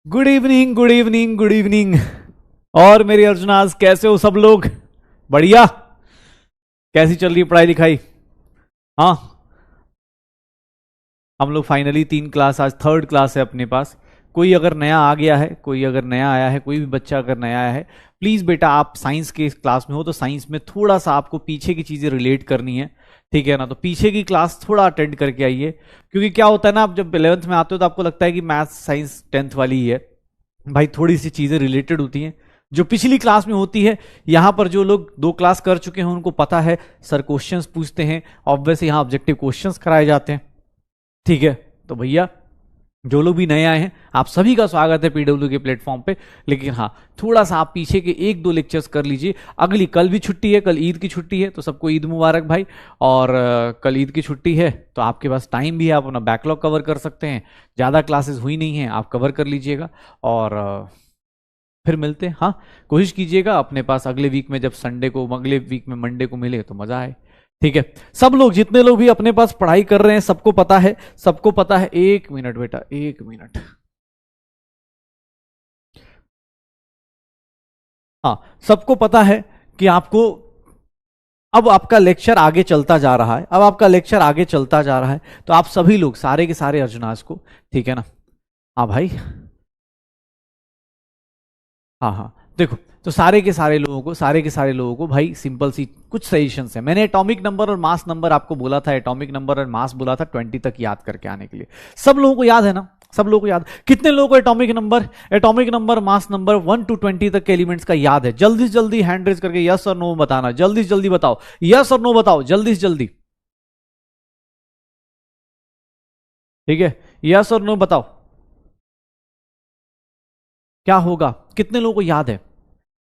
Good evening good evening good evening. और मेरे अर्जुनास कैसे हो सब लोग? बढ़िया। कैसी चल रही है पढ़ाई लिखाई? हाँ, हम लोग फाइनली 3 क्लास, आज थर्ड क्लास है अपने पास। कोई अगर नया आ गया है, कोई अगर नया आया है, कोई भी बच्चा अगर नया आया है, प्लीज बेटा आप साइंस के क्लास में हो तो साइंस में थोड़ा सा आपको पीछे की चीजें रिलेट करनी है, ठीक है ना? तो पीछे की क्लास थोड़ा अटेंड करके आइए, क्योंकि क्या होता है ना, आप जब 11th में आते हो तो आपको लगता है कि मैथ्स साइंस 10th वाली ही है। भाई थोड़ी सी चीजें रिलेटेड होती हैं जो पिछली क्लास में होती है। यहां पर जो लोग 2 क्लास कर चुके हैं उनको पता है सर क्वेश्चंस पूछते हैं, ऑब्वियस यहां ऑब्जेक्टिव क्वेश्चंस कराए जाते हैं, ठीक है? तो भैया जो लोग भी नए आए हैं आप सभी का स्वागत है पीडब्ल्यू के प्लेटफॉर्म पे। लेकिन हाँ, थोड़ा सा आप पीछे के 1-2 लेक्चर्स कर लीजिए। अगली कल भी छुट्टी है, कल ईद की छुट्टी है, तो सबको ईद मुबारक भाई। और कल ईद की छुट्टी है तो आपके पास टाइम भी है, आप अपना बैकलॉग कवर कर सकते हैं। ज़्यादा क्लासेस हुई नहीं है, आप कवर कर लीजिएगा और फिर मिलते हैं। हाँ, कोशिश कीजिएगा अपने पास अगले वीक में, जब संडे को, अगले वीक में मंडे को मिले तो मजा आए, ठीक है? सब लोग, जितने लोग भी अपने पास पढ़ाई कर रहे हैं, सबको पता है, सबको पता है। 1 मिनट बेटा, 1 मिनट। हाँ, सबको पता है कि आपको अब आपका लेक्चर आगे चलता जा रहा है, अब आपका लेक्चर आगे चलता जा रहा है, तो आप सभी लोग, सारे के सारे अर्जुनास को, ठीक है ना? हाँ भाई, हाँ हाँ, देखो, तो सारे के सारे लोगों को, सारे के सारे लोगों को भाई सिंपल सी कुछ सजेशंस है। मैंने एटॉमिक नंबर और मास नंबर आपको बोला था, एटॉमिक नंबर और मास बोला था 20 तक याद करके आने के लिए। सब लोगों को याद है ना? सब लोगों को याद? कितने लोगों को atomic number mass number 1 to 20 तक के एलिमेंट्स का याद है? जल्दी से जल्दी हैंड रेज करके यस और नो बताना, जल्दी से जल्दी बताओ, यस और नो बताओ, जल्दी से जल्दी, ठीक है? यस और नो बताओ, क्या होगा? कितने लोगों को याद है?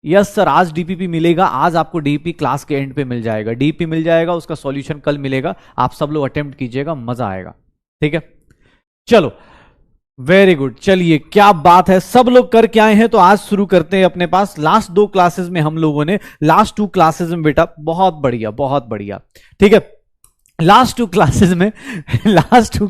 यस सर, आज डीपीपी मिलेगा, आज आपको डीपी क्लास के एंड पे मिल जाएगा, डीपी मिल जाएगा, उसका सॉल्यूशन कल मिलेगा। आप सब लोग अटेम्प्ट कीजिएगा, मजा आएगा, ठीक है? चलो, वेरी गुड। चलिए, क्या बात है, सब लोग करके आए हैं तो आज शुरू करते हैं। अपने पास लास्ट 2 क्लासेस में हम लोगों ने, लास्ट 2 क्लासेस में बेटा, बहुत बढ़िया बहुत बढ़िया, ठीक है? लास्ट 2 क्लासेस में लास्ट टू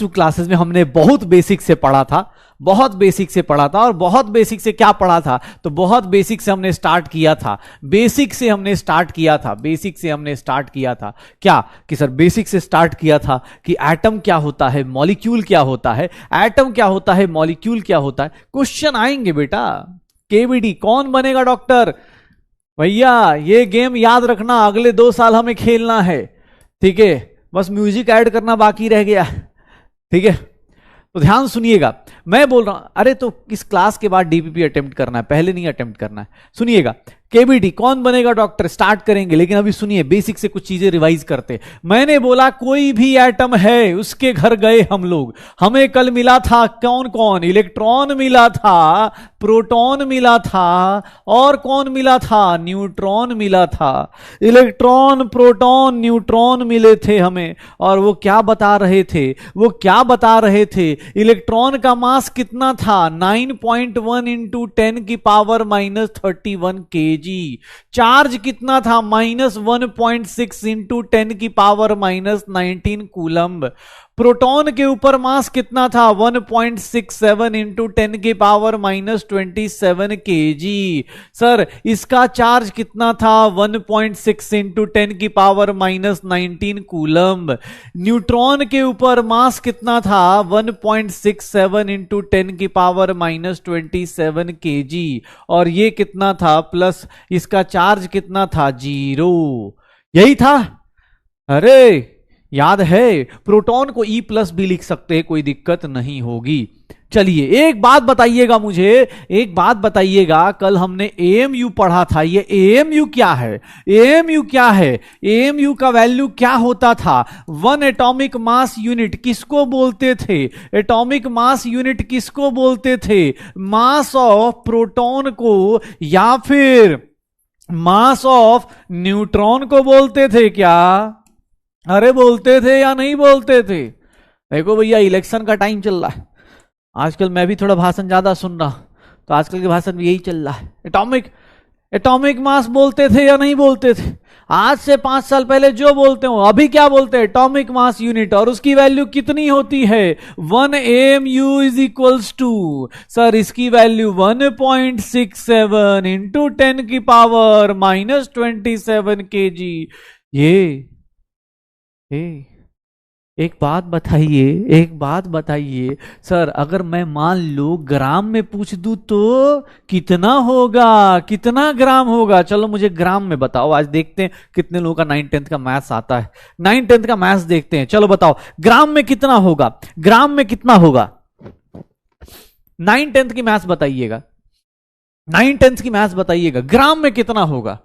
क्लासेस में हमने बहुत बेसिक से पढ़ा था, बहुत बेसिक से पढ़ा था। और बहुत बेसिक से क्या पढ़ा था? तो बहुत बेसिक से हमने स्टार्ट किया था, बेसिक से हमने स्टार्ट किया था, बेसिक से हमने स्टार्ट किया था। क्या कि सर बेसिक से स्टार्ट किया था कि एटम क्या होता है, मॉलिक्यूल क्या होता है, एटम क्या होता है, मॉलिक्यूल क्या होता है। क्वेश्चन आएंगे बेटा, केवीडी कौन बनेगा डॉक्टर? भैया ये गेम याद रखना, अगले 2 साल हमें खेलना है, ठीक है? बस म्यूजिक ऐड करना बाकी रह गया, ठीक है? तो ध्यान सुनिएगा, मैं बोल रहा हूं, अरे तो इस क्लास के बाद डीपीपी अटेम्प्ट करना है, पहले नहीं अटेम्प्ट करना है। सुनिएगा, केबीडी कौन बनेगा डॉक्टर स्टार्ट करेंगे, लेकिन अभी सुनिए, बेसिक से कुछ चीजें रिवाइज करते। मैंने बोला कोई भी एटम है उसके घर गए हम लोग, हमें कल मिला था कौन कौन? इलेक्ट्रॉन मिला था, प्रोटॉन मिला था, और कौन मिला था? न्यूट्रॉन मिला था। इलेक्ट्रॉन प्रोटॉन न्यूट्रॉन मिले थे हमें, और वो क्या बता रहे थे? वो क्या बता रहे थे? इलेक्ट्रॉन का मास कितना था? 9.1 इंटू 10 की पावर -31 केजी। चार्ज कितना था? -1.6 इंटू 10 की पावर -19 कूलम्ब। प्रोटॉन के ऊपर मास कितना था? 1.67 इंटू 10 की पावर -27 केजी। सर इसका चार्ज कितना था? 1.6 इंटू 10 की पावर -19 कूलम्ब। न्यूट्रॉन के ऊपर मास कितना था? 1.67 इंटू 10 की पावर -27 केजी। और ये कितना था? प्लस इसका चार्ज कितना था? 0। यही था। अरे याद है, प्रोटॉन को ई प्लस भी लिख सकते हैं, कोई दिक्कत नहीं होगी। चलिए एक बात बताइएगा मुझे, एक बात बताइएगा, कल हमने एएमयू पढ़ा था, ये एएमयू क्या है? एएमयू क्या है? एएमयू का वैल्यू क्या होता था? 1 एटॉमिक मास यूनिट किसको बोलते थे? एटॉमिक मास यूनिट किसको बोलते थे? मास ऑफ प्रोटॉन को, या फिर मास ऑफ न्यूट्रॉन को बोलते थे क्या? अरे बोलते थे या नहीं बोलते थे? देखो भैया, इलेक्शन का टाइम चल रहा है आजकल, मैं भी थोड़ा भाषण ज्यादा सुन रहा, तो आजकल के भाषण में यही चल रहा है। एटॉमिक मास बोलते थे या नहीं बोलते थे? आज से 5 साल पहले जो बोलते हो अभी क्या बोलते हैं, एटॉमिक मास यूनिट, और उसकी वैल्यू कितनी होती है, 1 AMU is equals to, sir इसकी वैल्यू 1.67 इंटू 10 की पावर -27 kg। ये एक बात बताइए, एक बात बताइए सर, अगर मैं मान लो ग्राम में पूछ दूं तो कितना होगा, कितना ग्राम होगा? चलो मुझे ग्राम में बताओ, आज देखते हैं कितने लोगों का 9th-10th का मैथ्स आता है। 9th-10th का मैथ्स देखते हैं, चलो बताओ ग्राम में कितना होगा, ग्राम में कितना होगा? 9th-10th की मैथ्स बताइएगा, 9th-10th की मैथ्स बताइएगा, ग्राम में कितना होगा?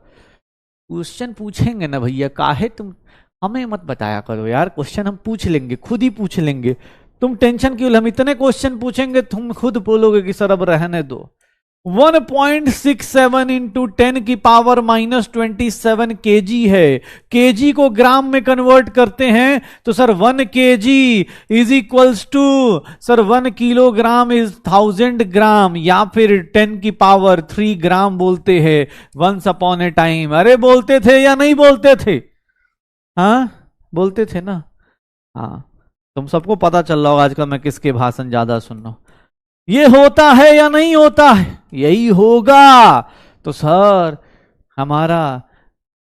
क्वेश्चन पूछेंगे ना भैया, काहे तुम हमें मत बताया करो यार, क्वेश्चन हम पूछ लेंगे, खुद ही पूछ लेंगे, तुम टेंशन क्यों? हम इतने क्वेश्चन पूछेंगे तुम खुद बोलोगे कि सर अब रहने दो। 1.67 इंटू 10 की पावर -27 kg है, kg को ग्राम में कन्वर्ट करते हैं तो sir 1 kg is equals to, sir 1 kilogram is 1000 gram, या फिर 10 की पावर 3 ग्राम बोलते हैं वंस अपॉन ए टाइम। अरे बोलते थे या नहीं बोलते थे? हाँ बोलते थे ना। हाँ तुम सबको पता चल रहा होगा आजकल मैं किसके भाषण ज्यादा सुन रहा हूं। ये होता है या नहीं होता है? यही होगा। तो सर हमारा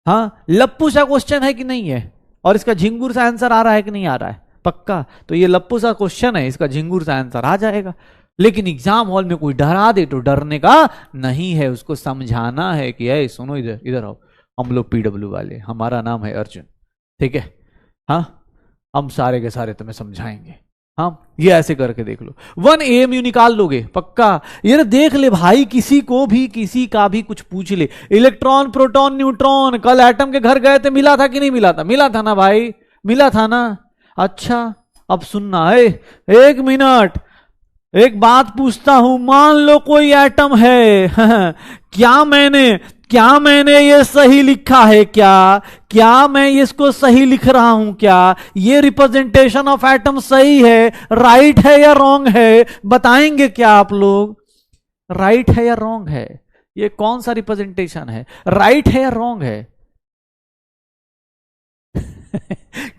हाँ लप्पू सा क्वेश्चन है कि नहीं है, और इसका झिंगुर सा आंसर आ रहा है कि नहीं आ रहा है? पक्का। तो ये लप्पू सा क्वेश्चन है, इसका झिंगुर सा आंसर आ जाएगा, लेकिन एग्जाम हॉल में कोई डरा दे तो डरने का नहीं है, उसको समझाना है कि ऐ सुनो इधर इधर आओ, हम लोग PW वाले, हमारा नाम है अर्जुन, ठीक है, हाँ हम सारे के सारे तुम्हें समझाएंगे। हाँ ये ऐसे करके देख लो, 1 AMU निकाल लोगे पक्का। ये देख ले भाई, किसी को भी किसी का भी कुछ पूछ ले, इलेक्ट्रॉन प्रोटॉन न्यूट्रॉन, कल एटम के घर गए थे, मिला था कि नहीं मिला था? मिला था ना भाई, मिला था ना। अच्छा अब सुनना है, 1 मिनट एक बात पूछता हूं, मान लो कोई एटम है क्या मैंने ये सही लिखा है क्या मैं इसको सही लिख रहा हूं क्या? ये रिप्रेजेंटेशन ऑफ एटम सही है, राइट है या रॉन्ग है? बताएंगे क्या आप लोग? राइट है या रॉन्ग है? ये कौन सा रिप्रेजेंटेशन है, राइट है या रॉन्ग है?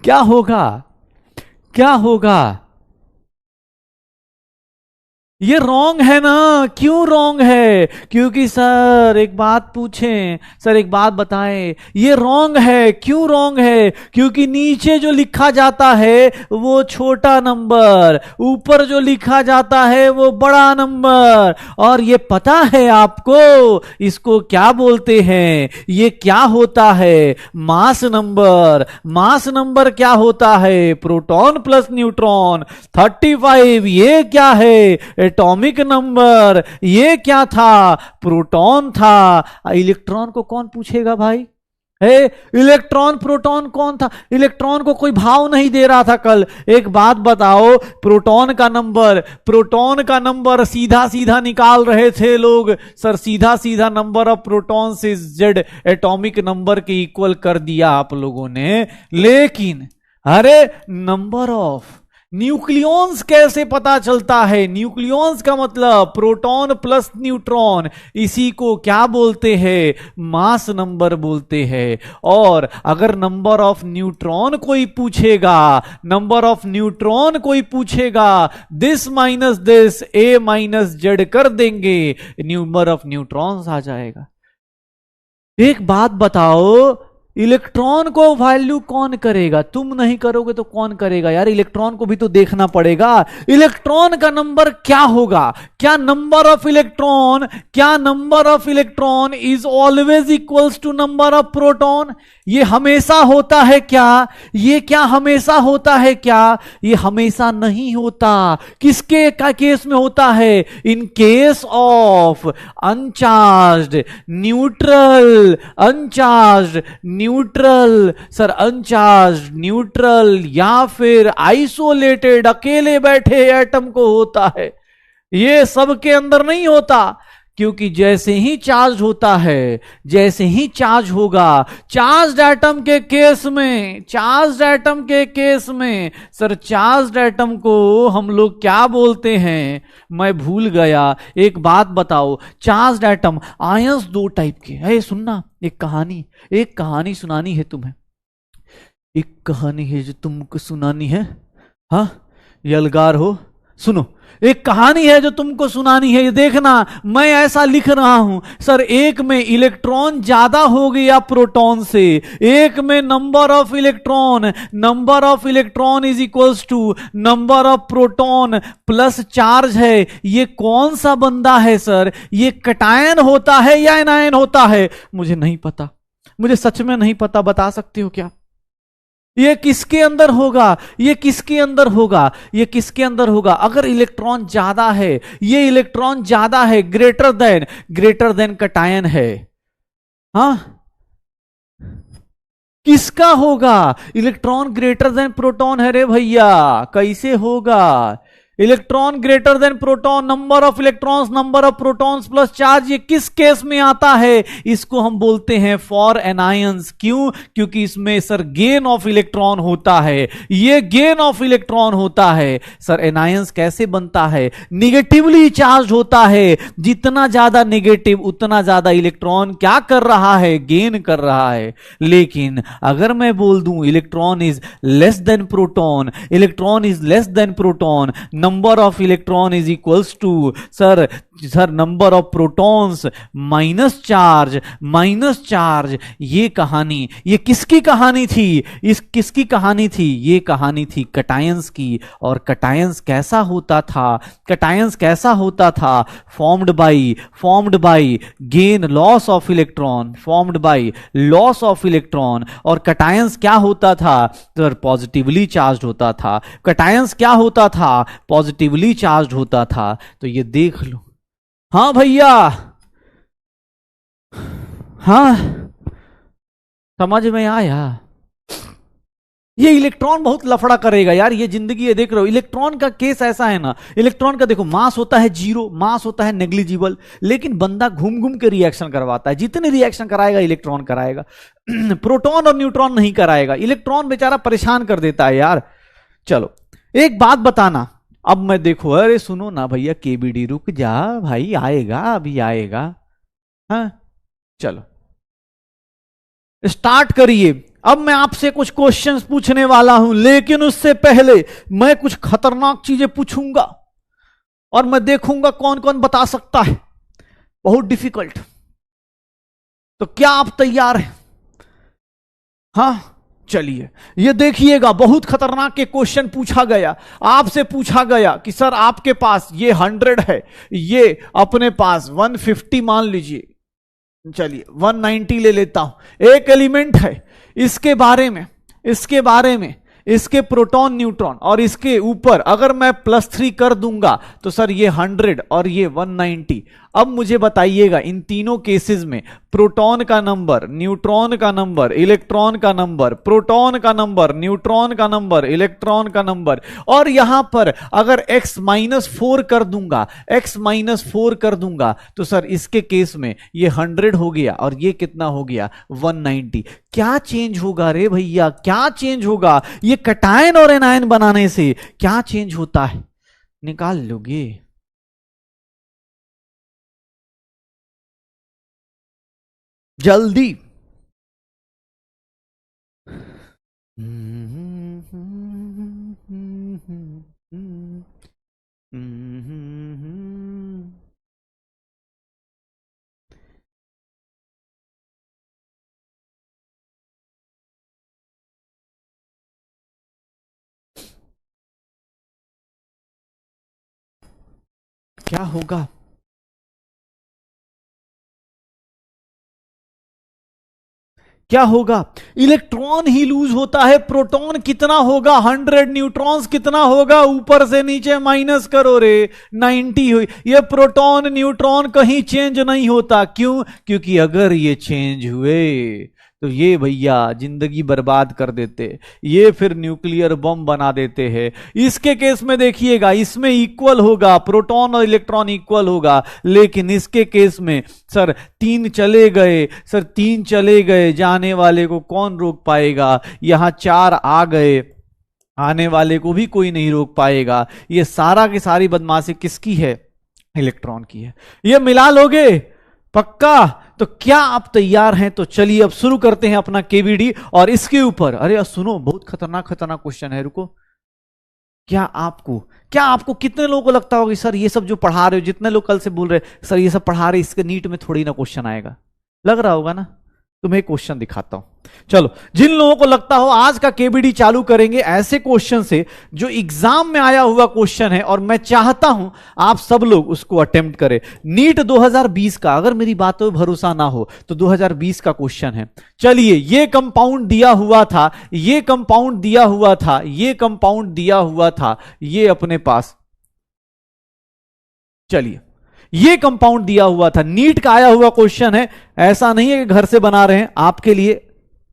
क्या होगा, क्या होगा? ये रॉन्ग है ना। क्यों रॉन्ग है? क्योंकि सर एक बात पूछें, सर एक बात बताएं, ये रॉन्ग है। क्यों रॉन्ग है? क्योंकि नीचे जो लिखा जाता है वो छोटा नंबर, ऊपर जो लिखा जाता है वो बड़ा नंबर। और ये पता है आपको इसको क्या बोलते हैं? ये क्या होता है? Mass number. मास नंबर क्या होता है? Proton plus neutron 35। ये क्या है? Atomic number. ये क्या था? प्रोटॉन था। इलेक्ट्रॉन को कौन पूछेगा भाई? इलेक्ट्रॉन प्रोटॉन कौन था? इलेक्ट्रॉन को कोई भाव नहीं दे रहा था कल। एक बात बताओ, प्रोटॉन का नंबर सीधा सीधा निकाल रहे थे लोग, सर सीधा सीधा नंबर ऑफ प्रोटॉन से जेड एटॉमिक नंबर के इक्वल कर दिया आप लोगों ने। लेकिन अरे नंबर ऑफ न्यूक्लियॉन्स कैसे पता चलता है? न्यूक्लियॉन्स का मतलब प्रोटॉन प्लस न्यूट्रॉन, इसी को क्या बोलते हैं? मास नंबर बोलते हैं। और अगर नंबर ऑफ न्यूट्रॉन कोई पूछेगा, this minus this, A minus Z कर देंगे, नंबर ऑफ न्यूट्रॉन्स आ जाएगा। एक बात बताओ, इलेक्ट्रॉन को वैल्यू कौन करेगा? तुम नहीं करोगे तो कौन करेगा यार? इलेक्ट्रॉन को भी तो देखना पड़ेगा। इलेक्ट्रॉन का नंबर क्या होगा? क्या number of electron is always equals to number of proton? ये हमेशा होता है क्या? ये क्या हमेशा होता है क्या? ये हमेशा नहीं होता। किसके का केस में होता है? In case of uncharged neutral, sir uncharged neutral या फिर आइसोलेटेड अकेले बैठे एटम को होता है। ये सबके अंदर नहीं होता। क्योंकि जैसे ही चार्ज होता है, जैसे ही चार्ज होगा, चार्ज एटम के केस में, चार्ज एटम के केस में सर, चार्ज एटम को हम लोग क्या बोलते हैं, मैं भूल गया। एक बात बताओ, चार्ज एटम आयंस दो टाइप के है। सुनना, एक कहानी सुनानी है तुम्हें, एक कहानी है जो तुमको सुनानी है। हाँ, यलगार हो, सुनो, एक कहानी है जो तुमको सुनानी है। ये देखना, मैं ऐसा लिख रहा हूं सर, एक में इलेक्ट्रॉन ज्यादा हो गया प्रोटॉन से, एक में number of electron is equals to number of proton plus charge है। ये कौन सा बंदा है सर? ये कटायन होता है या एनायन होता है? मुझे नहीं पता, मुझे सच में नहीं पता, बता सकते हो क्या? ये किसके अंदर होगा? ये किसके अंदर होगा? ये किसके अंदर होगा? अगर इलेक्ट्रॉन ज्यादा है, ये इलेक्ट्रॉन ज्यादा है, ग्रेटर देन कटायन है। हाँ, किसका होगा? इलेक्ट्रॉन ग्रेटर देन प्रोटॉन है रे भैया, कैसे होगा? Electron greater than proton, number of electrons number of protons plus charge. ये किस केस में आता है? इसको हम बोलते हैं फॉर एनायंस। क्यों? क्योंकि इसमें सर गेन ऑफ इलेक्ट्रॉन होता है, ये गेन ऑफ इलेक्ट्रॉन होता है। सर एनायंस कैसे बनता है? निगेटिवली चार्ज होता है, जितना ज्यादा निगेटिव उतना ज्यादा इलेक्ट्रॉन क्या कर रहा है? गेन कर रहा है। लेकिन अगर मैं बोल दूं electron is less than proton, electron is less than proton, number of electron is equals to sir number of protons minus charge. ये कहानी, ये किसकी कहानी थी? इस किसकी कहानी थी? ये कहानी थी कटायंस की। और कटायंस कैसा होता था? कटायंस कैसा होता था? Formed by gain loss of electron, formed by loss of electron. और कटायंस क्या होता था? तो पॉजिटिवली चार्ज होता था। कटायंस क्या होता था? पॉजिटिवली चार्ज होता था। तो ये देख लो। हाँ भैया, हाँ, समझ में आया? ये इलेक्ट्रॉन बहुत लफड़ा करेगा यार, ये जिंदगी। ये देख रहे हो, इलेक्ट्रॉन का केस ऐसा है ना, इलेक्ट्रॉन का देखो मास होता है 0, मास होता है नेग्लिजिबल, लेकिन बंदा घूम घूम के रिएक्शन करवाता है। जितने रिएक्शन कराएगा इलेक्ट्रॉन कराएगा, प्रोटॉन और न्यूट्रॉन नहीं कराएगा। इलेक्ट्रॉन बेचारा परेशान कर देता है यार। चलो एक बात बताना, अब मैं देखो, अरे सुनो ना भैया, केबीडी रुक जा भाई, आएगा अभी आएगा। हाँ चलो स्टार्ट करिए। अब मैं आपसे कुछ क्वेश्चंस पूछने वाला हूं, लेकिन उससे पहले मैं कुछ खतरनाक चीजें पूछूंगा और मैं देखूंगा कौन कौन बता सकता है। बहुत डिफिकल्ट। तो क्या आप तैयार हैं? हाँ चलिए, ये देखिएगा, बहुत खतरनाक के क्वेश्चन पूछा गया। आपसे पूछा गया कि सर आपके पास ये 100 है, ये अपने पास 150 मान लीजिए, चलिए 190 ले लेता हूं, एक एलिमेंट है, इसके बारे में इसके प्रोटॉन न्यूट्रॉन और इसके ऊपर अगर मैं +3 कर दूंगा तो सर ये 100 और ये 190। अब मुझे बताइएगा इन तीनों केसेस में प्रोटॉन का नंबर, न्यूट्रॉन का नंबर, इलेक्ट्रॉन का नंबर, प्रोटॉन का नंबर, न्यूट्रॉन का नंबर, इलेक्ट्रॉन का नंबर, और यहां पर अगर x-4 कर दूंगा तो सर इसके केस में ये 100 हो गया और ये कितना हो गया? 190। क्या चेंज होगा रे भैया? क्या चेंज होगा? ये कटायन और एनायन बनाने से क्या चेंज होता है? निकाल लोगे? जल्दी। क्या होगा? क्या होगा? इलेक्ट्रॉन ही लूज होता है। प्रोटॉन कितना होगा? 100। न्यूट्रॉन्स कितना होगा? ऊपर से नीचे माइनस करो रे, 90 हुई। ये प्रोटॉन न्यूट्रॉन कहीं चेंज नहीं होता। क्यों? क्योंकि अगर ये चेंज हुए तो ये भैया जिंदगी बर्बाद कर देते, ये फिर न्यूक्लियर बम बना देते हैं। इसके केस में देखिएगा, इसमें इक्वल होगा, प्रोटॉन और इलेक्ट्रॉन इक्वल होगा, लेकिन इसके केस में सर तीन चले गए, सर तीन चले गए, जाने वाले को कौन रोक पाएगा? यहां चार आ गए, आने वाले को भी कोई नहीं रोक पाएगा। ये सारा की सारी बदमाशी किसकी है? इलेक्ट्रॉन की है। ये मिला लोगे पक्का? तो क्या आप तैयार हैं? तो चलिए अब शुरू करते हैं अपना केवीडी। और इसके ऊपर अरे सुनो, बहुत खतरनाक खतरनाक क्वेश्चन है, रुको। क्या आपको कितने लोगों को लगता होगा सर ये सब जो पढ़ा रहे हो, जितने लोग कल से बोल रहे सर ये सब पढ़ा रहे, इसके नीट में थोड़ी ना क्वेश्चन आएगा, लग रहा होगा ना? तुम्हें क्वेश्चन दिखाता हूं। चलो, जिन लोगों को लगता हो आज का केबीडी चालू करेंगे ऐसे क्वेश्चन से जो एग्जाम में आया हुआ क्वेश्चन है, और मैं चाहता हूं आप सब लोग उसको अटेम्प्ट करें। नीट 2020 का, अगर मेरी बातों पर भरोसा ना हो तो 2020 का क्वेश्चन है। चलिए, ये कंपाउंड दिया हुआ था, ये कंपाउंड दिया हुआ था, ये कंपाउंड दिया हुआ था, ये अपने पास, चलिए ये कंपाउंड दिया हुआ था, नीट का आया हुआ क्वेश्चन है। ऐसा नहीं है कि घर से बना रहे हैं, आपके लिए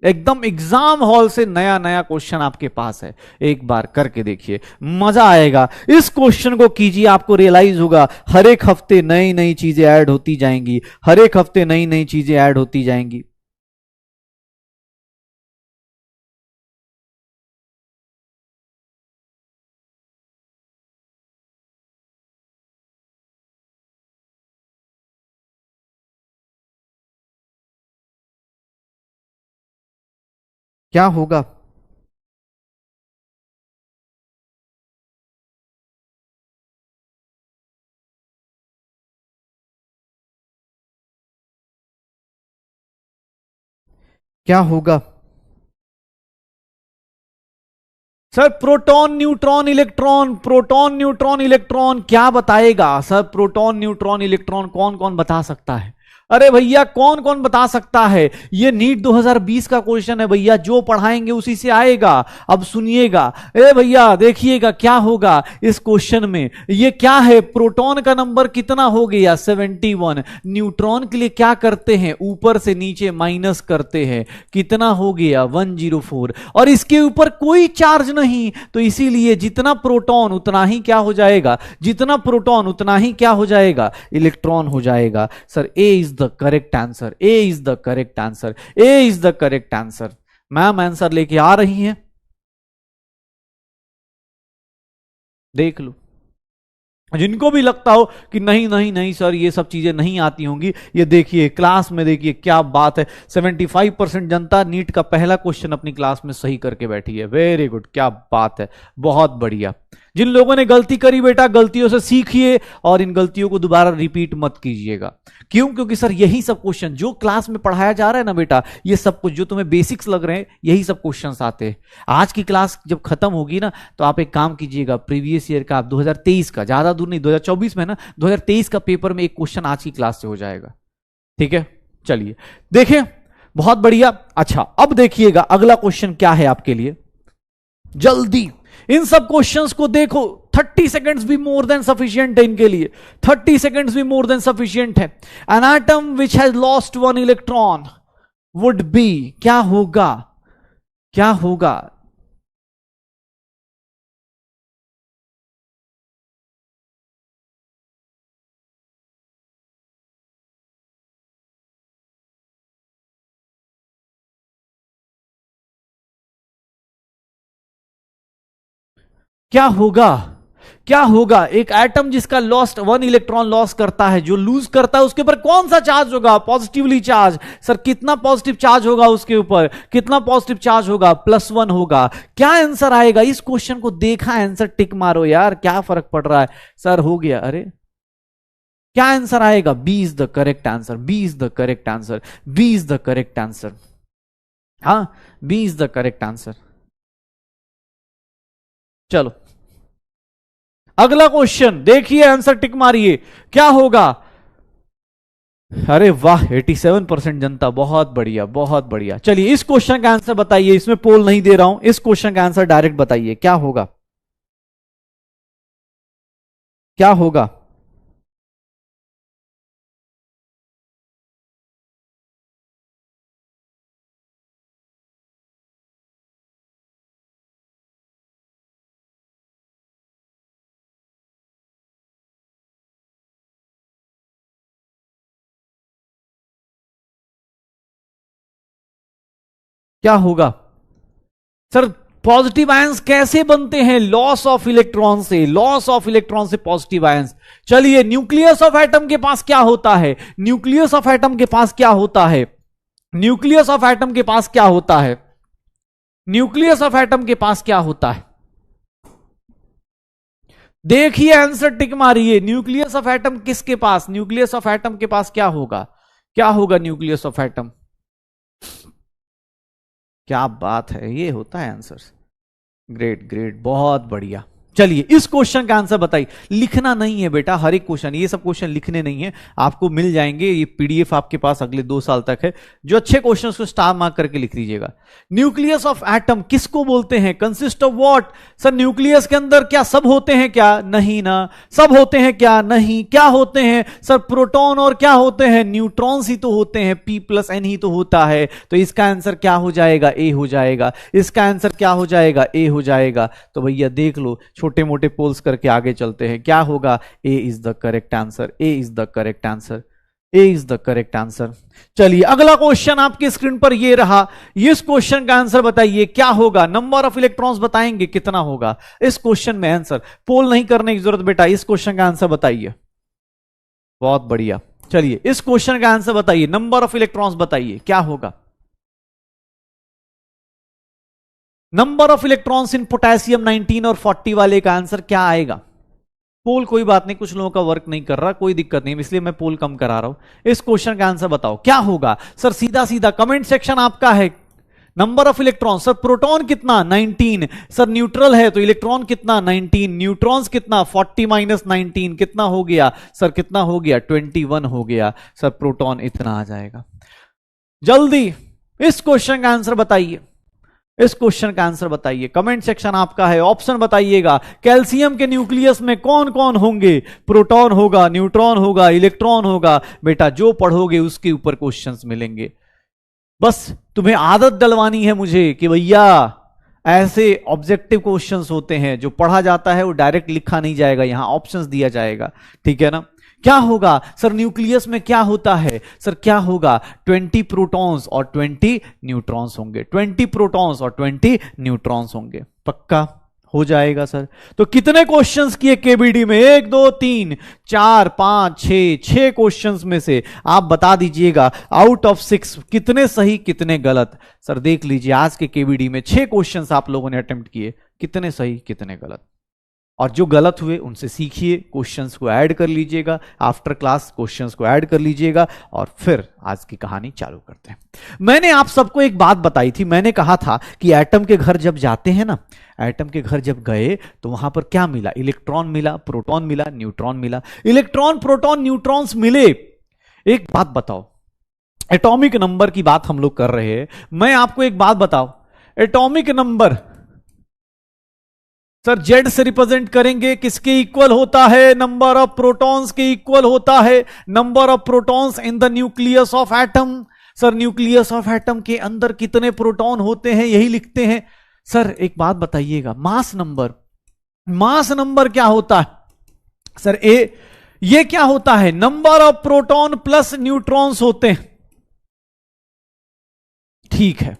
एकदम एग्जाम हॉल से नया नया क्वेश्चन आपके पास है। एक बार करके देखिए, मजा आएगा। इस क्वेश्चन को कीजिए, आपको रियलाइज होगा हर एक हफ्ते नई नई चीजें ऐड होती जाएंगी, हर एक हफ्ते नई नई चीजें ऐड होती जाएंगी। क्या होगा? क्या होगा sir? Proton neutron electron, proton neutron electron, क्या बताएगा सर? प्रोटॉन न्यूट्रॉन इलेक्ट्रॉन कौन कौन बता सकता है? अरे भैया कौन कौन बता सकता है? ये नीट 2020 का क्वेश्चन है भैया, जो पढ़ाएंगे उसी से आएगा। अब सुनिएगा, ए भैया देखिएगा क्या होगा इस क्वेश्चन में। ये क्या है? प्रोटॉन का नंबर कितना हो गया? 71। न्यूट्रॉन के लिए क्या करते हैं? ऊपर से नीचे माइनस करते हैं, कितना हो गया? 104। और इसके ऊपर कोई चार्ज नहीं, तो इसीलिए जितना प्रोटॉन उतना ही क्या हो जाएगा? जितना प्रोटॉन उतना ही क्या हो जाएगा? इलेक्ट्रॉन हो जाएगा। Sir A is the correct answer, A is the correct answer, A is the correct answer. Ma'am answer लेके आ रही हैं, देख लो। जिनको भी लगता हो कि नहीं नहीं नहीं सर ये सब चीजें नहीं आती होंगी, ये देखिए क्लास में, देखिए क्या बात है, 75% जनता नीट का पहला क्वेश्चन अपनी क्लास में सही करके बैठी है। वेरी गुड, क्या बात है, बहुत बढ़िया। जिन लोगों ने गलती करी बेटा, गलतियों से सीखिए और इन गलतियों को दोबारा रिपीट मत कीजिएगा। क्यों? क्योंकि सर यही सब क्वेश्चन जो क्लास में पढ़ाया जा रहा है ना बेटा, ये सब कुछ जो तुम्हें बेसिक्स लग रहे हैं, यही सब क्वेश्चंस आते हैं। आज की क्लास जब खत्म होगी ना, तो आप एक काम कीजिएगा, प्रीवियस ईयर का, आप 2023 का, ज्यादा दूर नहीं, 2024 में ना, 2023 का पेपर में एक क्वेश्चन आज की क्लास से हो जाएगा। ठीक है, चलिए देखें, बहुत बढ़िया। अच्छा, अब देखिएगा अगला क्वेश्चन क्या है आपके लिए, जल्दी इन सब क्वेश्चंस को देखो। 30 सेकेंड्स भी मोर देन सफिशियंट है इनके लिए, 30 सेकेंड्स भी मोर देन सफिशियंट है। An atom which has lost one electron would be, क्या होगा? क्या होगा? क्या होगा? क्या होगा? एक एटम जिसका लॉस्ट वन इलेक्ट्रॉन लॉस करता है, जो लूज करता है, उसके ऊपर कौन सा चार्ज होगा? Positively charge. सर कितना पॉजिटिव चार्ज होगा उसके ऊपर? कितना पॉजिटिव चार्ज होगा? +1 होगा। क्या आंसर आएगा? इस क्वेश्चन को देखा, आंसर टिक मारो यार, क्या फर्क पड़ रहा है? सर हो गया, अरे क्या आंसर आएगा? B is the correct answer, B is the correct answer, B is the correct answer. हाँ, B is the correct answer. चलो अगला क्वेश्चन देखिए, आंसर टिक मारिए, क्या होगा? अरे वाह, 87% जनता, बहुत बढ़िया बहुत बढ़िया। चलिए इस क्वेश्चन का आंसर बताइए, इसमें पोल नहीं दे रहा हूं, इस क्वेश्चन का आंसर डायरेक्ट बताइए, क्या होगा? क्या होगा? क्या होगा सर? पॉजिटिव आयंस कैसे बनते हैं? लॉस ऑफ इलेक्ट्रॉन से, लॉस ऑफ इलेक्ट्रॉन से पॉजिटिव आयंस। चलिए, न्यूक्लियस ऑफ एटम के पास क्या होता है? न्यूक्लियस ऑफ एटम के पास क्या होता है? न्यूक्लियस ऑफ एटम के पास क्या होता है? न्यूक्लियस ऑफ एटम के पास क्या होता है? देखिए, आंसर टिक मारिए। न्यूक्लियस ऑफ एटम किसके पास? न्यूक्लियस ऑफ एटम के पास क्या होगा? क्या होगा न्यूक्लियस ऑफ एटम? क्या बात है, ये होता है आंसर। ग्रेट ग्रेट, बहुत बढ़िया। चलिए, इस क्वेश्चन का आंसर बताइए। लिखना नहीं है बेटा, हर एक क्वेश्चन, ये सब क्वेश्चन लिखने नहीं है, आपको मिल जाएंगे। ये पीडीएफ आपके पास अगले 2 साल तक है। जो अच्छे क्वेश्चन को स्टार मार्क करके लिख लीजिएगा। न्यूक्लियस ऑफ एटम किसको बोलते हैं? Consist of what? Sir, nucleus के अंदर क्या सब होते हैं क्या? नहीं ना। सब होते हैं क्या? नहीं। क्या होते हैं सर? प्रोटॉन और क्या होते हैं? न्यूट्रॉन्स ही तो होते हैं। P+N ही तो होता है। तो इसका आंसर क्या हो जाएगा? ए हो जाएगा। इसका आंसर क्या हो जाएगा? ए हो जाएगा। तो भैया देख लो, छोटे मोटे पोल्स करके आगे चलते हैं। क्या होगा? A is the correct answer. A is the correct answer. A is the correct answer. चलिए, अगला क्वेश्चन आपके स्क्रीन पर ये रहा। इस क्वेश्चन का आंसर बताइए, क्या होगा? नंबर ऑफ इलेक्ट्रॉन्स बताएंगे कितना होगा इस क्वेश्चन में आंसर। पोल नहीं करने की जरूरत बेटा, इस क्वेश्चन का आंसर बताइए। बहुत बढ़िया। चलिए, इस क्वेश्चन का आंसर बताइए। नंबर ऑफ इलेक्ट्रॉन्स बताइए, क्या होगा? Number of electrons in potassium 19 और 40 वाले का आंसर क्या आएगा? पोल कोई बात नहीं, कुछ लोगों का वर्क नहीं कर रहा, कोई दिक्कत नहीं, इसलिए मैं पोल कम करा रहा हूं। इस क्वेश्चन का आंसर बताओ, क्या होगा? सर सीधा सीधा कमेंट सेक्शन आपका है। Number of electron, sir proton कितना? 19। सर न्यूट्रल है तो इलेक्ट्रॉन कितना? 19। न्यूट्रॉन्स कितना? 40 - 19 कितना हो गया? सर कितना हो गया? 21 हो गया। सर प्रोटॉन इतना आ जाएगा। जल्दी इस क्वेश्चन का आंसर बताइए। इस क्वेश्चन का आंसर बताइए, कमेंट सेक्शन आपका है। ऑप्शन बताइएगा। कैल्शियम के न्यूक्लियस में कौन कौन होंगे? प्रोटॉन होगा, न्यूट्रॉन होगा, इलेक्ट्रॉन होगा। बेटा जो पढ़ोगे उसके ऊपर क्वेश्चंस मिलेंगे। बस तुम्हें आदत डलवानी है मुझे कि भैया ऐसे ऑब्जेक्टिव क्वेश्चंस होते हैं, जो पढ़ा जाता है वो डायरेक्ट लिखा नहीं जाएगा, यहां ऑप्शंस दिया जाएगा। ठीक है ना? क्या होगा? सर न्यूक्लियस में क्या होता है? सर क्या होगा? 20 प्रोटॉन्स और 20 न्यूट्रॉन्स होंगे। 20 प्रोटॉन्स और 20 न्यूट्रॉन्स होंगे। पक्का हो जाएगा सर। तो कितने क्वेश्चंस किए केबीडी में? 1 2 3 4 5 6 क्वेश्चंस में से आप बता दीजिएगा आउट ऑफ 6 कितने सही कितने गलत। सर देख लीजिए, आज के केबीडी में 6 क्वेश्चंस आप लोगों ने अटेम्प्ट किए, कितने सही कितने गलत। और जो गलत हुए उनसे सीखिए, क्वेश्चंस को ऐड कर लीजिएगा। आफ्टर क्लास क्वेश्चंस को ऐड कर लीजिएगा और फिर आज की कहानी चालू करते हैं। मैंने आप सबको एक बात बताई थी, मैंने कहा था कि एटम के घर जब जाते हैं ना, एटम के घर जब गए तो वहां पर क्या मिला? इलेक्ट्रॉन मिला, प्रोटॉन मिला, न्यूट्रॉन मिला। इलेक्ट्रॉन प्रोटॉन न्यूट्रॉन्स मिले। एक बात बताओ, एटॉमिक नंबर की बात हम लोग कर रहे हैं। मैं आपको एक बात बताओ, एटॉमिक नंबर सर जेड से रिप्रेजेंट करेंगे, किसके इक्वल होता है? नंबर ऑफ प्रोटॉन्स के इक्वल होता है। Number of protons in the nucleus of atom. Sir nucleus of atom के अंदर कितने प्रोटॉन होते हैं यही लिखते हैं। सर एक बात बताइएगा, मास नंबर, मास नंबर क्या होता है? सर ये क्या होता है? Number of proton plus neutrons होते हैं। ठीक है,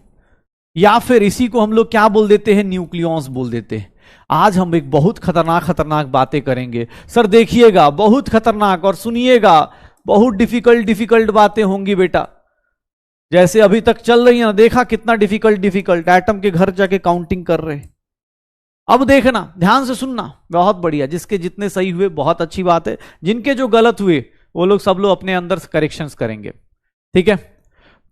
या फिर इसी को हम लोग क्या बोल देते हैं? न्यूक्लियॉन्स बोल देते हैं। आज हम एक बहुत खतरनाक बातें करेंगे। सर देखिएगा, बहुत खतरनाक, और सुनिएगा, बहुत डिफिकल्ट बातें होंगी बेटा। जैसे अभी तक चल रही है ना, देखा कितना डिफिकल्ट एटम के घर जाके काउंटिंग कर रहे हैं। अब देखना, ध्यान से सुनना, बहुत बढ़िया। जिसके जितने सही हुए बहुत अच्छी बात है, जिनके जो गलत हुए वो लोग सब लोग अपने अंदर करेक्शंस करेंगे। ठीक है?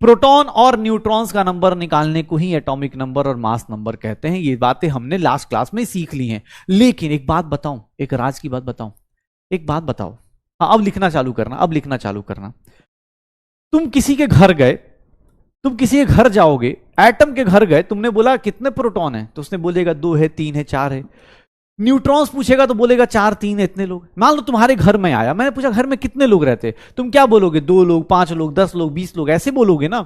प्रोटॉन और न्यूट्रॉन्स का नंबर निकालने को ही एटॉमिक नंबर और मास नंबर कहते हैं। ये बातें हमने लास्ट क्लास में सीख ली हैं। लेकिन एक बात बताऊं, एक राज की बात बताऊं, एक बात बताओ। हाँ, अब लिखना चालू करना, अब लिखना चालू करना। तुम किसी के घर गए, तुम किसी के घर जाओगे, एटम के घर गए, तुमने बोला कितने प्रोटॉन है, तो उसने बोलेगा 2 है, 3 है, 4 है। न्यूट्रॉन्स पूछेगा तो बोलेगा 4 3 है, इतने लोग। मान लो तुम्हारे घर में आया, मैंने पूछा घर में कितने लोग रहते, तुम क्या बोलोगे? 2 लोग, 5 लोग, 10 लोग, 20 लोग, ऐसे बोलोगे ना।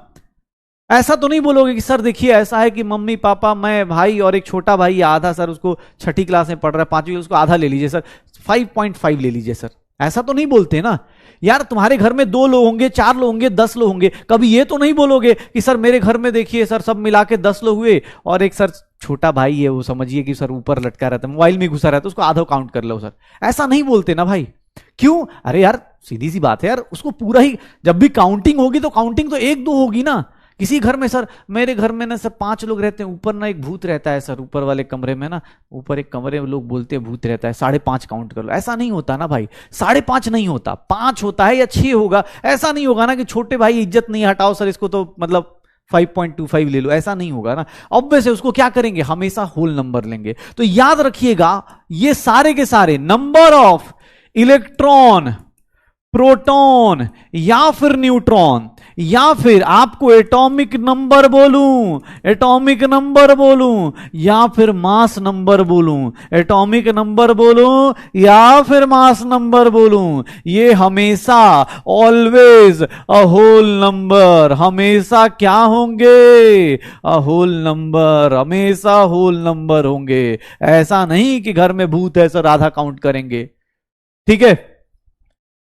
ऐसा तो नहीं बोलोगे कि सर देखिए ऐसा है कि मम्मी पापा, मैं, भाई और एक छोटा भाई आधा, सर उसको 6ठी क्लास में पढ़ रहा है, 5वीं, उसको आधा ले लीजिए सर, 5.5 ले लीजिए सर। ऐसा तो नहीं बोलते ना यार, तुम्हारे घर में 2 लोग होंगे, 4 लोग होंगे, 10 लोग होंगे, कभी ये तो नहीं बोलोगे कि सर मेरे घर में देखिए सर सब मिला के 10 लोग हुए और एक सर छोटा भाई है, वो समझिए कि सर ऊपर लटका रहता है, मोबाइल में घुसा रहता है, उसको आधा काउंट कर लो सर। ऐसा नहीं बोलते ना भाई। क्यों? अरे यार सीधी सी बात है यार, उसको पूरा ही, जब भी काउंटिंग होगी तो काउंटिंग तो 1-2 होगी ना। किसी घर में सर, मेरे घर में ना सर 5 लोग रहते हैं, ऊपर ना एक भूत रहता है सर, ऊपर वाले कमरे में ना, ऊपर एक कमरे में लोग बोलते हैं भूत रहता है, 5.5 काउंट कर लो। ऐसा नहीं होता ना भाई, 5.5 नहीं होता, 5 होता है या 6 होगा। ऐसा नहीं होगा ना कि छोटे भाई इज्जत नहीं हटाओ सर, इसको तो मतलब 5.25 ले लो, ऐसा नहीं होगा ना। ऑब्वियस है, उसको क्या करेंगे, हमेशा होल नंबर लेंगे। तो याद रखिएगा ये सारे के सारे नंबर ऑफ इलेक्ट्रॉन, प्रोटॉन या फिर न्यूट्रॉन, या फिर आपको एटॉमिक नंबर बोलूं, एटॉमिक नंबर बोलूं या फिर मास नंबर बोलूं, एटॉमिक नंबर बोलूं या फिर मास नंबर बोलूं, ये हमेशा ऑलवेज अ होल नंबर, हमेशा क्या होंगे, अ होल नंबर, हमेशा होल नंबर होंगे। ऐसा नहीं कि घर में भूत है सर आधा काउंट करेंगे, ठीक है,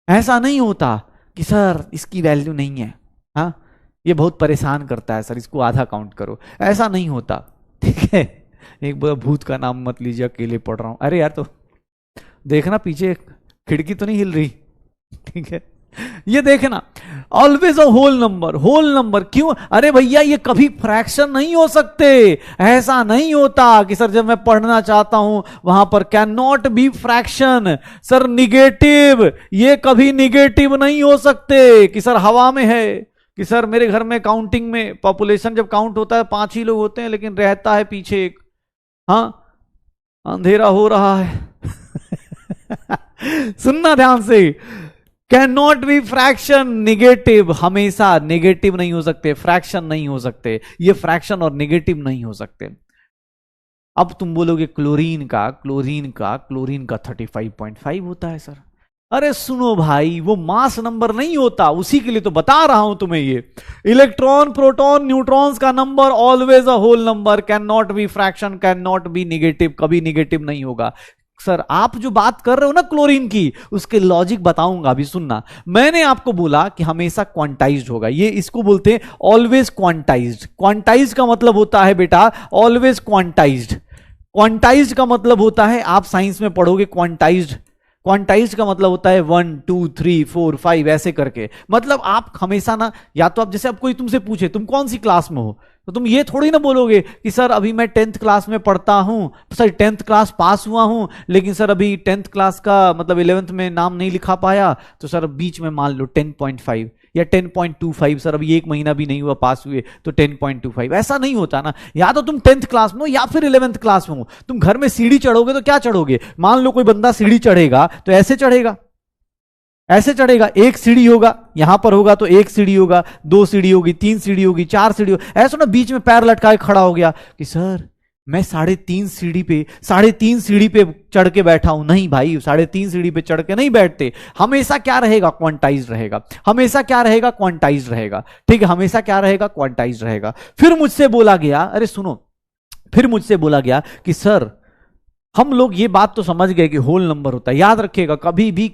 ऐसा नहीं होता कि सर इसकी वैल्यू नहीं है, हाँ ये बहुत परेशान करता है सर, इसको आधा काउंट करो, ऐसा नहीं होता, ठीक है। एक बार भूत का नाम मत लीजिए, अकेले पढ़ रहा हूं। अरे यार तो देखना पीछे खिड़की तो नहीं हिल रही, ठीक है, ये देखना always a whole number, whole number. क्यों? अरे भैया ये कभी फ्रैक्शन नहीं हो सकते, ऐसा नहीं होता कि सर जब मैं पढ़ना चाहता हूं वहां पर can not be fraction, sir negative, ये कभी निगेटिव नहीं हो सकते कि सर हवा में है, कि सर मेरे घर में काउंटिंग में पॉपुलेशन जब काउंट होता है 5 ही लोग होते हैं, लेकिन रहता है पीछे एक, हाँ अंधेरा हो रहा है सुनना ध्यान से, can not be fraction negative, हमेशा निगेटिव नहीं हो सकते, फ्रैक्शन नहीं हो सकते, ये फ्रैक्शन और निगेटिव नहीं हो सकते। अब तुम बोलोगे क्लोरीन का 35.5 होता है सर। अरे सुनो भाई, वो मास नंबर नहीं होता, उसी के लिए तो बता रहा हूं तुम्हें। ये इलेक्ट्रॉन, प्रोटॉन, न्यूट्रॉन्स का number always a whole number, can not be fraction, can not be negative, कभी निगेटिव नहीं होगा। सर आप जो बात कर रहे हो ना क्लोरीन की, उसके लॉजिक बताऊंगा, अभी सुनना। मैंने आपको बोला कि हमेशा क्वांटाइज्ड होगा, ये इसको बोलते हैं ऑलवेज क्वांटाइज्ड। क्वांटाइज्ड का मतलब होता है बेटा ऑलवेज क्वांटाइज्ड। क्वांटाइज्ड का मतलब होता है, आप साइंस में पढ़ोगे क्वांटाइज्ड, क्वांटाइज्ड का मतलब होता है 1 2 3 4 5 ऐसे करके। मतलब आप हमेशा ना, या तो आप जैसे अब कोई तुमसे पूछे तुम कौन सी क्लास में हो, तो तुम ये थोड़ी ना बोलोगे कि सर अभी मैं 10th क्लास में पढ़ता हूं, सर 10th क्लास पास हुआ हूं, लेकिन सर अभी 10th क्लास का मतलब 11th में नाम नहीं लिखा पाया, तो सर बीच में मान लो 10.5 या 10.25, सर अभी 1 महीना भी नहीं हुआ पास हुए तो 10.25। ऐसा नहीं होता ना, या तो तुम 10th क्लास में हो या फिर 11th क्लास में हो। तुम घर में सीढ़ी चढ़ोगे तो क्या चढ़ोगे, मान लो कोई बंदा सीढ़ी चढ़ेगा तो ऐसे चढ़ेगा, ऐसे चढ़ेगा, एक सीढ़ी होगा, यहां पर होगा तो एक सीढ़ी होगा, 2 सीढ़ी होगी, 3 सीढ़ी होगी, 4 सीढ़ी होगी, ऐसा ना बीच में पैर लटका के खड़ा हो गया कि सर मैं 3.5 सीढ़ी पे चढ़ के बैठा हूं। नहीं भाई, 3.5 सीढ़ी पे चढ़ के नहीं बैठते, हमेशा क्या रहेगा, क्वांटाइज रहेगा, हमेशा क्या रहेगा, क्वांटाइज रहेगा, ठीक है, हमेशा क्या रहेगा, क्वांटाइज रहेगा। फिर मुझसे बोला गया, अरे सुनो, फिर मुझसे बोला गया कि सर हम लोग ये बात तो समझ गए कि होल नंबर होता है, याद रखिएगा कभी भी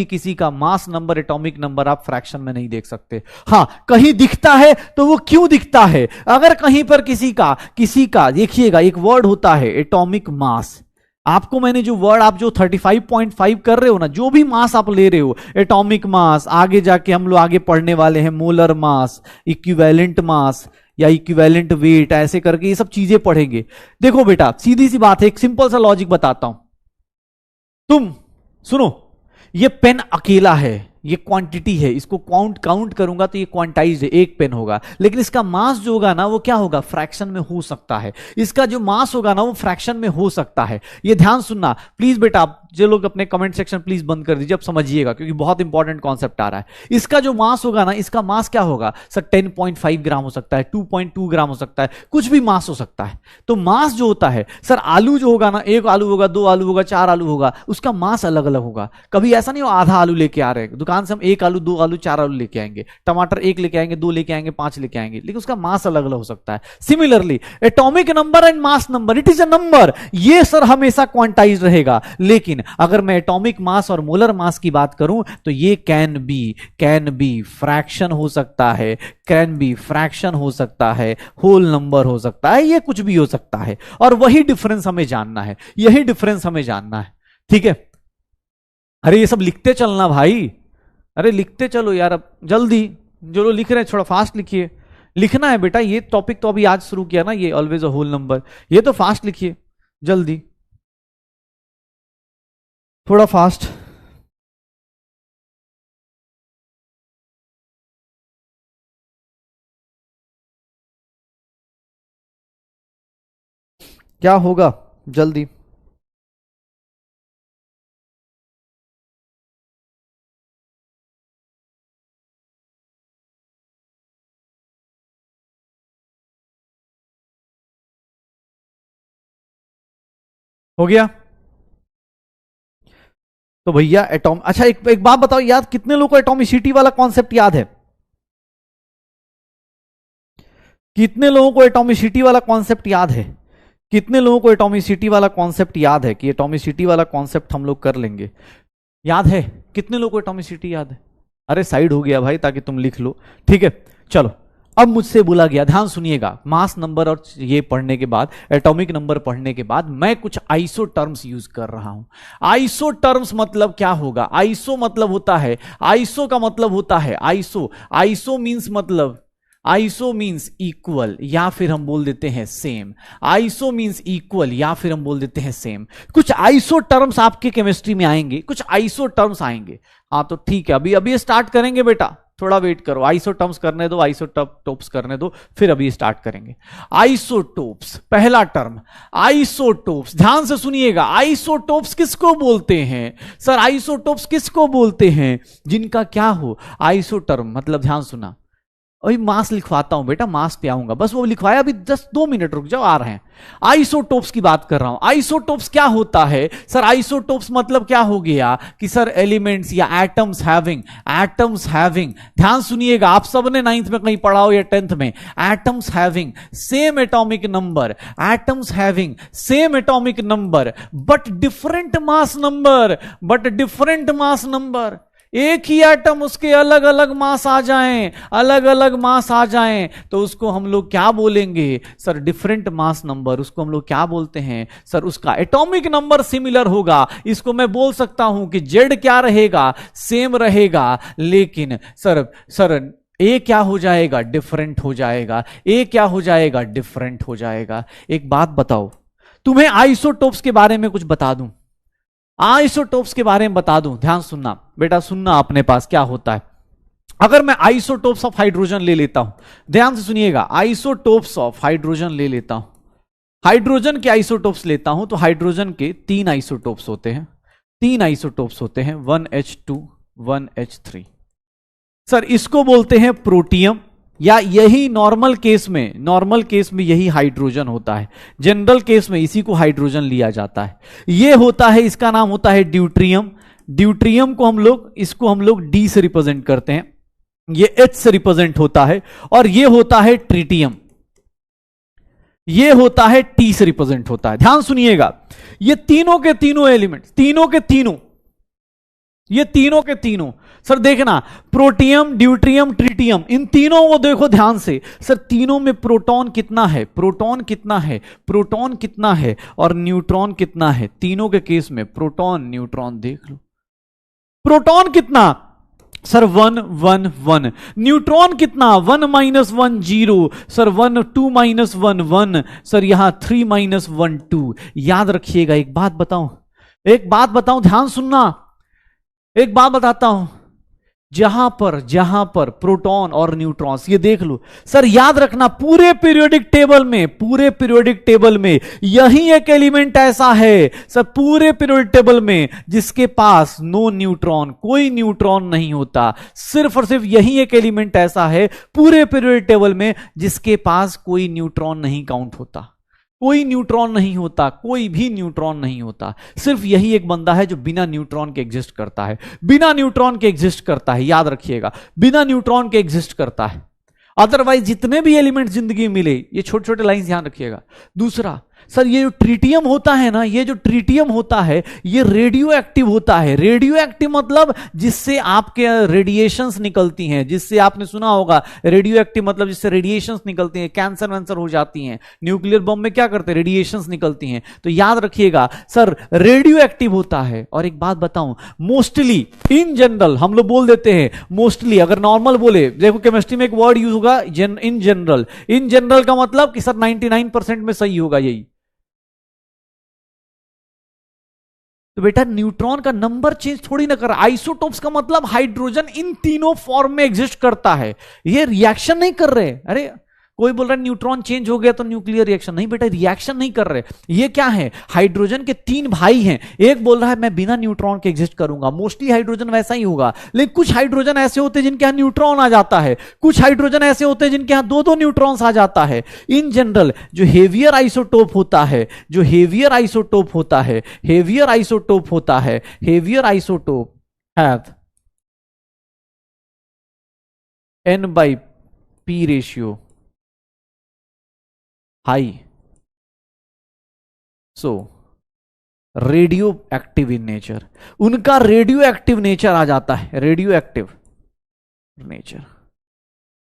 किसी का मास नंबर, एटॉमिक नंबर आप फ्रैक्शन में नहीं देख सकते। हां कहीं दिखता है तो वो क्यों दिखता है, अगर कहीं पर किसी का देखिएगा एक वर्ड होता है एटॉमिक मास, आपको मैंने जो वर्ड, आप जो 35.5 कर रहे हो ना, जो भी मास आप ले रहे हो, एटॉमिक मास, आगे जाके हम लोग आगे पढ़ने वाले हैं मोलर मास, इक्विवेलेंट मास या इक्विवेलेंट वेट, ऐसे करके ये सब चीजें पढ़ेंगे। देखो बेटा सीधी सी बात है, एक सिंपल सा लॉजिक बताता हूं, तुम सुनो, ये पेन अकेला है, ये क्वांटिटी है, इसको काउंट करूंगा तो ये क्वांटाइज्ड है, एक पेन होगा, लेकिन इसका मास जो होगा ना वो क्या होगा, फ्रैक्शन में हो सकता है, इसका जो मास होगा ना वो फ्रैक्शन में हो सकता है। ये ध्यान सुनना प्लीज बेटा, जो लोग अपने कमेंट सेक्शन प्लीज बंद कर दीजिए, अब समझिएगा क्योंकि बहुत इंपॉर्टेंट कॉन्सेप्ट आ रहा है। इसका जो मास होगा ना, इसका मास क्या होगा सर, 10.5 ग्राम हो सकता है, 2.2 ग्राम हो सकता है, कुछ भी मास हो सकता है। तो मास जो होता है सर, आलू जो होगा ना, 1 आलू होगा, 2 आलू होगा, 4 आलू होगा, उसका मास अलग अलग होगा। कभी ऐसा नहीं हो आधा आलू लेके आ रहे हैं दुकान दुकान से हम 1 आलू 2 आलू 4 आलू लेके आएंगे, टमाटर 1 लेके आएंगे, 2 लेके आएंगे, 5 लेके आएंगे, लेकिन उसका मास अलग अलग हो सकता है। Similarly atomic number and mass number, it is a number, ये सर हमेशा क्वांटाइज रहेगा। लेकिन अगर मैं एटॉमिक मास और मोलर मास की बात करूं तो ये कैन बी फ्रैक्शन हो सकता है, कैन बी फ्रैक्शन हो सकता है, होल नंबर हो सकता है, ये कुछ भी हो सकता है। और वही डिफरेंस हमें जानना है, यही डिफरेंस हमें जानना है, ठीक है। अरे ये सब लिखते चलना भाई, अरे लिखते चलो यार, अब जल्दी, जो लोग लिख रहे हैं थोड़ा फास्ट लिखिए, लिखना है बेटा, ये टॉपिक तो अभी आज शुरू किया ना, ये ऑलवेज अ होल नंबर, ये तो फास्ट लिखिए, जल्दी, थोड़ा फास्ट। क्या होगा, जल्दी। हो गया तो भैया एटॉम, अच्छा एक बात बताओ, याद कितने लोगों को एटॉमिसिटी वाला कॉन्सेप्ट याद है? कितने लोगों को एटॉमिसिटी वाला कॉन्सेप्ट याद है? कितने लोगों को एटॉमिसिटी वाला कॉन्सेप्ट याद है कि एटॉमिसिटी वाला कॉन्सेप्ट हम लोग कर लेंगे? याद है? कितने लोगों को एटॉमिसिटी याद है? अरे साइड हो गया भाई ताकि तुम लिख लो, ठीक है। चलो अब मुझसे बोला गया, ध्यान सुनिएगा, मास नंबर और ये पढ़ने के बाद, एटॉमिक नंबर पढ़ने के बाद मैं कुछ आइसो टर्म्स यूज कर रहा हूं। आइसो टर्म्स मतलब क्या होगा? आइसो मतलब होता है, आइसो का मतलब होता है, आइसो, आइसो मींस मतलब, आइसो मींस इक्वल या फिर हम बोल देते हैं सेम। आइसो मींस इक्वल या फिर हम बोल देते हैं सेम। कुछ आइसो टर्म्स आपके केमिस्ट्री में आएंगे, कुछ आइसो टर्म्स आएंगे। हाँ तो ठीक है, अभी अभी स्टार्ट करेंगे बेटा, थोड़ा वेट करो, आइसोटर्म्स करने दो, आइसोटोप्स करने दो, फिर अभी स्टार्ट करेंगे। आइसोटोप्स, पहला टर्म आइसोटोप्स, ध्यान से सुनिएगा। आइसोटोप्स किसको बोलते हैं सर? आइसोटोप्स किसको बोलते हैं? जिनका क्या हो, आइसोटर्म मतलब, ध्यान सुना, अभी मास लिखवाता हूं बेटा, मास पे आऊंगा, बस वो लिखवाया अभी, 2 मिनट रुक जाओ, आ रहे हैं। आइसोटोप्स की बात कर रहा हूं। आइसोटोप्स क्या होता है सर? आइसोटोप्स मतलब क्या हो गया कि सर एलिमेंट्स या एटम्स हैविंग, एटम्स हैविंग, ध्यान सुनिएगा, आप सबने 9th में कहीं पढ़ा हो या 10th में, atoms having same atomic number, atoms having same atomic number but different mass number, but different mass number. एक ही एटम, उसके अलग अलग मास आ जाएं, अलग अलग मास आ जाएं, तो उसको हम लोग क्या बोलेंगे सर? Different mass number. उसको हम लोग क्या बोलते हैं सर? उसका एटॉमिक नंबर सिमिलर होगा। इसको मैं बोल सकता हूं कि जेड क्या रहेगा? सेम रहेगा, लेकिन सर ए क्या हो जाएगा? डिफरेंट हो जाएगा। ए क्या हो जाएगा? डिफरेंट हो जाएगा। एक बात बताओ, तुम्हें आइसोटोप्स के बारे में कुछ बता दूं, आइसोटोप्स के बारे में बता दूं, ध्यान सुनना बेटा, सुनना अपने पास क्या होता है। अगर मैं आइसोटोप्स ऑफ हाइड्रोजन ले लेता हूं, ध्यान से सुनिएगा, आइसोटोप्स ऑफ हाइड्रोजन ले लेता हूं, हाइड्रोजन के आइसोटोप्स लेता हूं, तो हाइड्रोजन के 3 आइसोटोप्स होते हैं, 3 आइसोटोप्स होते हैं, 1H2 1H3। सर इसको बोलते हैं प्रोटियम, या यही नॉर्मल केस में यही हाइड्रोजन होता है, जनरल केस में इसी को हाइड्रोजन लिया जाता है। ये होता है, इसका नाम होता है ड्यूट्रियम। ड्यूट्रियम को इसको हम लोग डी से रिप्रेजेंट करते हैं, ये H से रिप्रेजेंट होता है, और ये होता है ट्रिटियम, ये होता है T से रिप्रेजेंट होता है। ध्यान सुनिएगा, ये तीनों के तीनों एलिमेंट, ये तीनों के तीनों, सर देखना, प्रोटियम, ड्यूट्रियम, ट्रिटियम, इन तीनों को देखो ध्यान से, सर तीनों में प्रोटॉन कितना है, प्रोटॉन कितना है, प्रोटॉन कितना है, और न्यूट्रॉन कितना है। तीनों के केस में प्रोटॉन न्यूट्रॉन देख लो। प्रोटॉन कितना सर? 1 1 1। न्यूट्रॉन कितना? 1 -1 0। सर 1 2 -1 1। सर यहां 3 -1 2। याद रखिएगा, एक बात बताऊं, ध्यान सुनना, एक बात बताता हूं, जहां पर प्रोटॉन और न्यूट्रॉन्स, ये देख लो सर, याद रखना, पूरे पीरियोडिक टेबल में यही एक एलिमेंट ऐसा है सर, पूरे पीरियोडिक टेबल में जिसके पास नो न्यूट्रॉन, कोई न्यूट्रॉन नहीं होता। सिर्फ और सिर्फ यही एक एलिमेंट ऐसा है पूरे पीरियोडिक टेबल में जिसके पास कोई न्यूट्रॉन नहीं काउंट होता, कोई न्यूट्रॉन नहीं होता, कोई भी न्यूट्रॉन नहीं होता। सिर्फ यही एक बंदा है जो बिना न्यूट्रॉन के एग्जिस्ट करता है, बिना न्यूट्रॉन के एग्जिस्ट करता है, याद रखिएगा, बिना न्यूट्रॉन के एग्जिस्ट करता है। अदरवाइज जितने भी एलिमेंट जिंदगी में मिले, ये छोटे छोटे लाइन ध्यान रखिएगा। दूसरा, सर ये जो ट्रीटियम होता है ना, ये जो ट्रीटियम होता है ये रेडियो एक्टिव होता है। रेडियो एक्टिव मतलब जिससे आपके रेडिएशंस निकलती हैं, जिससे आपने सुना होगा रेडियो एक्टिव मतलब जिससे रेडिएशंस निकलती हैं, कैंसर वैंसर हो जाती हैं। न्यूक्लियर बम में क्या करते हैं, रेडिएशंस निकलती हैं। तो याद रखिएगा सर रेडियो एक्टिव होता है। और एक बात बताऊं, मोस्टली इन जनरल हम लोग बोल देते हैं मोस्टली, अगर नॉर्मल बोले, देखो केमिस्ट्री में एक वर्ड यूज होगा इन जनरल। इन जनरल का मतलब कि सर 99% में सही होगा यही। तो बेटा न्यूट्रॉन का नंबर चेंज थोड़ी ना कर रहा। आइसोटोप्स का मतलब हाइड्रोजन इन तीनों फॉर्म में एग्जिस्ट करता है, ये रिएक्शन नहीं कर रहे। अरे कोई बोल रहा है न्यूट्रॉन चेंज हो गया तो न्यूक्लियर रिएक्शन, नहीं बेटा रिएक्शन नहीं कर रहे। ये क्या है, हाइड्रोजन के तीन भाई हैं, एक बोल रहा है मैं बिना न्यूट्रॉन के एग्जिस्ट करूंगा। मोस्टली हाइड्रोजन वैसा ही होगा, लेकिन कुछ हाइड्रोजन ऐसे होते हैं जिनके यहां न्यूट्रॉन आ जाता है, कुछ हाइड्रोजन ऐसे होते हैं जिनके यहां दो दो न्यूट्रॉन्स आ जाता है। इन जनरल जो हेवियर आइसोटोप होता है, जो हेवियर आइसोटोप होता है, हेवियर आइसोटोप होता है, heavier isotope have N/P ratio high, so radio active in nature. उनका रेडियो एक्टिव नेचर आ जाता है, radio active nature,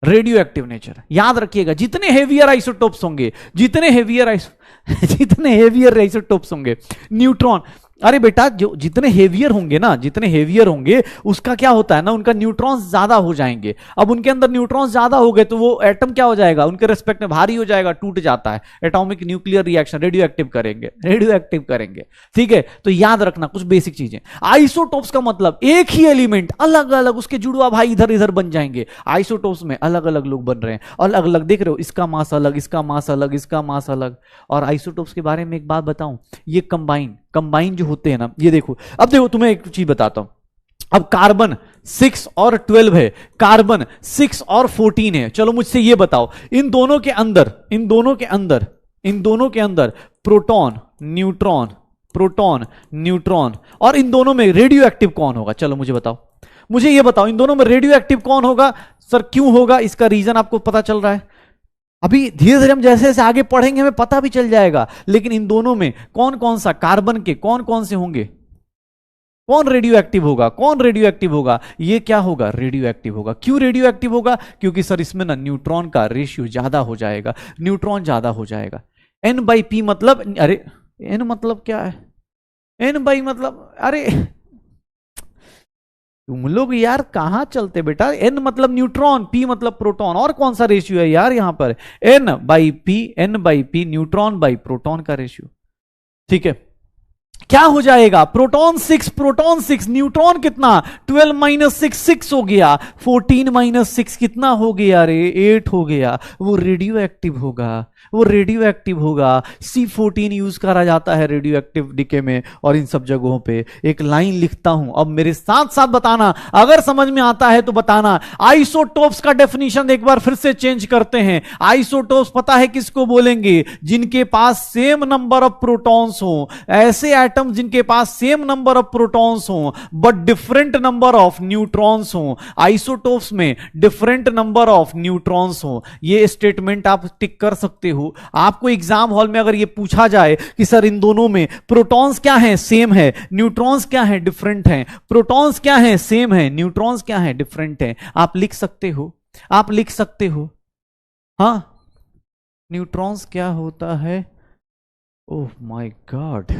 radio active nature. याद रखिएगा जितने हेवियर आइसोटोप्स होंगे, जितने हेवियर आइसोटोप्स होंगे न्यूट्रॉन, अरे बेटा जो जितने हेवियर होंगे ना, जितने हेवियर होंगे उसका क्या होता है ना, उनका न्यूट्रॉन्स ज्यादा हो जाएंगे। अब उनके अंदर न्यूट्रॉन्स ज्यादा हो गए तो वो एटम क्या हो जाएगा, उनके रिस्पेक्ट में भारी हो जाएगा, टूट जाता है। Atomic nuclear reaction radio active करेंगे, रेडियो एक्टिव करेंगे। ठीक है, तो याद रखना कुछ बेसिक चीजें। आइसोटोप्स का मतलब एक ही एलिमेंट अलग अलग उसके जुड़वा भाई इधर इधर बन जाएंगे। आइसोटोप्स में अलग अलग लोग बन रहे हैं, अलग अलग, देख रहे हो, इसका मास अलग, इसका मास अलग, इसका मास अलग। और आइसोटोप्स के बारे में एक बात बताऊं, ये कंबाइन जो होते हैं ना, ये देखो, अब देखो तुम्हें एक चीज बताता हूं। अब कार्बन 6 और 12 है, कार्बन 6 और 14 है। चलो मुझसे ये बताओ, इन दोनों के अंदर प्रोटॉन न्यूट्रॉन, प्रोटॉन न्यूट्रॉन, और इन दोनों में रेडियो एक्टिव कौन होगा? चलो मुझे बताओ, मुझे ये बताओ इन दोनों में रेडियो एक्टिव कौन होगा? सर क्यों होगा, इसका रीजन आपको पता चल रहा है? अभी धीरे धीरे हम जैसे जैसे आगे पढ़ेंगे हमें पता भी चल जाएगा। लेकिन इन दोनों में कौन कौन सा, कार्बन के कौन कौन से होंगे, कौन रेडियो एक्टिव होगा, कौन रेडियो एक्टिव होगा? ये क्या होगा, रेडियो एक्टिव होगा। क्यों रेडियो एक्टिव होगा? क्योंकि सर इसमें ना न्यूट्रॉन का रेशियो ज्यादा हो जाएगा, न्यूट्रॉन ज्यादा हो जाएगा। N/P मतलब, अरे N मतलब क्या है, N/, मतलब अरे तुम लोग यार कहां चलते बेटा। N मतलब न्यूट्रॉन, P मतलब प्रोटॉन, और कौन सा रेशियो है यार यहां पर? N/P न्यूट्रॉन बाई प्रोटॉन का रेशियो। ठीक है, क्या हो जाएगा, प्रोटॉन 6 न्यूट्रॉन कितना, 12 - 6 6 हो गया, 14 - 6 कितना हो गया रे, 8 हो गया। वो रेडियो एक्टिव होगा, वो रेडियो एक्टिव होगा। C14 यूज करा जाता है रेडियो एक्टिव डीके में और इन सब जगहों पे। एक लाइन लिखता हूं, अब मेरे साथ साथ बताना, अगर समझ में आता है तो बताना। आइसोटोप्स का डेफिनेशन एक बार फिर से चेंज करते हैं। आइसोटोप्स पता है किसको बोलेंगे? जिनके पास सेम नंबर ऑफ प्रोटॉन्स हो, ऐसे एटम जिनके पास सेम नंबर ऑफ प्रोटॉन्स हो but different number of neutrons हो। आइसोटोप्स में डिफरेंट नंबर ऑफ न्यूट्रॉन्स हो। ये स्टेटमेंट आप टिक कर सकते हो। आपको एग्जाम हॉल में अगर ये पूछा जाए कि सर इन दोनों में प्रोटॉन्स क्या है, सेम है, न्यूट्रॉन्स क्या है, डिफरेंट है, प्रोटॉन्स क्या है, सेम है, न्यूट्रॉन्स क्या है, डिफरेंट है, आप लिख सकते हो, आप लिख सकते हो। हाँ, न्यूट्रॉन्स क्या होता है, ओह माय गॉड,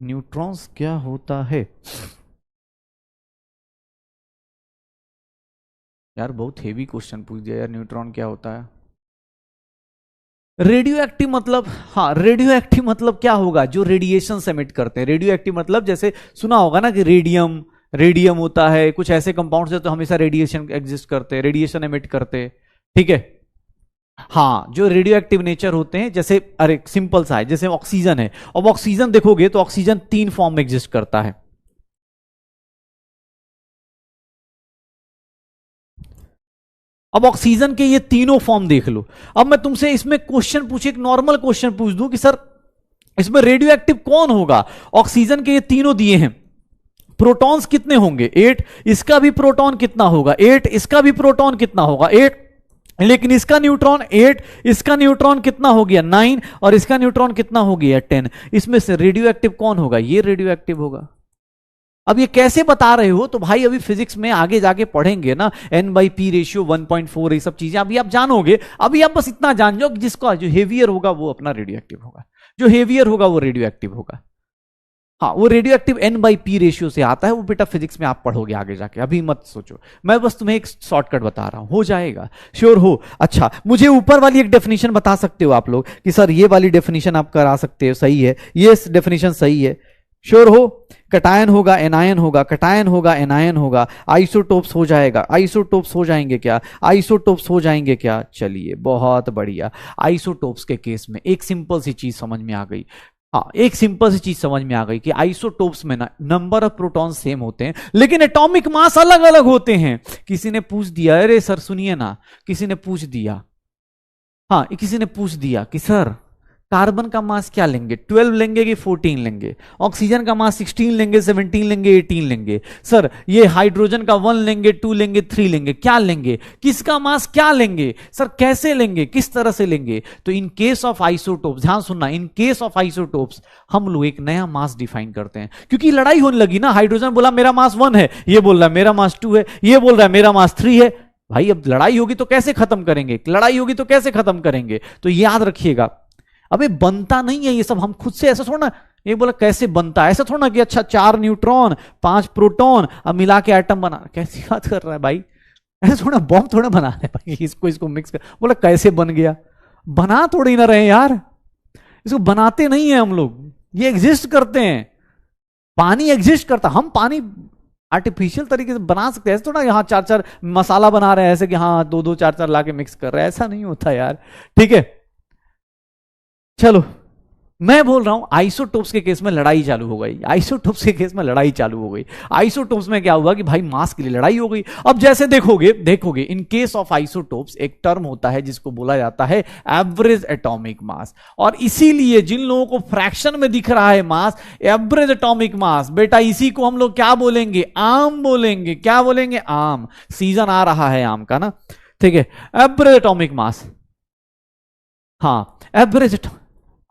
न्यूट्रॉन्स क्या होता है? यार बहुत हेवी क्वेश्चन पूछ दिया यार, न्यूट्रॉन क्या होता है? रेडियो एक्टिव मतलब, हाँ रेडियो एक्टिव मतलब क्या होगा, जो रेडिएशन एमिट करते हैं। रेडियो एक्टिव मतलब जैसे सुना होगा ना कि रेडियम, रेडियम होता है, कुछ ऐसे कंपाउंड्स है तो हमेशा रेडिएशन एग्जिस्ट करते हैं, रेडिएशन एमिट करते हैं। ठीक है, हाँ जो रेडियो एक्टिव नेचर होते हैं, जैसे अरे सिंपल सा है, जैसे ऑक्सीजन है। अब ऑक्सीजन देखोगे तो ऑक्सीजन 3 फॉर्म में एग्जिस्ट करता है। अब ऑक्सीजन के ये तीनों फॉर्म देख लो। अब मैं तुमसे इसमें क्वेश्चन पूछे, एक नॉर्मल क्वेश्चन पूछ दूं कि सर इसमें रेडियो एक्टिव कौन होगा? ऑक्सीजन के ये तीनों दिए हैं, प्रोटॉन्स कितने होंगे? 8। इसका भी प्रोटॉन कितना होगा? 8। इसका भी प्रोटॉन कितना होगा? 8। लेकिन इसका न्यूट्रॉन 8, इसका न्यूट्रॉन कितना हो गया? 9, और इसका न्यूट्रॉन कितना हो गया? 10। इसमें से रेडियो एक्टिव कौन होगा? ये रेडियो एक्टिव होगा। अब ये कैसे बता रहे हो? तो भाई अभी फिजिक्स में आगे जाके पढ़ेंगे ना, N/P रेशियो 1.4, ये सब चीजें अभी आप जानोगे। अभी आप बस इतना जान जाओ कि जिसका जो हेवियर होगा वो अपना रेडियो एक्टिव होगा, जो हेवियर होगा वो रेडियो एक्टिव होगा। हाँ, वो रेडियो एक्टिव N/P रेशियो से आता है, वो बेटा फिजिक्स में आप पढ़ोगे आगे जाके, अभी मत सोचो। मैं बस तुम्हें एक शॉर्टकट बता रहा हूं, हो जाएगा, श्योर हो। अच्छा, मुझे ऊपर वाली एक डेफिनेशन बता सकते हो आप लोग कि सर ये वाली डेफिनेशन आप करा सकते हो, सही है, ये डेफिनेशन सही है, श्योर हो? कटायन होगा एनायन होगा, कटायन होगा एनायन होगा, आइसोटोप्स हो जाएगा, आइसोटोप्स हो जाएंगे क्या? आइसोटोप्स हो जाएंगे क्या? चलिए बहुत बढ़िया। आइसोटोप्स के केस में एक सिंपल सी चीज समझ में आ गई। हाँ, एक सिंपल सी चीज समझ में आ गई कि आइसोटोप्स में ना नंबर ऑफ प्रोटॉन सेम होते हैं लेकिन एटॉमिक मास अलग अलग होते हैं। किसी ने पूछ दिया, अरे सर सुनिए ना, किसी ने पूछ दिया, हाँ किसी ने पूछ दिया कि सर कार्बन का मास क्या लेंगे, 12 लेंगे कि 14 लेंगे? ऑक्सीजन का मास 16 लेंगे, 17 लेंगे, 18 लेंगे? सर ये हाइड्रोजन का 1 लेंगे, 2 लेंगे, 3 लेंगे, क्या लेंगे? किसका मास क्या लेंगे? सर कैसे लेंगे, किस तरह से लेंगे? तो इन केस ऑफ आइसोटोप्स, ध्यान सुनना, इन केस ऑफ आइसोटोप्स हम लोग एक नया मास डिफाइन करते हैं, क्योंकि लड़ाई होने लगी ना। हाइड्रोजन बोला मेरा मास 1 है, ये बोल रहा है मेरा मास 2 है, ये बोल रहा है मेरा मास 3 है। भाई अब लड़ाई होगी तो कैसे खत्म करेंगे? लड़ाई होगी तो कैसे खत्म करेंगे? तो याद रखिएगा, अबे बनता नहीं है ये सब हम खुद से, ऐसा थोड़ा ना। ये बोला कैसे बनता है, ऐसा थोड़ा ना कि अच्छा 4 न्यूट्रॉन 5 प्रोटॉन अब मिला के एटम बना, कैसी बात कर रहा है भाई? ऐसा थोड़ा बॉम्ब थोड़ा बना रहे भाई, इसको मिक्स कर, बोला कैसे बन गया? बना थोड़ी ना रहे यार, इसको बनाते नहीं है हम लोग, ये एग्जिस्ट करते हैं। पानी एग्जिस्ट करता, हम पानी आर्टिफिशियल तरीके से बना सकते हैं, ऐसे थोड़ा यहाँ 4-4 मसाला बना रहे हैं ऐसे कि हाँ 2-2 4-4 ला के मिक्स कर रहे हैं, ऐसा नहीं होता यार, ठीक है। चलो मैं बोल रहा हूं आइसोटोप्स के केस में लड़ाई चालू हो गई, आइसोटोप्स के केस में लड़ाई चालू हो गई। आइसोटोप्स में क्या हुआ कि भाई मास के लिए लड़ाई हो गई। अब जैसे देखोगे इन केस ऑफ आइसोटोप्स एक टर्म होता है जिसको बोला जाता है एवरेज एटॉमिक मास, और इसीलिए जिन लोगों को फ्रैक्शन में दिख रहा है मास, एवरेज एटॉमिक मास, बेटा इसी को हम लोग क्या बोलेंगे? आम बोलेंगे। क्या बोलेंगे? आम। सीजन आ रहा है आम का ना, ठीक है। एवरेज एटॉमिक मास, हाँ एवरेज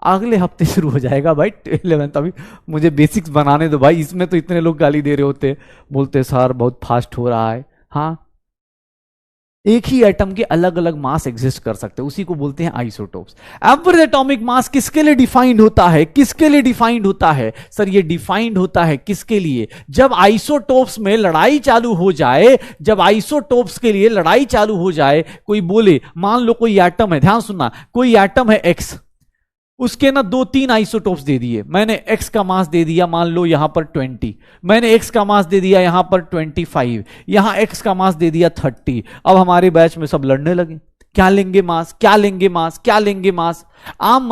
अगले हफ्ते शुरू हो जाएगा भाई 11th। अभी मुझे बेसिक्स बनाने दो भाई, इसमें तो इतने लोग गाली दे रहे होते, बोलते सर बहुत फास्ट हो रहा है। हाँ, एक ही एटम के अलग अलग मास एग्जिस्ट कर सकते हैं, उसी को बोलते हैं आइसोटोप्स। एवरेज एटॉमिक मास किसके लिए डिफाइंड होता है? किसके लिए डिफाइंड होता है सर? ये डिफाइंड होता है किसके लिए? जब आइसोटोप्स में लड़ाई चालू हो जाए, जब आइसोटोप्स के लिए लड़ाई चालू हो जाए, कोई बोले, मान लो कोई एटम है, ध्यान सुनना, कोई एटम है X, उसके ना 2-3 आइसोटोप्स दे दिए, मैंने X का मास दे दिया मान लो यहां पर 20, मैंने X का मास दे दिया यहां पर 25, यहां X का मास दे दिया 30। अब हमारे बैच में सब लड़ने लगे, क्या लेंगे मास, क्या लेंगे मास, क्या लेंगे मास? आम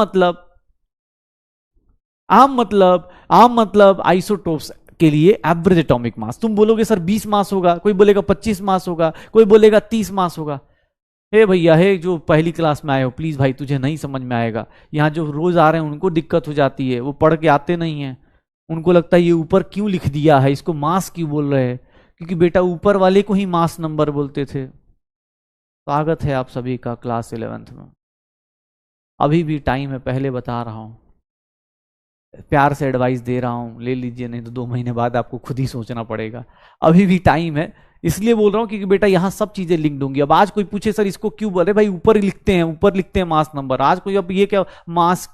मतलब आइसोटोप्स के लिए एवरेज एटॉमिक मास। तुम बोलोगे सर 20 मास होगा, कोई बोलेगा 25 मास होगा, कोई बोलेगा 30 मास होगा। हे भैया, हे जो पहली क्लास में आए हो, प्लीज भाई तुझे नहीं समझ में आएगा। यहाँ जो रोज आ रहे हैं उनको दिक्कत हो जाती है, वो पढ़ के आते नहीं है, उनको लगता है ये ऊपर क्यों लिख दिया है, इसको मास क्यों बोल रहे हैं, क्योंकि बेटा ऊपर वाले को ही मास नंबर बोलते थे। स्वागत है आप सभी का क्लास 11th में। अभी भी टाइम है, पहले बता रहा हूं, प्यार से एडवाइस दे रहा हूं, ले लीजिए, नहीं तो 2 महीने बाद आपको खुद ही सोचना पड़ेगा। अभी भी टाइम है, इसलिए बोल रहा हूं क्योंकि बेटा यहां सब चीजें लिंक दूंगी। अब आज कोई पूछे सर इसको क्यों बोले, भाई ऊपर ही लिखते हैं, ऊपर लिखते हैं मास नंबर। आज कोई अब ये क्या मास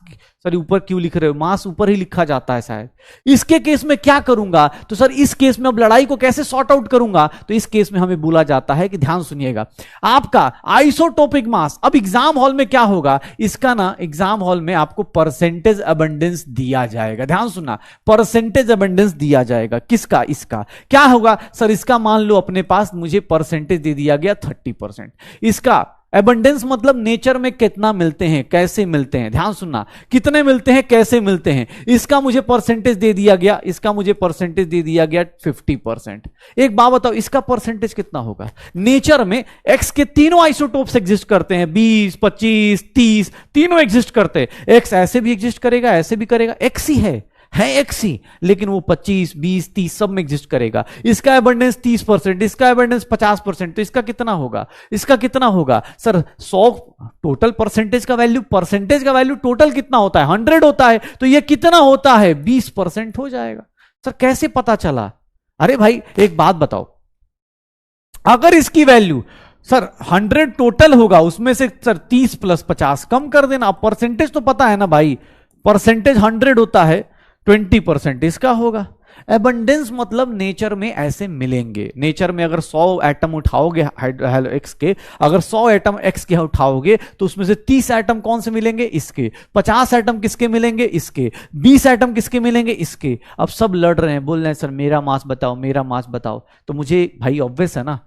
सर ऊपर क्यों लिख रहे हो, मास ऊपर ही लिखा जाता है शायद। इसके केस में क्या करूंगा, तो सर इस केस में अब लड़ाई को कैसे सॉर्ट आउट करूंगा, तो इस केस में हमें बोला जाता है कि ध्यान सुनिएगा, आपका आइसोटोपिक मास, अब एग्जाम हॉल में क्या होगा, इसका ना एग्जाम हॉल में आपको परसेंटेज अबंडेंस दिया जाएगा। ध्यान सुनना, परसेंटेज अबंडेंस दिया जाएगा, किसका? इसका। क्या होगा सर, इसका मान लो अपने पास मुझे परसेंटेज दे दिया गया 30%, इसका एबंडेंस मतलब नेचर में कितना मिलते हैं, कैसे मिलते हैं, ध्यान सुनना, कितने मिलते हैं, कैसे मिलते हैं। इसका मुझे परसेंटेज दे दिया गया, इसका मुझे परसेंटेज दे दिया गया 50%। एक बात बताओ, इसका परसेंटेज कितना होगा? नेचर में एक्स के तीनों आइसोटोप्स एग्जिस्ट करते हैं, 20, 25, 30, तीनों एग्जिस्ट करते हैं। एक्स ऐसे भी एग्जिस्ट करेगा, ऐसे भी करेगा, एक्स ही है एक्स ही, लेकिन वो 25, 20, 30 सब में एग्जिस्ट करेगा। इसका एबंडेंस 30%, इसका एबंडेंस 50%, तो इसका कितना होगा? इसका कितना होगा सर? 100 टोटल परसेंटेज का वैल्यू टोटल कितना होता है? 100 होता है, तो ये कितना होता है? 20% हो जाएगा। सर कैसे पता चला? अरे भाई एक बात बताओ, अगर इसकी वैल्यू सर 100 टोटल होगा, उसमें से सर 30 + 50 कम कर देना। अब परसेंटेज तो पता है ना भाई, परसेंटेज 100 होता है, 20% इसका होगा। एबंडेंस मतलब नेचर में ऐसे मिलेंगे। नेचर में अगर 100 एटम उठाओगे एक्स के, अगर 100 एटम एक्स के उठाओगे तो उसमें से 30 एटम कौन से मिलेंगे? इसके। 50 एटम किसके मिलेंगे? इसके। 20 एटम किसके मिलेंगे? इसके। अब सब लड़ रहे हैं, बोल रहे हैं सर मेरा मास बताओ, मेरा मास बताओ। तो मुझे भाई ऑब्वियस है ना,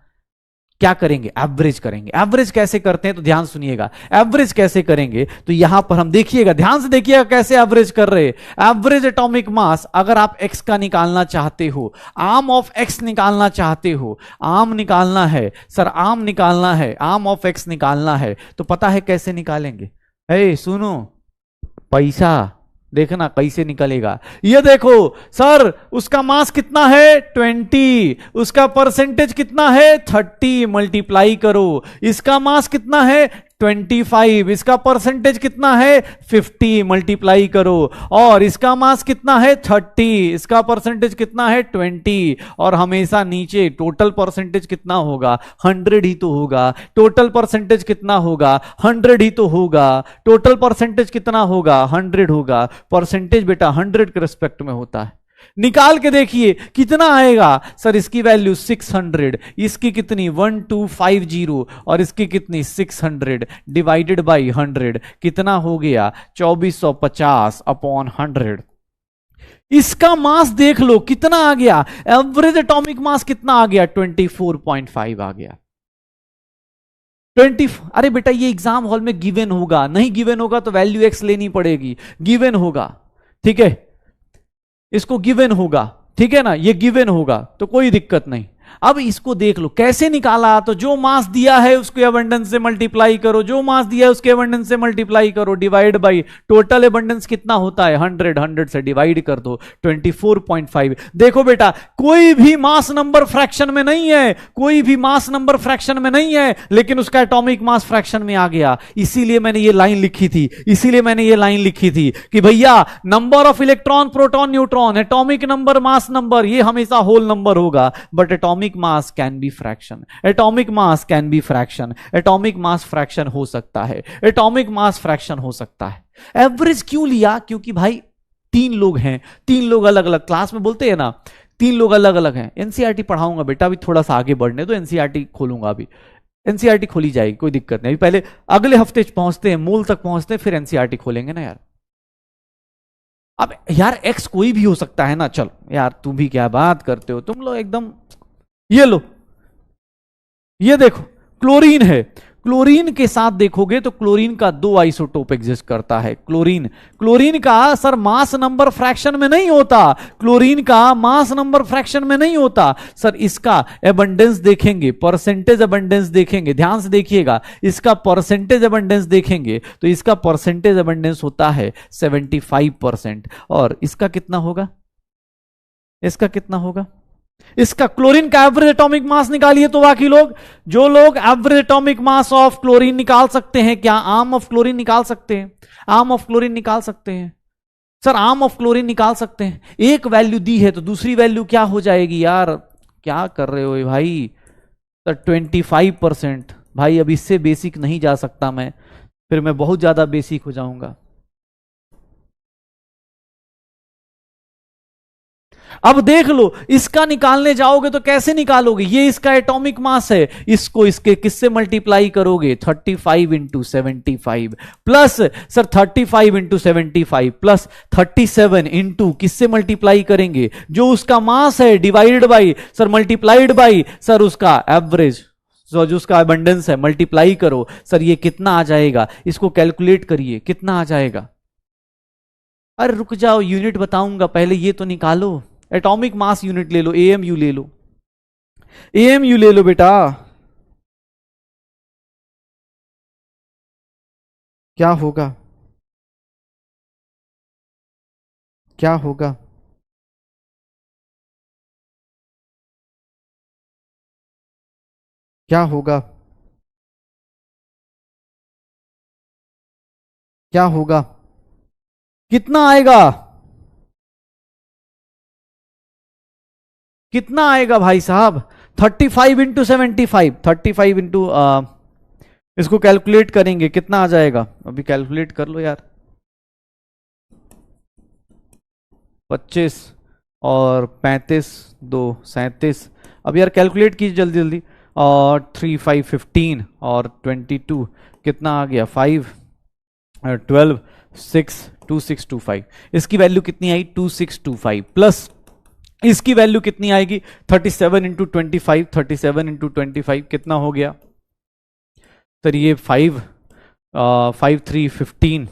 क्या करेंगे? एवरेज करेंगे। एवरेज कैसे करते हैं तो ध्यान सुनिएगा, एवरेज कैसे करेंगे तो यहां पर हम देखिएगा, ध्यान से देखिएगा कैसे एवरेज कर रहे हैं। एवरेज एटॉमिक मास अगर आप एक्स का निकालना चाहते हो, आर्म ऑफ एक्स निकालना चाहते हो, आर्म निकालना है सर, आर्म निकालना है, आर्म ऑफ एक्स निकालना है, तो पता है कैसे निकालेंगे? सुनो, पैसा देखना कैसे निकलेगा। ये देखो सर, उसका मास कितना है? 20, उसका परसेंटेज कितना है? 30, मल्टीप्लाई करो। इसका मास कितना है? 25, इसका परसेंटेज कितना है? 50, मल्टीप्लाई करो। और इसका मास कितना है? 30, इसका परसेंटेज कितना है? 20। और हमेशा नीचे टोटल परसेंटेज कितना होगा? 100 ही तो होगा। टोटल परसेंटेज कितना होगा? 100 ही तो होगा। टोटल परसेंटेज कितना होगा? 100 होगा। परसेंटेज बेटा 100 के रिस्पेक्ट में होता है। निकाल के देखिए कितना आएगा सर। इसकी वैल्यू 600, इसकी कितनी? 1250, और इसकी कितनी? 600 डिवाइडेड बाई 100 कितना हो गया? 2450 अपॉन 100। इसका मास देख लो कितना आ गया। एवरेज एटॉमिक मास कितना आ गया? 24.5 आ गया। 20। अरे बेटा ये एग्जाम हॉल में गिवन होगा, नहीं गिवन होगा तो वैल्यू एक्स लेनी पड़ेगी। गिवन होगा, ठीक है, इसको गिवन होगा, ठीक है ना, ये गिवन होगा तो कोई दिक्कत नहीं। अब इसको देख लो कैसे निकाला। तो जो मास दिया है उसके एबंडेंस से मल्टीप्लाई करो, जो मास दिया है उसके एबंडेंस से मल्टीप्लाई करो, डिवाइड बाई टोटल एबंडेंस कितना होता है? 100, 100 से डिवाइड कर दो, 24.5। देखो बेटा कोई भी मास नंबर फ्रैक्शन में नहीं है, कोई भी मास नंबर फ्रैक्शन में नहीं है, लेकिन उसका एटॉमिक मास फ्रैक्शन में आ गया। इसीलिए मैंने ये लाइन लिखी थी, इसीलिए मैंने ये लाइन लिखी थी कि भैया number of electron, proton, neutron, atomic number, mass number, ये हमेशा होल नंबर होगा, but atomic mass can be fraction. Atomic mass can be fraction. Atomic mass fraction हो सकता है, एटॉमिक मास फ्रैक्शन हो सकता है। एवरेज क्यों लिया? क्योंकि भाई 3 लोग हैं, 3 लोग अलग अलग क्लास में बोलते हैं ना, 3 लोग अलग अलग हैं। एनसीईआरटी पढ़ाऊंगा बेटा, अभी थोड़ा सा आगे बढ़ने तो एनसीईआरटी खोलूंगा। अभी एनसीईआरटी खोली जाएगी, कोई दिक्कत नहीं। पहले अगले हफ्ते पहुंचते हैं, मूल तक पहुंचते हैं, फिर एनसीईआरटी खोलेंगे ना यार। अब यार एक्स कोई भी हो सकता है ना। चलो यार तुम भी क्या बात करते हो, तुम लोग एकदम। ये लो, ये देखो क्लोरीन है। क्लोरीन के साथ देखोगे तो क्लोरीन का 2 आइसोटोप एग्जिस्ट करता है। क्लोरीन का सर मास नंबर फ्रैक्शन में नहीं होता, क्लोरीन का मास नंबर फ्रैक्शन में नहीं होता सर। इसका एबंडेंस देखेंगे, परसेंटेज एबंडेंस देखेंगे, ध्यान से देखिएगा, इसका परसेंटेज एबंडेंस देखेंगे तो इसका परसेंटेज एबंडेंस होता है 75%। और इसका कितना होगा? इसका कितना होगा? इसका क्लोरीन का एवरेज एटॉमिक मास निकालिए। तो बाकी लोग, जो लोग average atomic mass of chlorine निकाल सकते हैं, क्या आर्म ऑफ क्लोरीन निकाल सकते हैं? आर्म ऑफ क्लोरीन निकाल सकते हैं सर, आर्म ऑफ क्लोरीन निकाल सकते हैं। एक वैल्यू दी है तो दूसरी वैल्यू क्या हो जाएगी यार? क्या कर रहे हो भाई? सर 25%। भाई अब इससे बेसिक नहीं जा सकता मैं, फिर मैं बहुत ज्यादा बेसिक हो जाऊंगा। अब देख लो, इसका निकालने जाओगे तो कैसे निकालोगे? ये इसका एटॉमिक मास है, इसको इसके किससे मल्टीप्लाई करोगे? 35 into 75 plus sir 35 into 75 plus 37 into किससे मल्टीप्लाई करेंगे? जो उसका मास है divided by sir multiplied by sir उसका एवरेज जो उसका अबंडेंस है मल्टीप्लाई करो। सर ये कितना आ जाएगा, इसको कैलकुलेट करिए कितना आ जाएगा। अरे रुक जाओ, यूनिट बताऊंगा, पहले ये तो निकालो। एटॉमिक मास यूनिट ले लो, एएमयू ले लो, एएमयू ले लो बेटा। क्या होगा, क्या होगा, क्या होगा, क्या होगा, कितना आएगा, कितना आएगा भाई साहब? 35 इंटू 75, 35 इंटू, इसको कैलकुलेट करेंगे कितना आ जाएगा, अभी कैलकुलेट कर लो यार। 25 और 35, 2 37। अब यार कैलकुलेट कीजिए जल्दी जल्दी। और 3 5 15 और 22 कितना आ गया, 5 12 6 2625। इसकी वैल्यू कितनी आई, 2625 प्लस इसकी वैल्यू कितनी आएगी, 37 इंटू 25, 37 इंटू 25 कितना हो गया सर, ये 5 5 3 15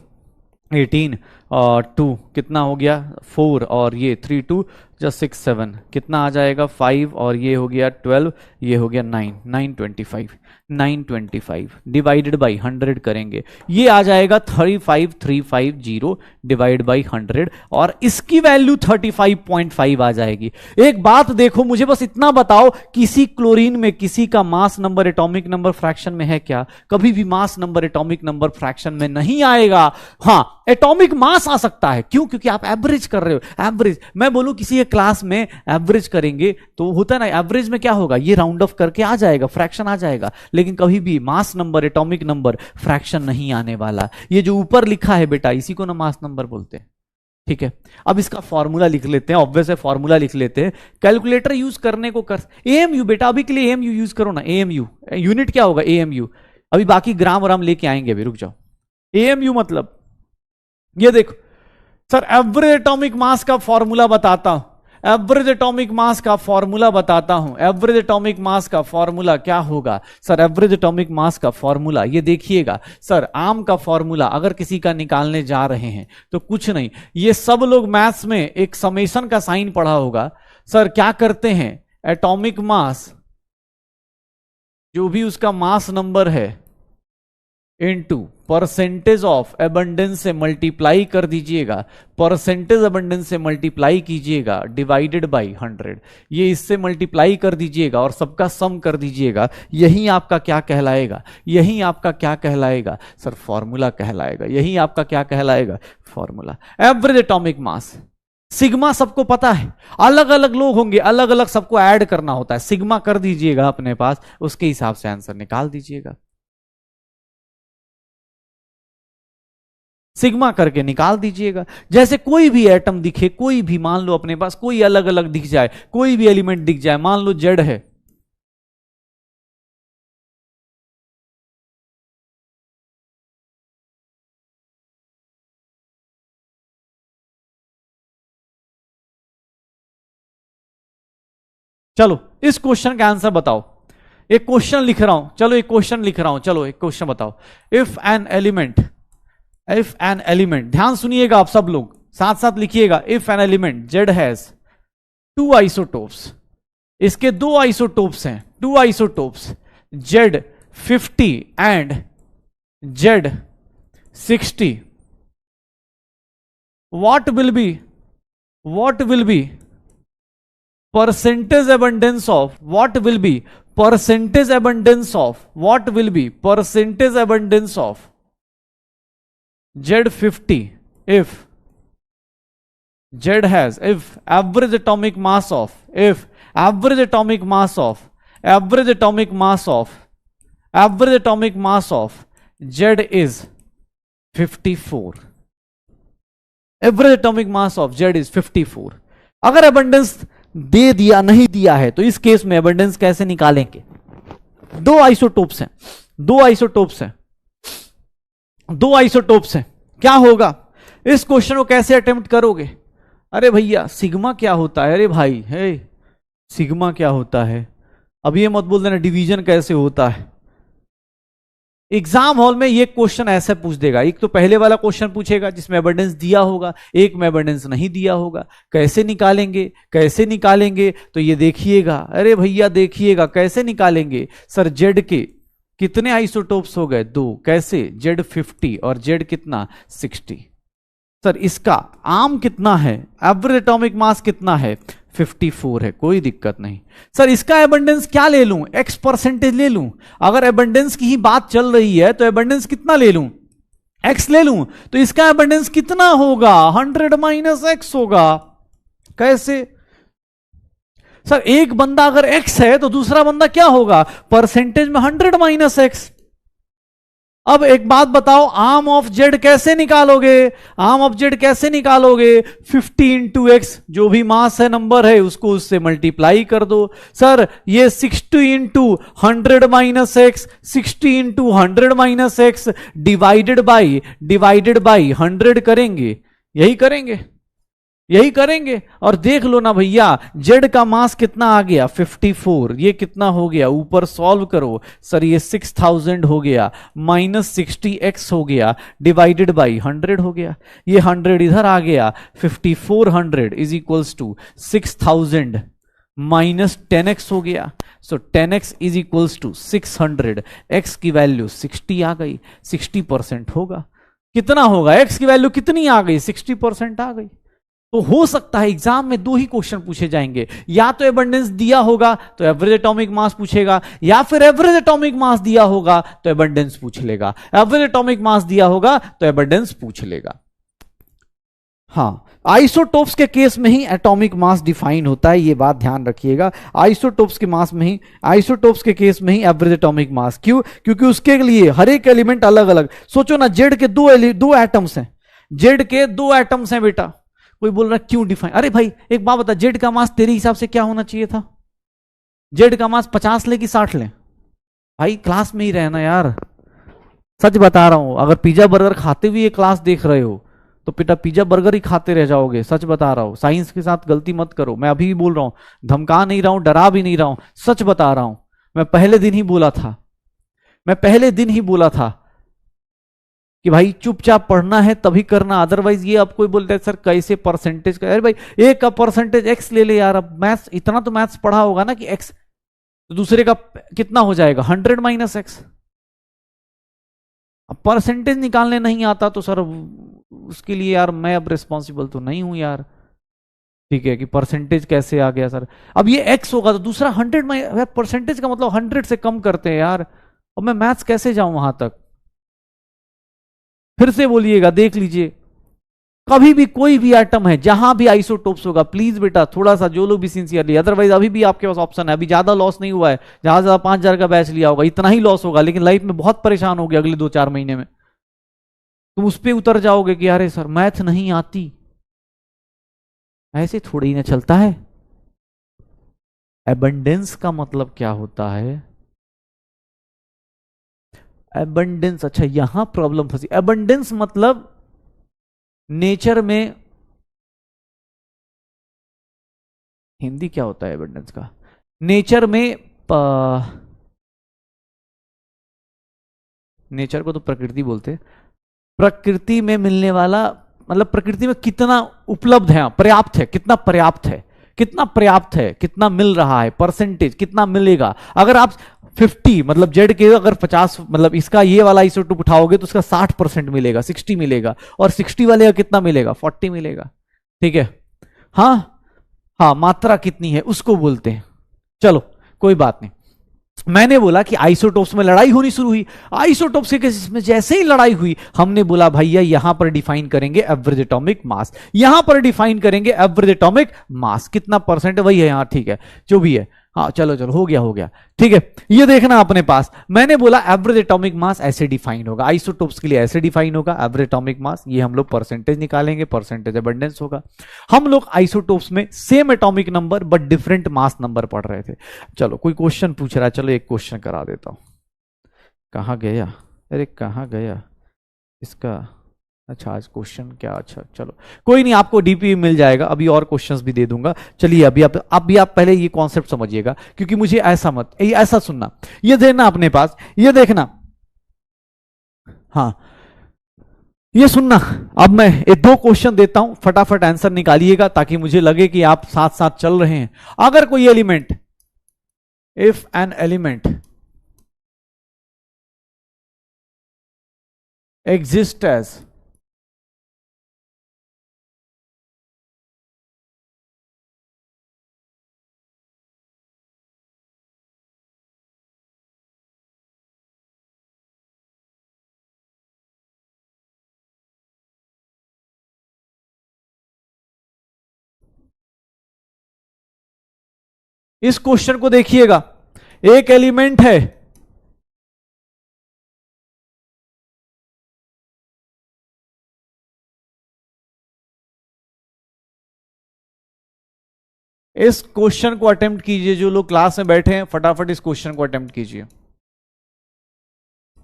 18 और 2 कितना हो गया 4 और ये 3 2 जस्ट 6 7 कितना आ जाएगा 5 और ये हो गया 12, ये हो गया 9 925 925 डिवाइडेड बाई 100 करेंगे, ये आ जाएगा 35350 डिवाइड बाई 100 और इसकी वैल्यू 35.5 आ जाएगी। एक बात देखो, मुझे बस इतना बताओ, किसी क्लोरीन में किसी का mass number atomic number fraction में है क्या? कभी भी mass number atomic number fraction में नहीं आएगा। हाँ एटॉमिक मास आ सकता है, क्यों? क्योंकि आप एवरेज कर रहे हो। एवरेज मैं बोलूं किसी एक क्लास में एवरेज करेंगे तो होता है ना, एवरेज में क्या होगा, ये राउंड ऑफ करके आ जाएगा, फ्रैक्शन आ जाएगा, लेकिन कभी भी mass number atomic number fraction नहीं आने वाला। ये जो ऊपर लिखा है बेटा, इसी को ना मास नंबर बोलते हैं। ठीक है, अब इसका फॉर्मूला लिख लेते हैं, ऑब्वियस है फॉर्मूला लिख लेते हैं। कैलकुलेटर यूज करने को कर, एएमयू बेटा अभी के लिए एएमयू यूज करो ना, एएमयू यूनिट क्या होगा एएमयू, अभी बाकी ग्राम वराम लेके आएंगे, अभी रुक जाओ। एएमयू मतलब ये देखो सर, एवरेज एटॉमिक मास का फॉर्मूला बताता हूं, एवरेज एटॉमिक मास का फॉर्मूला बताता हूं। एवरेज एटॉमिक मास का फॉर्मूला क्या होगा सर? एवरेज एटॉमिक मास का फॉर्मूला ये देखिएगा सर, आम का फॉर्मूला अगर किसी का निकालने जा रहे हैं तो कुछ नहीं, ये सब लोग मैथ्स में एक समेशन का साइन पढ़ा होगा सर। क्या करते हैं, एटॉमिक मास जो भी उसका मास नंबर है इनटू परसेंटेज ऑफ एबंडेंस से मल्टीप्लाई कर दीजिएगा, परसेंटेज एबंडेंस से मल्टीप्लाई कीजिएगा डिवाइडेड बाय 100, ये इससे मल्टीप्लाई कर दीजिएगा और सबका सम कर दीजिएगा। यही आपका क्या कहलाएगा, यही आपका क्या कहलाएगा सर? फॉर्मूला कहलाएगा। यही आपका क्या कहलाएगा? फॉर्मूला। एवरेज एटॉमिक मास, सिग्मा सबको पता है, अलग अलग लोग होंगे, अलग अलग सबको ऐड करना होता है। सिग्मा कर दीजिएगा अपने पास, उसके हिसाब से आंसर निकाल दीजिएगा। सिग्मा करके निकाल दीजिएगा। जैसे कोई भी एटम दिखे, कोई भी मान लो अपने पास कोई अलग अलग दिख जाए, कोई भी एलिमेंट दिख जाए, मान लो जेड है, चलो इस क्वेश्चन का आंसर बताओ। एक क्वेश्चन लिख रहा हूं, चलो एक क्वेश्चन लिख रहा हूं, चलो एक क्वेश्चन बताओ। इफ एन एलिमेंट, ध्यान सुनिएगा आप सब लोग, साथ साथ लिखिएगा। If an element Z has 2 isotopes, इसके 2 आइसोटोप्स हैं, 2 isotopes Z 50 and Z 60, what will be percentage abundance of, what will be percentage abundance of Z50 if Z has, if average atomic mass of Z is 54, average atomic mass of Z is 54। अगर abundance दे दिया नहीं दिया है तो इस case में abundance कैसे निकालेंगे? 2 आइसोटोप्स हैं, 2 आइसोटोप्स हैं, क्या होगा? इस क्वेश्चन को कैसे अटेम्प्ट करोगे? अरे भैया सिग्मा क्या होता है? अरे भाई है सिग्मा क्या होता है? अब ये मत बोल देना डिवीजन कैसे होता है। एग्जाम हॉल में ये क्वेश्चन ऐसे पूछ देगा, एक तो पहले वाला क्वेश्चन पूछेगा जिसमें एबंडेंस दिया होगा, एक में एबंडेंस नहीं दिया होगा। कैसे निकालेंगे, कैसे निकालेंगे, तो ये देखिएगा, अरे भैया देखिएगा कैसे निकालेंगे। सर जेड के कितने आइसोटोप्स हो गए, 2। कैसे, जेड 50 और जेड कितना 60। सर इसका आर्म कितना है, एवरेज एटॉमिक मास कितना है 54 है, कोई दिक्कत नहीं। सर इसका एबंडेंस क्या ले लूं, x परसेंटेज ले लूं। अगर एबंडेंस की ही बात चल रही है तो एबंडेंस कितना ले लूं, x ले लूं, तो इसका एबंडेंस कितना होगा 100 माइनस x होगा। कैसे, सर एक बंदा अगर x है तो दूसरा बंदा क्या होगा, परसेंटेज में 100 माइनस x। अब एक बात बताओ, आर्म ऑफ जेड कैसे निकालोगे, आर्म ऑफ जेड कैसे निकालोगे, 50 इंटू एक्स, जो भी मास है नंबर है उसको उससे मल्टीप्लाई कर दो। सर ये 60 into 100 minus x, 60 into 100 minus x divided by 100 करेंगे, यही करेंगे, यही करेंगे। और देख लो ना भैया, जेड का मास कितना आ गया 54, ये कितना हो गया, ऊपर सॉल्व करो। सर ये 6000 हो गया, माइनस 60x हो गया, डिवाइडेड बाई 100 हो गया। ये 100 इधर आ गया, 5400 is equals to 6000 minus 10x हो गया। So 10x is equals to 600, x की वैल्यू 60 आ गई, 60% होगा। कितना होगा, x की वैल्यू कितनी आ गई, 60% आ गई। तो हो सकता है एग्जाम में 2 ही क्वेश्चन पूछे जाएंगे, या तो एबंडेंस दिया होगा तो एवरेज एटॉमिक मास पूछेगा, या फिर एवरेज एटॉमिक मास दिया होगा तो एबंडेंस पूछ लेगा। एवरेज एटॉमिक मास दिया होगा तो एबंडेंस पूछ लेगा। हाँ, आइसोटोप्स के केस में ही एटॉमिक मास डिफाइन होता है, ये बात ध्यान रखिएगा। आइसोटोप्स के मास में ही, आइसोटोप्स के केस में ही एवरेज एटॉमिक मास। क्यों, क्योंकि उसके लिए हर एक एलिमेंट अलग अलग। सोचो ना, जेड के दो एटम्स हैं, जेड के 2 एटम्स हैं बेटा। कोई बोल रहा क्यों डिफाइन, अरे भाई एक बात बता, जेड का मास तेरे हिसाब से क्या होना चाहिए था, जेड का मास 50 ले कि 60 ले। भाई क्लास में ही रहना यार, सच बता रहा हूं। अगर पिज्जा बर्गर खाते हुए ये क्लास देख रहे हो तो बेटा पिज्जा बर्गर ही खाते रह जाओगे, सच बता रहा हूं। साइंस के साथ गलती मत करो, मैं अभी भी बोल रहा हूं, धमका नहीं रहा हूं, डरा भी नहीं रहा हूं, सच बता रहा हूं। मैं पहले दिन ही बोला था, मैं पहले दिन ही बोला था कि भाई चुपचाप पढ़ना है तभी करना, अदरवाइज ये अब कोई बोलता है सर कैसे परसेंटेज का, अरे भाई एक का परसेंटेज एक्स ले ले यार। अब मैथ्स इतना तो मैथ्स पढ़ा होगा ना कि एक्स, तो दूसरे का कितना हो जाएगा 100 माइनस एक्स। अब परसेंटेज निकालने नहीं आता तो सर उसके लिए यार मैं अब रिस्पॉन्सिबल तो नहीं हूं यार, ठीक है, कि परसेंटेज कैसे आ गया सर। अब ये एक्स होगा तो दूसरा 100 में, परसेंटेज का मतलब 100 से कम करते हैं यार, अब मैं मैथ्स कैसे जाऊं वहां तक। फिर से बोलिएगा, देख लीजिए, कभी भी कोई भी एटम है जहां भी आइसोटोप्स होगा, प्लीज बेटा थोड़ा सा जो लोग भी सिंसियरली, अदरवाइज अभी भी आपके पास ऑप्शन है, अभी ज्यादा लॉस नहीं हुआ है, जहां ज्यादा 5000 का बैच लिया होगा इतना ही लॉस होगा, लेकिन लाइफ में बहुत परेशान हो गया अगले 2-4 महीने में, तुम उस पर उतर जाओगे कि अरे सर मैथ नहीं आती। ऐसे थोड़ी ही ना चलता है। एबंडेंस का मतलब क्या होता है, एबंडेंस, अच्छा यहां प्रॉब्लम फंसी। एबंडेंस मतलब नेचर में, हिंदी क्या होता है एबंडेंस का, नेचर में नेचर को तो प्रकृति बोलते हैं, प्रकृति में मिलने वाला, मतलब प्रकृति में कितना उपलब्ध है, पर्याप्त है, कितना पर्याप्त है, कितना पर्याप्त है, कितना मिल रहा है, परसेंटेज कितना मिलेगा। अगर आप 50 मतलब जेड के अगर 50 मतलब इसका ये वाला आइसोटोप उठाओगे तो उसका 60% मिलेगा, 60 मिलेगा, और 60 वाले का कितना मिलेगा 40 मिलेगा, ठीक है। हाँ हाँ, मात्रा कितनी है उसको बोलते हैं। चलो कोई बात नहीं, मैंने बोला कि आइसोटोप्स में लड़ाई होनी शुरू हुई। आइसोटोप्स के केस में जैसे ही लड़ाई हुई, हमने बोला भैया यहां पर डिफाइन करेंगे एवरेज एटॉमिक मास, यहां पर डिफाइन करेंगे एवरेज एटॉमिक मास, कितना परसेंट वही है यहां, ठीक है, जो भी है। हाँ चलो चलो, हो गया, ठीक है। ये देखना अपने पास, मैंने बोला एवरेज एटॉमिक मास ऐसे डिफाइन होगा, आइसोटोप्स के लिए ऐसे डिफाइन होगा एवरेज एटॉमिक मास, ये हम लोग परसेंटेज निकालेंगे, परसेंटेज अबंडेंस होगा। हम लोग आइसोटोप्स में same atomic number but different mass number पढ़ रहे थे। चलो कोई क्वेश्चन पूछ रहा है, चलो एक क्वेश्चन करा देता हूं। कहां गया, अरे कहां गया इसका, अच्छा आज क्वेश्चन क्या, अच्छा चलो कोई नहीं, आपको डीपी मिल जाएगा, अभी और क्वेश्चंस भी दे दूंगा। चलिए अभी आप पहले ये कॉन्सेप्ट समझिएगा, क्योंकि मुझे ऐसा मत ऐसा सुनना, ये देना अपने पास, ये देखना, हाँ ये सुनना। अब मैं ये दो क्वेश्चन देता हूं, फटाफट आंसर निकालिएगा ताकि मुझे लगे कि आप साथ साथ चल रहे हैं। अगर कोई element, if an element exist as इस क्वेश्चन को देखिएगा, एक एलिमेंट है, इस क्वेश्चन को अटेम्प्ट कीजिए, जो लोग क्लास में बैठे हैं फटाफट इस क्वेश्चन को अटेम्प्ट कीजिए।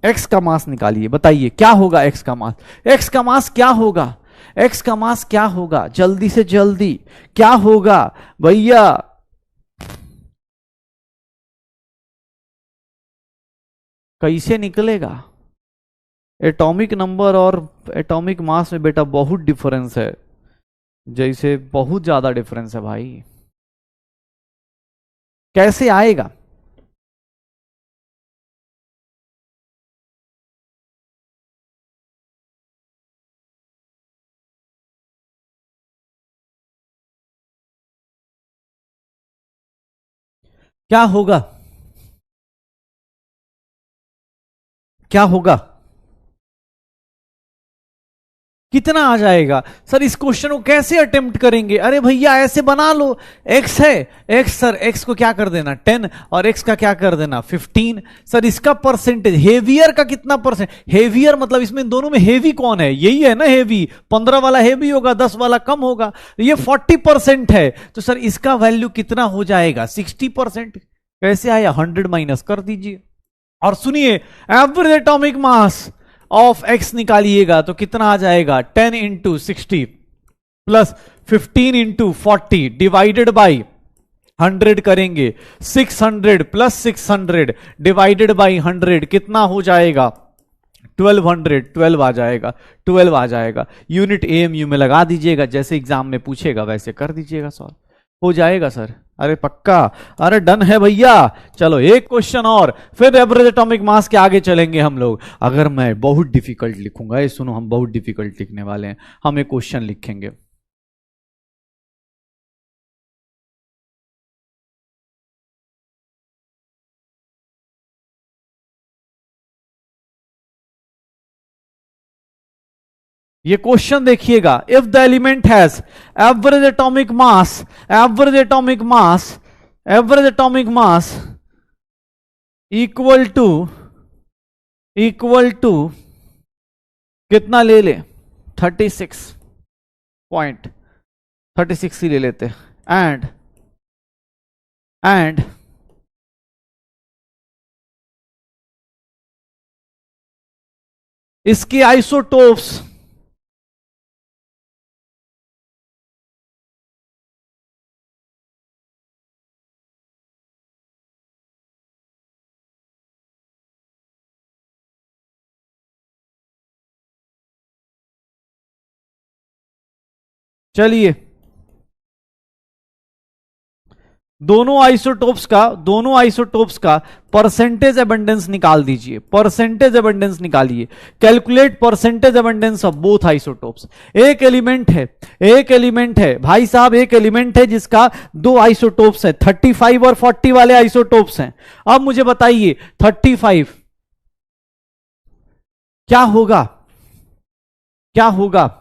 एक्स का मास निकालिए, बताइए क्या होगा एक्स का मास, एक्स का मास क्या होगा, एक्स का मास क्या होगा, जल्दी से जल्दी क्या होगा भैया। कैसे निकलेगा, एटॉमिक नंबर और एटॉमिक मास में बेटा बहुत डिफरेंस है, जैसे बहुत ज्यादा डिफरेंस है भाई, कैसे आएगा। क्या होगा, क्या होगा, कितना आ जाएगा सर, इस क्वेश्चन को कैसे अटेम्प्ट करेंगे, अरे भैया ऐसे बना लो, एक्स है, एक्स सर एक्स को क्या कर देना 10 और एक्स का क्या कर देना 15, सर इसका परसेंटेज हेवियर का कितना परसेंट, हेवियर मतलब इसमें दोनों में हेवी कौन है, यही है ना हेवी, 15 वाला हेवी होगा 10 वाला कम होगा, ये 40% है, तो सर इसका वैल्यू कितना हो जाएगा 60%, कैसे आया 100 माइनस कर दीजिए, और सुनिए average atomic mass of x निकालिएगा तो कितना आ जाएगा 10 into 60 plus 15 into 40 divided by 100 करेंगे, 600 प्लस 600 डिवाइडेड बाई 100 कितना हो जाएगा 1200, 12 आ जाएगा, 12 आ जाएगा, यूनिट एएमयू में लगा दीजिएगा, जैसे एग्जाम में पूछेगा वैसे कर दीजिएगा, सॉल्व हो जाएगा सर, अरे पक्का, अरे डन है भैया। चलो एक क्वेश्चन और, फिर एवरेज एटॉमिक मास के आगे चलेंगे हम लोग। अगर मैं बहुत डिफिकल्ट लिखूंगा, ये सुनो हम बहुत डिफिकल्ट लिखने वाले हैं, हम एक क्वेश्चन लिखेंगे, ये क्वेश्चन देखिएगा, if the element has average atomic mass, average atomic mass, average atomic mass equal to, equal to कितना ले ले 36.36 ही ले लेते, एंड इसके आइसोटोप्स चलिए दोनों आइसोटोप्स का परसेंटेज एबंडेंस निकाल दीजिए, परसेंटेज एबंडेंस निकालिए, calculate percentage abundance of both isotopes. एक एलिमेंट है, एक एलिमेंट है भाई साहब, एक एलिमेंट है जिसका दो आइसोटोप्स है, 35 और 40 वाले आइसोटोप्स हैं। अब मुझे बताइए 35 क्या होगा, क्या होगा,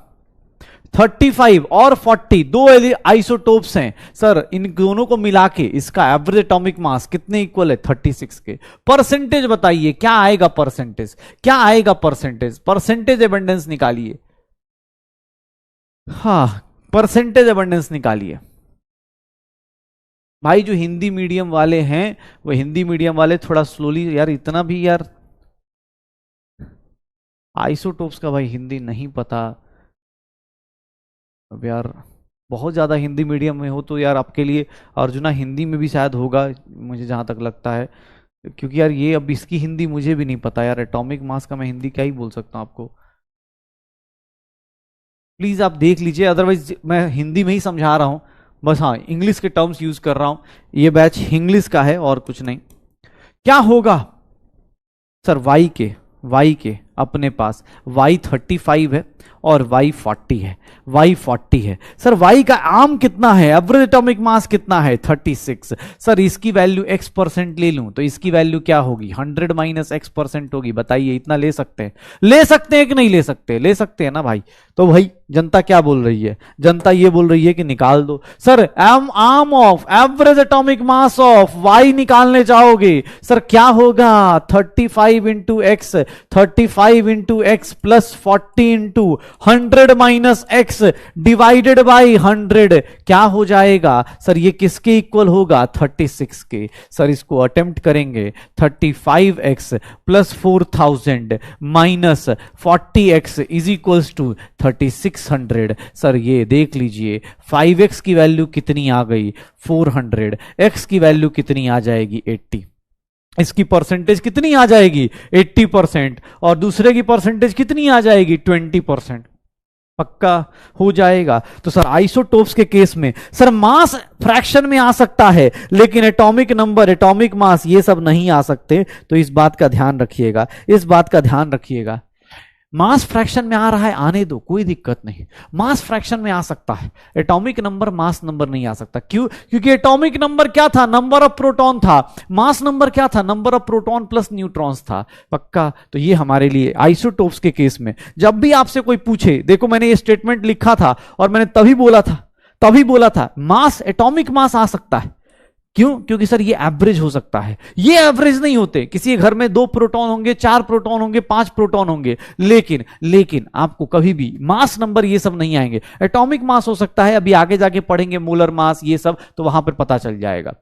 35 और 40 दो आइसोटोप्स हैं सर, इन दोनों को मिला के इसका एवरेज एटॉमिक मास कितने इक्वल है 36 के। परसेंटेज बताइए क्या आएगा, परसेंटेज क्या आएगा, परसेंटेज, परसेंटेज एबंडेंस निकालिए, हाँ परसेंटेज एबंडेंस निकालिए। भाई जो हिंदी मीडियम वाले हैं वो हिंदी मीडियम वाले थोड़ा स्लोली यार, इतना भी यार आइसोटोप्स का भाई हिंदी नहीं पता। अब यार बहुत ज़्यादा हिंदी मीडियम में हो तो यार आपके लिए अर्जुना हिंदी में भी शायद होगा, मुझे जहाँ तक लगता है, क्योंकि यार ये अब इसकी हिंदी मुझे भी नहीं पता यार, एटॉमिक मास का मैं हिंदी क्या ही बोल सकता हूँ आपको। प्लीज़ आप देख लीजिए, अदरवाइज मैं हिंदी में ही समझा रहा हूँ, बस हाँ इंग्लिश के टर्म्स यूज कर रहा हूँ। ये बैच इंग्लिश का है और कुछ नहीं। क्या होगा सर वाई के अपने पास Y35 है और Y40 है, Y40 है सर। Y का आम कितना है, एवरेज एटॉमिक मास कितना है 36। सर इसकी वैल्यू x% ले लूं तो इसकी वैल्यू क्या होगी, 100 माइनस x% होगी। बताइए इतना ले सकते हैं, ले सकते हैं कि नहीं ले सकते, ले सकते हैं ना भाई। तो भाई जनता क्या बोल रही है, जनता ये बोल रही है कि निकाल दो। Sir M arm of average atomic mass of Y निकालने जाओगे सर क्या होगा, 35 into x, 35 into x plus 40 into 100 minus x divided by 100 क्या हो जाएगा सर, ये किसके इक्वल होगा 36 के। सर इसको अटेम्प्ट करेंगे, 35x plus 4000 minus 40x is equals to 3600। Sir ये देख लीजिए 5x की वैल्यू कितनी आ गई 400, x की वैल्यू कितनी आ जाएगी 80, इसकी परसेंटेज कितनी आ जाएगी 80%, और दूसरे की परसेंटेज कितनी आ जाएगी 20%। पक्का हो जाएगा। तो सर आइसोटोप्स के केस में सर मास फ्रैक्शन में आ सकता है लेकिन एटॉमिक नंबर, एटॉमिक मास ये सब नहीं आ सकते। तो इस बात का ध्यान रखिएगा, इस बात का ध्यान रखिएगा। मास फ्रैक्शन में आ रहा है, आने दो, कोई दिक्कत नहीं, मास फ्रैक्शन में आ सकता है, एटॉमिक नंबर मास नंबर नहीं आ सकता। क्यों, क्योंकि एटॉमिक नंबर क्या था, नंबर ऑफ प्रोटॉन था, मास नंबर क्या था, number of proton plus neutrons था। पक्का। तो ये हमारे लिए आइसोटोप्स के केस में जब भी आपसे कोई पूछे, देखो मैंने ये स्टेटमेंट लिखा था और मैंने तभी बोला था मास, एटॉमिक मास आ सकता है। क्यों, क्योंकि सर ये एवरेज हो सकता है, ये एवरेज नहीं होते। किसी घर में 2 प्रोटॉन होंगे, 4 प्रोटॉन होंगे, 5 प्रोटॉन होंगे, लेकिन आपको कभी भी मास नंबर ये सब नहीं आएंगे। एटॉमिक मास हो सकता है, अभी आगे जाके पढ़ेंगे मोलर मास ये सब, तो वहां पर पता चल जाएगा।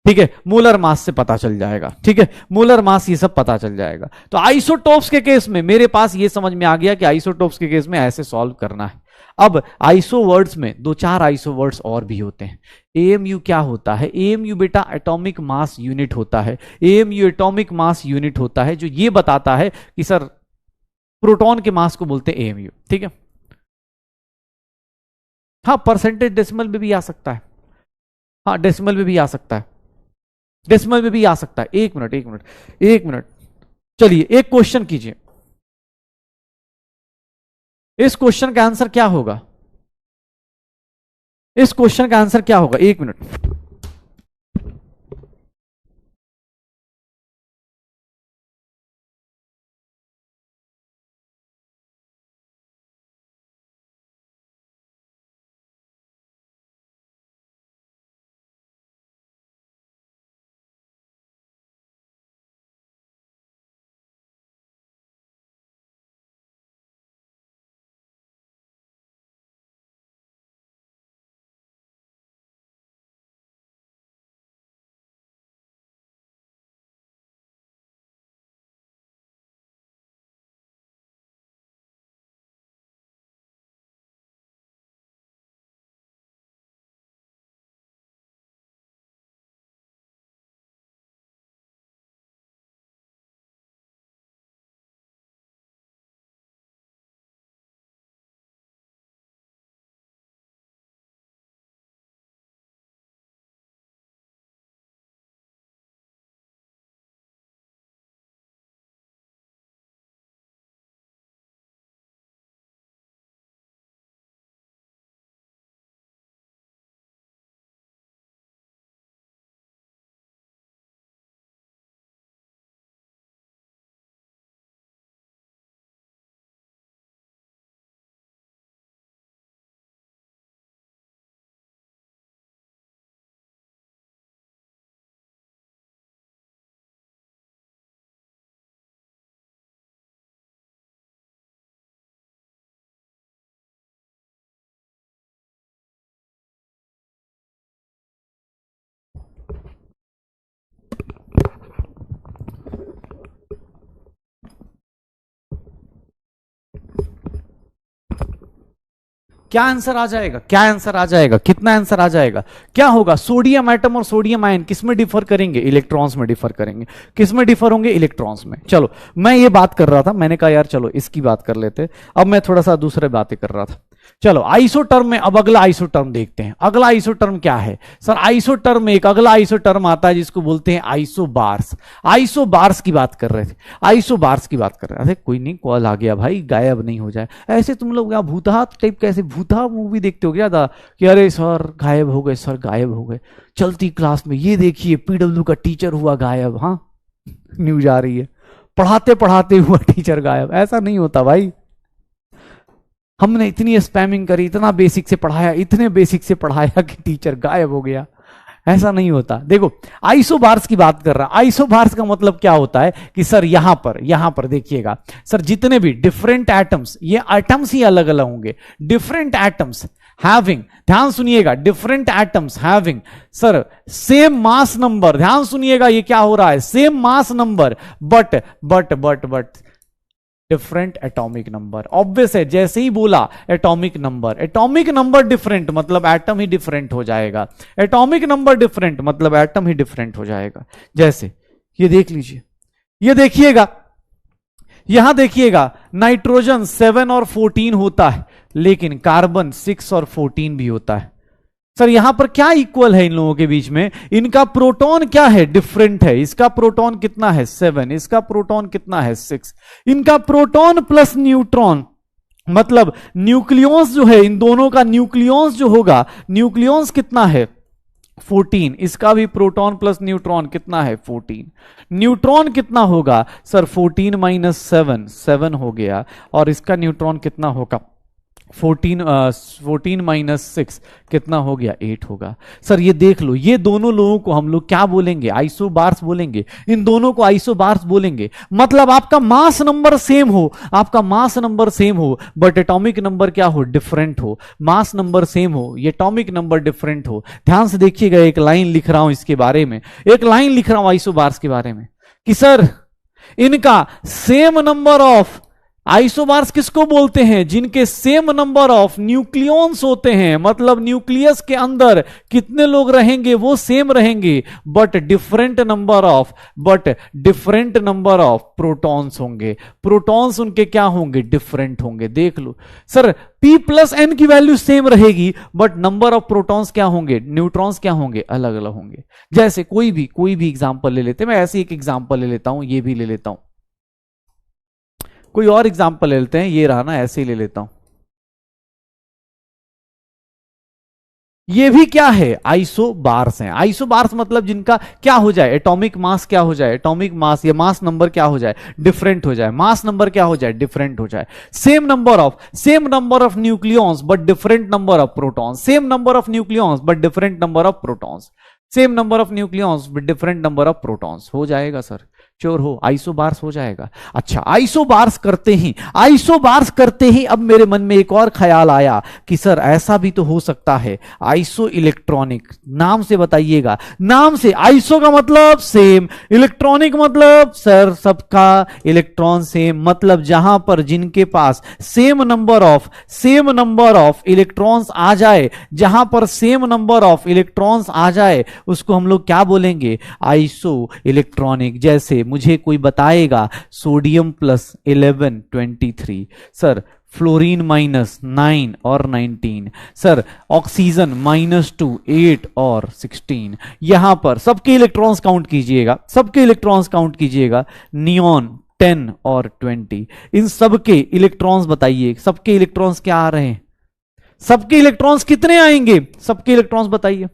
ठीक है, मोलर मास से पता चल जाएगा, ठीक है, मोलर मास ये सब पता चल जाएगा। तो आइसोटोप्स के केस में मेरे पास ये समझ में आ गया कि आइसोटोप्स के केस में ऐसे सॉल्व करना है। अब आइसो वर्ड्स में 2-4 आइसो वर्ड्स और भी होते हैं। एएमयू क्या होता है, एएमयू बेटा एटॉमिक मास यूनिट होता है। एएमयू एटॉमिक मास यूनिट होता है जो ये बताता है कि सर प्रोटॉन के मास को बोलते हैं एएमयू। ठीक है, हाँ परसेंटेज डेसिमल में भी आ सकता है, हाँ डेसिमल में भी आ सकता है, डेसिमल में भी आ सकता है। एक मिनट चलिए एक क्वेश्चन कीजिए, इस क्वेश्चन का आंसर क्या होगा, इस क्वेश्चन का आंसर क्या होगा, 1 मिनट। क्या आंसर आ जाएगा, क्या आंसर आ जाएगा, कितना आंसर आ जाएगा, क्या होगा? सोडियम एटम और सोडियम आयन किस में डिफर करेंगे? इलेक्ट्रॉन्स में डिफर करेंगे। किस में डिफर होंगे? इलेक्ट्रॉन्स में। चलो मैं ये बात कर रहा था, मैंने कहा यार चलो इसकी बात कर लेते, अब मैं थोड़ा सा दूसरे बातें कर रहा था। चलो आइसोटर्म में अब अगला आइसोटर्म देखते हैं। अगला आइसोटर्म क्या है सर? आइसोटर्म में एक अगला आइसोटर्म आता है जिसको बोलते हैं आइसोबार्स। आइसोबार्स की बात कर रहे थे, आइसोबार्स की बात कर रहे थे। कोई नहीं, कॉल आ गया भाई, गायब नहीं हो जाए ऐसे। तुम लोग क्या भूतहा टाइप, कैसे भूतहा मूवी देखते हो क्या था कि अरे सर गायब हो गए, सर गायब हो गए चलती क्लास में, ये देखिए पीडब्ल्यू का टीचर हुआ गायब। हाँ न्यूज आ रही है, पढ़ाते पढ़ाते हुआ टीचर गायब। ऐसा नहीं होता भाई, हमने इतनी स्पैमिंग करी, इतना बेसिक से पढ़ाया, इतने बेसिक से पढ़ाया कि टीचर गायब हो गया। ऐसा नहीं होता। देखो आइसोबार्स की बात कर रहा, आइसोबार्स का मतलब क्या होता है कि सर यहां पर देखिएगा सर, जितने भी डिफरेंट एटम्स, ये एटम्स ही अलग अलग होंगे, डिफरेंट एटम्स हैविंग, ध्यान सुनिएगा, different atoms having sir same mass number, ध्यान सुनिएगा ये क्या हो रहा है, same mass number but different atomic number. Obvious है, जैसे ही बोला एटॉमिक नंबर डिफरेंट मतलब एटम ही डिफरेंट हो जाएगा, एटॉमिक नंबर डिफरेंट मतलब एटम ही डिफरेंट हो जाएगा। जैसे ये देख लीजिए, ये देखिएगा, यहां देखिएगा नाइट्रोजन 7 और 14 होता है, लेकिन कार्बन 6 और 14 भी होता है। सर यहां पर क्या इक्वल है इन लोगों के बीच में? इनका प्रोटॉन क्या है? डिफरेंट है। इसका प्रोटॉन कितना है? 7, इसका प्रोटॉन कितना है? 6। इनका प्रोटॉन प्लस न्यूट्रॉन मतलब न्यूक्लियस जो है, इन दोनों का न्यूक्लियस जो होगा, न्यूक्लियस कितना है? 14। इसका भी प्रोटॉन प्लस न्यूट्रॉन कितना है? 14। न्यूट्रॉन कितना होगा सर? 14 माइनस 7, 7 हो गया। और इसका न्यूट्रॉन कितना होगा? 14 माइनस 6 कितना हो गया? 8 होगा। सर ये देख लो, ये दोनों लोगों को हम लोग क्या बोलेंगे? आइसोबार्स बोलेंगे। इन दोनों को आइसोबार्स बोलेंगे। मतलब आपका मास नंबर सेम हो, आपका मास नंबर सेम हो, बट एटॉमिक नंबर क्या हो? डिफरेंट हो। मास नंबर सेम हो, ये एटॉमिक नंबर डिफरेंट हो। ध्यान से देखिएगा, एक लाइन लिख रहा हूं इसके बारे में, एक लाइन लिख रहा हूं आइसोबार्स के बारे में कि सर इनका सेम नंबर ऑफ, आइसोबार्स किसको बोलते हैं? जिनके सेम नंबर ऑफ न्यूक्लियॉन्स होते हैं, मतलब न्यूक्लियस के अंदर कितने लोग रहेंगे वो सेम रहेंगे, but different number of protons होंगे। प्रोटॉन्स उनके क्या होंगे? डिफरेंट होंगे। देख लो सर, P प्लस एन की वैल्यू सेम रहेगी, बट नंबर ऑफ प्रोटॉन्स क्या होंगे? न्यूट्रॉन्स क्या होंगे? अलग अलग होंगे। जैसे कोई भी एग्जांपल ले लेते हैं, मैं ऐसे एक एग्जांपल ले लेता हूं, ये भी ले लेता हूं, कोई और एग्जांपल ले लेते हैं, ये रहा ना, ऐसे ही ले लेता हूं। ये भी क्या है? आइसोबार्स हैं। आइसोबार्स मतलब जिनका क्या हो जाए? एटॉमिक मास क्या हो जाए? एटॉमिक मास या मास नंबर क्या हो जाए? डिफरेंट हो जाए। मास नंबर क्या हो जाए? डिफरेंट हो जाए। Same number of nucleons but different number of protons, same number of nucleons but different number of protons, same number of nucleons but different number of protons. हो जाएगा sir, sure हो, isobars हो जाएगा। अच्छा, isobars करते ही अब मेरे मन में एक और ख्याल आया कि सर ऐसा भी तो हो सकता है आइसो इलेक्ट्रॉनिक। नाम से बताइएगा, नाम से। आइसो का मतलब सेम, इलेक्ट्रॉनिक मतलब सर सबका इलेक्ट्रॉन सेम, मतलब जहां पर जिनके पास सेम नंबर ऑफ इलेक्ट्रॉन्स आ जाए, जहां पर सेम नंबर ऑफ इलेक्ट्रॉन्स आ जाए उसको हम लोग क्या बोलेंगे? Iso electronic. जैसे मुझे कोई बताएगा sodium plus 11 23, sir fluorine minus 9 और 19, सर ऑक्सीजन -2 8 और 16। यहां पर सबके इलेक्ट्रॉन्स काउंट कीजिएगा, सबके इलेक्ट्रॉन्स काउंट कीजिएगा। नियॉन 10 और 20, इन सबके इलेक्ट्रॉन्स बताइए, सबके इलेक्ट्रॉन्स क्या आ रहे हैं? सबके इलेक्ट्रॉन्स कितने आएंगे? सबके इलेक्ट्रॉन्स बताइए।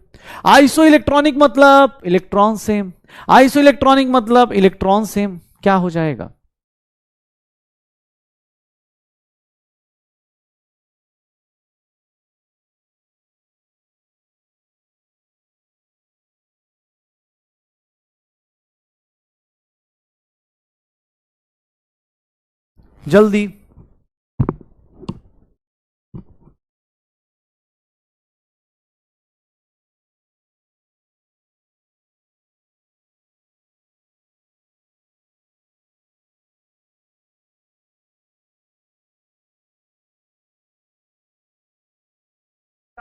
आइसो इलेक्ट्रॉनिक मतलब इलेक्ट्रॉन सेम, आइसो इलेक्ट्रॉनिक मतलब इलेक्ट्रॉन सेम, क्या हो जाएगा? जल्दी।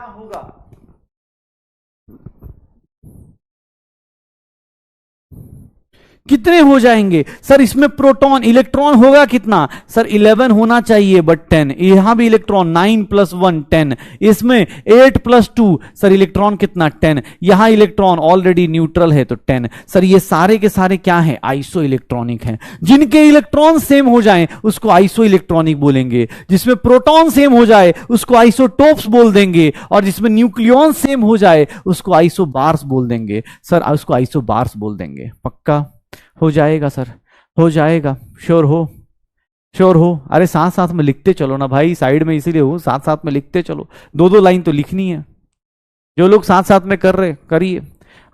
क्या होगा, कितने हो जाएंगे सर इसमें प्रोटॉन, इलेक्ट्रॉन होगा कितना सर 11 होना चाहिए बट 10, यहां भी इलेक्ट्रॉन 9 + 1 10, इसमें 8 + 2 सर इलेक्ट्रॉन कितना 10, यहां इलेक्ट्रॉन ऑलरेडी न्यूट्रल है तो 10। सर ये सारे के सारे क्या हैं, आइसो इलेक्ट्रॉनिक हैं। जिनके इलेक्ट्रॉन सेम हो जाएं उसको आइसो इलेक्ट्रॉनिक बोलेंगे, जिसमें प्रोटॉन सेम हो जाए उसको आइसोटोप्स बोल देंगे, और जिसमें न्यूक्लियॉन सेम हो जाए उसको आइसोबार्स बोल देंगे। सर उसको आइसोबार्स बोल देंगे। पक्का हो जाएगा सर, हो जाएगा, श्योर हो, श्योर हो। अरे साथ साथ में लिखते चलो ना भाई, साइड में इसीलिए हो, साथ साथ में लिखते चलो, दो दो लाइन तो लिखनी है। जो लोग साथ साथ में कर रहे करिए।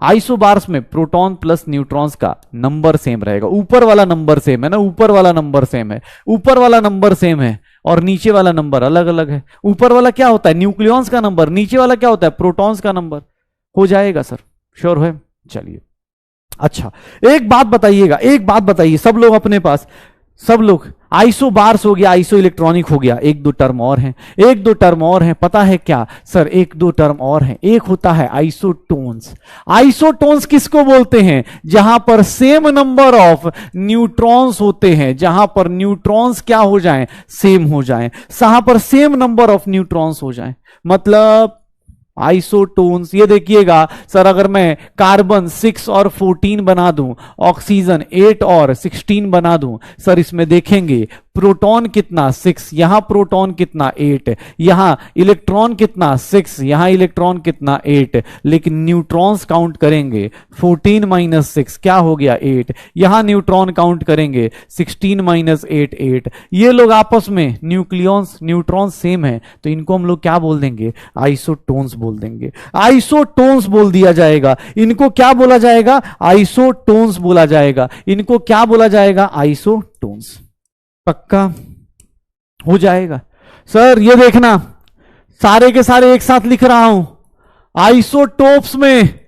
आइसोबार्स में प्रोटॉन प्लस न्यूट्रॉन्स का नंबर सेम रहेगा, ऊपर वाला नंबर सेम है ना, ऊपर वाला नंबर सेम है, ऊपर वाला नंबर सेम है और नीचे वाला नंबर अलग अलग है। ऊपर वाला क्या होता है, न्यूक्लियॉन्स का नंबर, नीचे वाला क्या होता है, प्रोटॉन्स का नंबर। हो जाएगा सर, श्योर है। चलिए अच्छा, एक बात बताइएगा, एक बात बताइए सब लोग अपने पास, सब लोग, आइसो बार्स हो गया, आइसो इलेक्ट्रॉनिक हो गया, एक दो टर्म और हैं, एक दो टर्म और हैं, पता है क्या सर, एक दो टर्म और हैं। एक होता है आइसोटोन्स। आइसोटोन्स किसको बोलते हैं, जहां पर सेम नंबर ऑफ न्यूट्रॉन्स होते हैं, जहां पर न्यूट्रॉन्स क्या हो जाएं, सेम हो जाएं, जहां पर सेम नंबर ऑफ न्यूट्रॉन्स हो जाएं। मतलब आइसोटोन्स, ये देखिएगा सर, अगर मैं कार्बन 6 और 14 बना दूं, ऑक्सीजन 8 और 16 बना दूं, सर इसमें देखेंगे प्रोटॉन कितना 6, यहां प्रोटॉन कितना 8, यहां इलेक्ट्रॉन कितना 6, यहां इलेक्ट्रॉन कितना 8, लेकिन न्यूट्रॉन्स काउंट करेंगे 14 - 6 क्या हो गया 8, यहां न्यूट्रॉन काउंट करेंगे 16 - 8 8। ये लोग आपस में न्यूक्लियॉन्स न्यूट्रॉन सेम है, तो इनको हम लोग क्या बोल देंगे, आइसोटोन्स बोल देंगे, आइसोटोन्स बोल दिया जाएगा। इनको क्या बोला जाएगा, आइसोटोन्स बोला जाएगा, इनको क्या बोला जाएगा, आइसोटोन्स। पक्का हो जाएगा सर। ये देखना सारे के सारे एक साथ लिख रहा हूं। आइसोटोप्स में,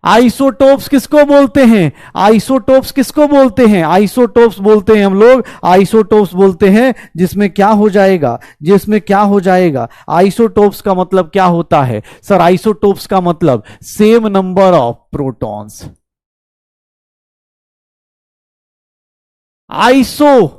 आइसोटोप्स किसको बोलते हैं, आइसोटोप्स किसको बोलते हैं, आइसोटोप्स बोलते हैं हम लोग, आइसोटोप्स बोलते हैं जिसमें क्या हो जाएगा, जिसमें क्या हो जाएगा। आइसोटोप्स का मतलब क्या होता है सर, आइसोटोप्स का मतलब same number of protons. Iso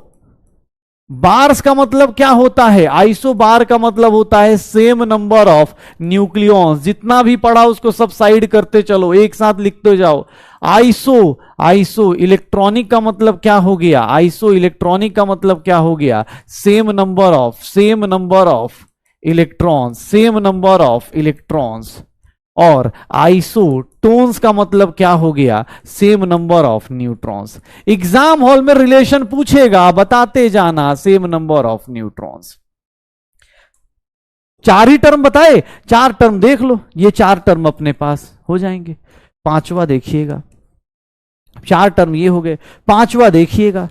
bars का मतलब क्या होता है, आइसो बार का मतलब होता है सेम नंबर ऑफ न्यूक्लियॉन्स। जितना भी पढ़ा उसको सब साइड करते चलो, एक साथ लिखते जाओ। आइसो, आइसो इलेक्ट्रॉनिक का मतलब क्या हो गया, आइसो इलेक्ट्रॉनिक का मतलब क्या हो गया, same number of, same number of electrons, same number of electrons. और आइसोटोन्स का मतलब क्या हो गया, same number of neutrons. Exam hall में रिलेशन पूछेगा, बताते जाना, सेम नंबर ऑफ न्यूट्रॉन्स। चार ही टर्म बताए, चार टर्म देख लो, ये चार टर्म अपने पास हो जाएंगे। पांचवा देखिएगा, चार टर्म ये हो गए, पांचवा देखिएगा,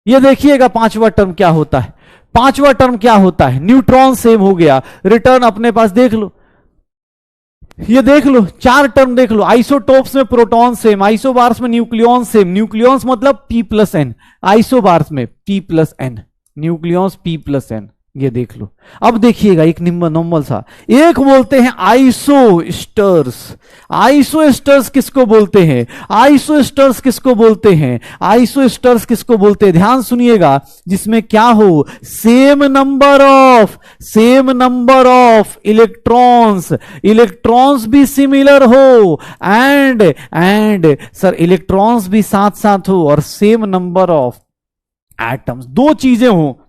ये देखिएगा पांचवा टर्म क्या होता है, पांचवा टर्म क्या होता है, न्यूट्रॉन सेम हो गया, रिटर्न अपने पास देख लो, ये देख लो, चार टर्म देख लो। आइसोटोप्स में प्रोटॉन सेम, आइसोबार्स में न्यूक्लियॉन सेम, न्यूक्लियॉन्स मतलब P+N, आइसोबार्स में P+N, न्यूक्लियॉन्स P+N, ये देख लो। अब देखिएगा एक नॉर्मल सा, एक बोलते हैं आइसोस्टर्स। आइसोस्टर्स किसको बोलते हैं, आइसोस्टर्स किसको बोलते हैं, आइसोस्टर्स किसको बोलते हैं, ध्यान सुनिएगा, जिसमें क्या हो, same number of, same number of electrons, electrons भी सिमिलर हो, एंड सर इलेक्ट्रॉन्स भी साथ साथ हो, और सेम नंबर ऑफ एटम्स, दो चीजें हो।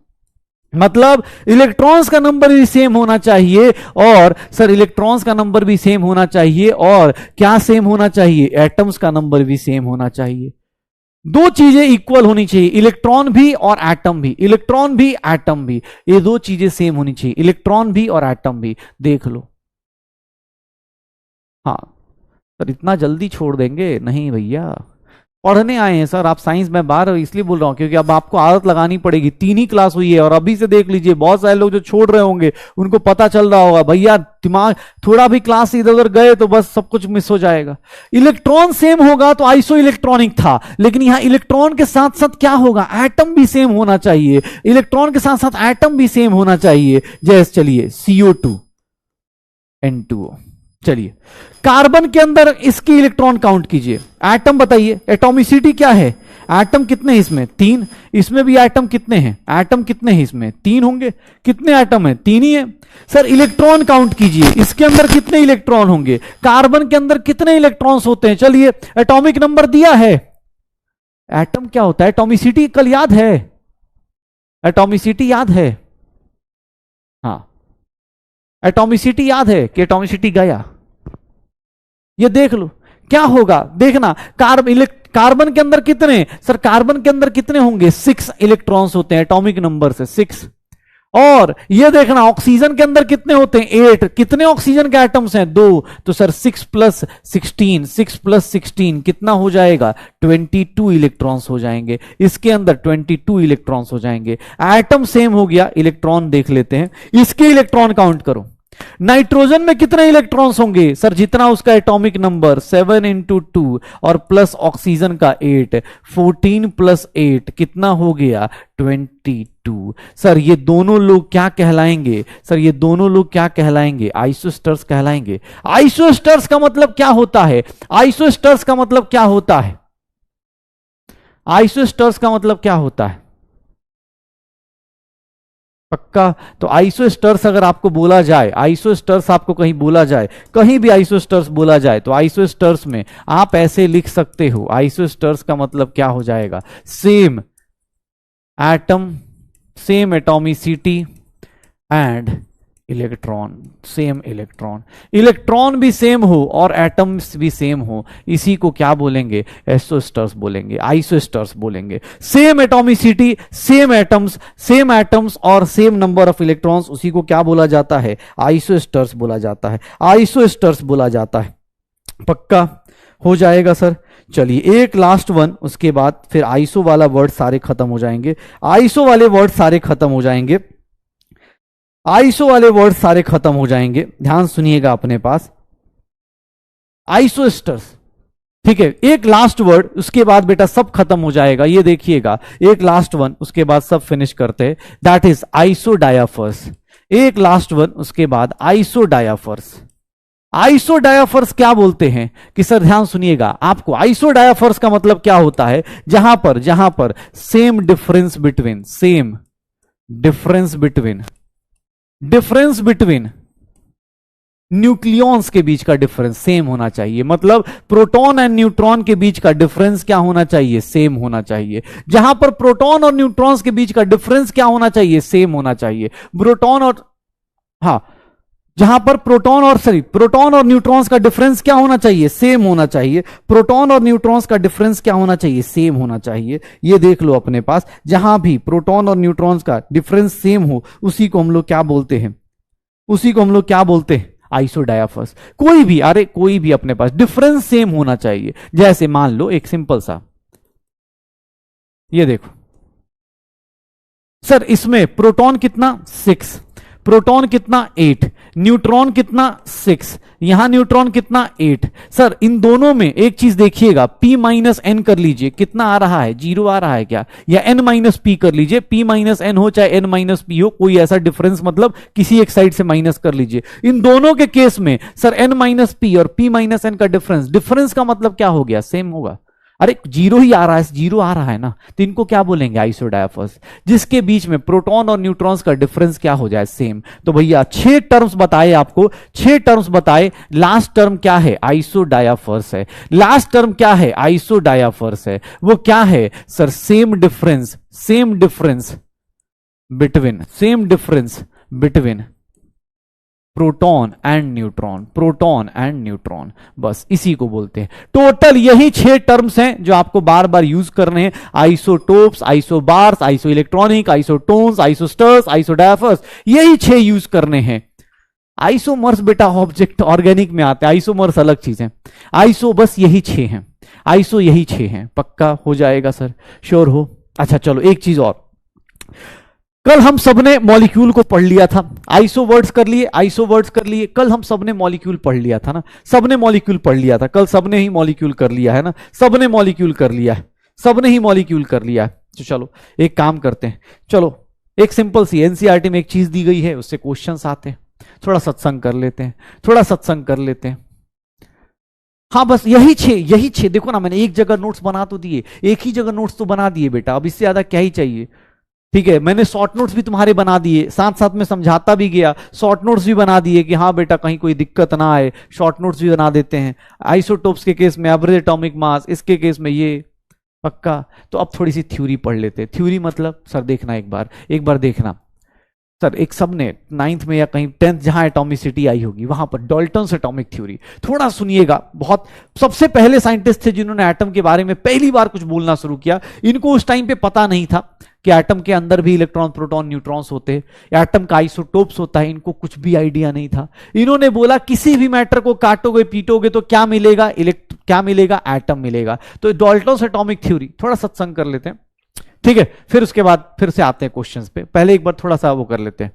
मतलब इलेक्ट्रॉन्स का नंबर भी सेम होना चाहिए, और सर इलेक्ट्रॉन्स का नंबर भी सेम होना चाहिए, और क्या सेम होना चाहिए, एटम्स का नंबर भी सेम होना चाहिए। दो चीजें इक्वल होनी चाहिए, इलेक्ट्रॉन भी और एटम भी, इलेक्ट्रॉन भी एटम भी, ये दो चीजें सेम होनी चाहिए, इलेक्ट्रॉन भी और एटम भी। देख लो। हाँ सर इतना जल्दी छोड़ देंगे नहीं भैया, पढ़ने आए हैं सर, आप साइंस में बाहर इसलिए बोल रहा हूं क्योंकि अब आपको आदत लगानी पड़ेगी। 3 ही क्लास हुई है और अभी से देख लीजिए बहुत सारे लोग जो छोड़ रहे होंगे उनको पता चल रहा होगा भैया दिमाग थोड़ा भी क्लास इधर उधर गए तो बस सब कुछ मिस हो जाएगा। इलेक्ट्रॉन सेम होगा तो आइसो इलेक्ट्रॉनिक था, लेकिन यहां इलेक्ट्रॉन के साथ साथ क्या होगा, एटम भी सेम होना चाहिए, इलेक्ट्रॉन के साथ साथ एटम भी सेम होना चाहिए। जैसे चलिए CO2, N2O। चलिए, कार्बन के अंदर इसकी इलेक्ट्रॉन काउंट कीजिए, एटम बताइए, एटॉमिसिटी क्या है, एटम कितने हैं इसमें, 3, इसमें भी एटम कितने हैं, एटम कितने हैं इसमें, 3 होंगे, कितने एटम हैं, 3 ही है। सर इलेक्ट्रॉन काउंट कीजिए, इसके अंदर कितने इलेक्ट्रॉन होंगे, कार्बन के अंदर कितने इलेक्ट्रॉन्स होते हैं, चलिए एटॉमिक नंबर दिया है, एटम क्या होता है, एटॉमिसिटी कल याद है, एटॉमिसिटी याद है, हाँ एटॉमिसिटी याद है कि एटॉमिसिटी गया, ये देख लो क्या होगा, देखना कार्बन के अंदर कितने, सर कार्बन के अंदर कितने होंगे, 6 इलेक्ट्रॉन्स होते हैं, एटॉमिक नंबर से 6। और ये देखना ऑक्सीजन के अंदर कितने होते हैं, 8, कितने ऑक्सीजन के एटम्स हैं, 2, तो सर 6 + 16, 6 + 16 कितना हो जाएगा, 22 इलेक्ट्रॉन्स हो जाएंगे, इसके अंदर 22 इलेक्ट्रॉन्स हो जाएंगे, एटम सेम हो गया, इलेक्ट्रॉन देख लेते हैं, इसके इलेक्ट्रॉन काउंट करो। नाइट्रोजन में कितने इलेक्ट्रॉन्स होंगे, सर जितना उसका एटॉमिक नंबर 7 × 2 और प्लस ऑक्सीजन का 8, 14 + 8 कितना हो गया, 22। सर ये दोनों लोग क्या कहलाएंगे, सर ये दोनों लोग क्या कहलाएंगे, आइसोस्टर्स कहलाएंगे। आइसोस्टर्स का मतलब क्या होता है, आइसोस्टर्स का मतलब क्या होता है, आइसोस्टर्स का मतलब क्या होता है, पक्का, तो आइसोस्टर्स अगर आपको बोला जाए, आइसोस्टर्स आपको कहीं बोला जाए, कहीं भी आइसोस्टर्स बोला जाए, तो आइसोस्टर्स में आप ऐसे लिख सकते हो, आइसोस्टर्स का मतलब क्या हो जाएगा, same atom, same atomicity and electron, same electron, electron भी सेम हो और एटम्स भी सेम हो, इसी को क्या बोलेंगे, एसोस्टर्स बोलेंगे, आइसोस्टर्स बोलेंगे। सेम एटॉमिसिटी, सेम एटम्स और सेम नंबर ऑफ इलेक्ट्रॉन्स, उसी को क्या बोला जाता है, आइसोस्टर्स बोला जाता है, आइसोस्टर्स बोला जाता है। पक्का हो जाएगा सर। चलिए एक लास्ट वन, उसके बाद फिर आइसो वाला वर्ड सारे खत्म हो जाएंगे, आइसो वाले वर्ड सारे खत्म हो जाएंगे, आइसो वाले वर्ड सारे खत्म हो जाएंगे, ध्यान सुनिएगा अपने पास, आइसोस्टर्स, ठीक है, एक लास्ट वर्ड, उसके बाद बेटा सब खत्म हो जाएगा, ये देखिएगा, एक लास्ट वन, उसके बाद सब फिनिश करते हैं, दैट इज आइसोडायाफर्स। एक लास्ट वन, उसके बाद आइसोडायाफर्स। आइसोडायाफर्स क्या बोलते हैं कि सर ध्यान सुनिएगा, आपको आइसोडायाफर्स का मतलब क्या होता है, जहां पर सेम डिफरेंस बिटवीन न्यूक्लियॉन्स के बीच का डिफरेंस सेम होना चाहिए, मतलब प्रोटॉन एंड न्यूट्रॉन के बीच का डिफरेंस क्या होना चाहिए, सेम होना चाहिए। जहां पर प्रोटॉन और न्यूट्रॉन्स के बीच का डिफरेंस क्या होना चाहिए, सेम होना चाहिए। जहां पर प्रोटॉन और न्यूट्रॉन्स का डिफरेंस क्या होना चाहिए, सेम होना चाहिए। प्रोटॉन और न्यूट्रॉन्स का डिफरेंस क्या होना चाहिए, सेम होना चाहिए। ये देख लो अपने पास, जहां भी प्रोटॉन और न्यूट्रॉन्स का डिफरेंस सेम हो, उसी को हम लोग क्या बोलते हैं, आइसोडायाफर्स। कोई भी अपने पास डिफरेंस सेम होना चाहिए। जैसे मान लो एक सिंपल सा, ये देखो सर, इसमें प्रोटॉन कितना 6, प्रोटॉन कितना 8, न्यूट्रॉन कितना 6, यहां न्यूट्रॉन कितना 8। सर इन दोनों में एक चीज देखिएगा, p - n कर लीजिए, कितना आ रहा है, 0 आ रहा है क्या, या n - p कर लीजिए, p - n हो चाहे n - p हो, कोई ऐसा डिफरेंस, मतलब किसी एक साइड से माइनस कर लीजिए। इन दोनों के केस में सर n - p और p - n का डिफरेंस का मतलब क्या हो गया, सेम होगा। अरे 0 ही आ रहा है, 0 आ रहा है ना, तो इनको क्या बोलेंगे, आइसोडायाफर्स, जिसके बीच में प्रोटॉन और न्यूट्रॉन्स का डिफरेंस क्या हो जाए, सेम। तो भैया 6 टर्म्स बताए आपको, 6 टर्म्स बताए, लास्ट टर्म क्या है, आइसोडायाफर्स है। लास्ट टर्म क्या है, आइसोडायाफर्स है। वो क्या है sir, same difference between proton and neutron, बस इसी को बोलते हैं। टोटल यही 6 टर्म्स हैं जो आपको बार बार यूज करने हैं, isotopes, isobars, iso electronic, isotones, isosters, isodiaphers, यही 6 यूज करने हैं। आइसोमर्स बेटा ऑब्जेक्ट ऑर्गेनिक में आते हैं, आइसोमर्स अलग चीज है, आइसो बस यही 6 हैं, आइसो यही 6 हैं। पक्का हो जाएगा सर, श्योर हो। अच्छा चलो एक चीज और, कल हम सबने मॉलिक्यूल को पढ़ लिया था, आइसो वर्ड्स कर लिए, कल हम सबने मॉलिक्यूल पढ़ लिया था ना, सबने मॉलिक्यूल पढ़ लिया था, कल सबने ही मॉलिक्यूल कर लिया है ना, सबने ही मॉलिक्यूल कर लिया है। तो चलो एक काम करते हैं, चलो एक सिंपल सी एनसीईआरटी में एक चीज दी गई है, उससे क्वेश्चंस आते हैं। थोड़ा सत्संग कर लेते हैं, थोड़ा सत्संग कर लेते हैं। हाँ बस यही छह देखो ना, मैंने एक जगह नोट्स बना तो दिए, एक ही जगह नोट्स तो बना दिए बेटा, अब इससे ज्यादा क्या ही चाहिए। ठीक है, मैंने शॉर्ट नोट्स भी तुम्हारे बना दिए, साथ साथ में समझाता भी गया, शॉर्ट नोट्स भी बना दिए कि हाँ बेटा कहीं कोई दिक्कत ना आए, शॉर्ट नोट्स भी बना देते हैं। आइसोटोप्स के केस में एवरेज एटॉमिक मास, इसके केस में ये पक्का। तो अब थोड़ी सी थ्योरी पढ़ लेते हैं। थ्योरी मतलब सर देखना एक बार देखना सर, एक सबने 9th में या कहीं 10th जहां एटॉमिसिटी आई होगी वहां पर डाल्टन्स एटॉमिक थ्योरी थोड़ा सुनिएगा। बहुत सबसे पहले साइंटिस्ट थे जिन्होंने एटम के बारे में पहली बार कुछ बोलना शुरू किया। इनको उस टाइम पे पता नहीं था कि एटम के अंदर भी इलेक्ट्रॉन प्रोटॉन न्यूट्रॉन्स होते हैं, एटम का आइसोटोप्स होता है, इनको कुछ भी आइडिया नहीं था। इन्होंने बोला किसी भी मैटर को काटोगे पीटोगे तो क्या मिलेगा, क्या मिलेगा, एटम मिलेगा। तो डाल्टन्स एटॉमिक थ्योरी, थोड़ा सत्संग कर लेते हैं ठीक है, फिर उसके बाद फिर से आते हैं क्वेश्चंस पे। पहले एक बार थोड़ा सा वो कर लेते हैं।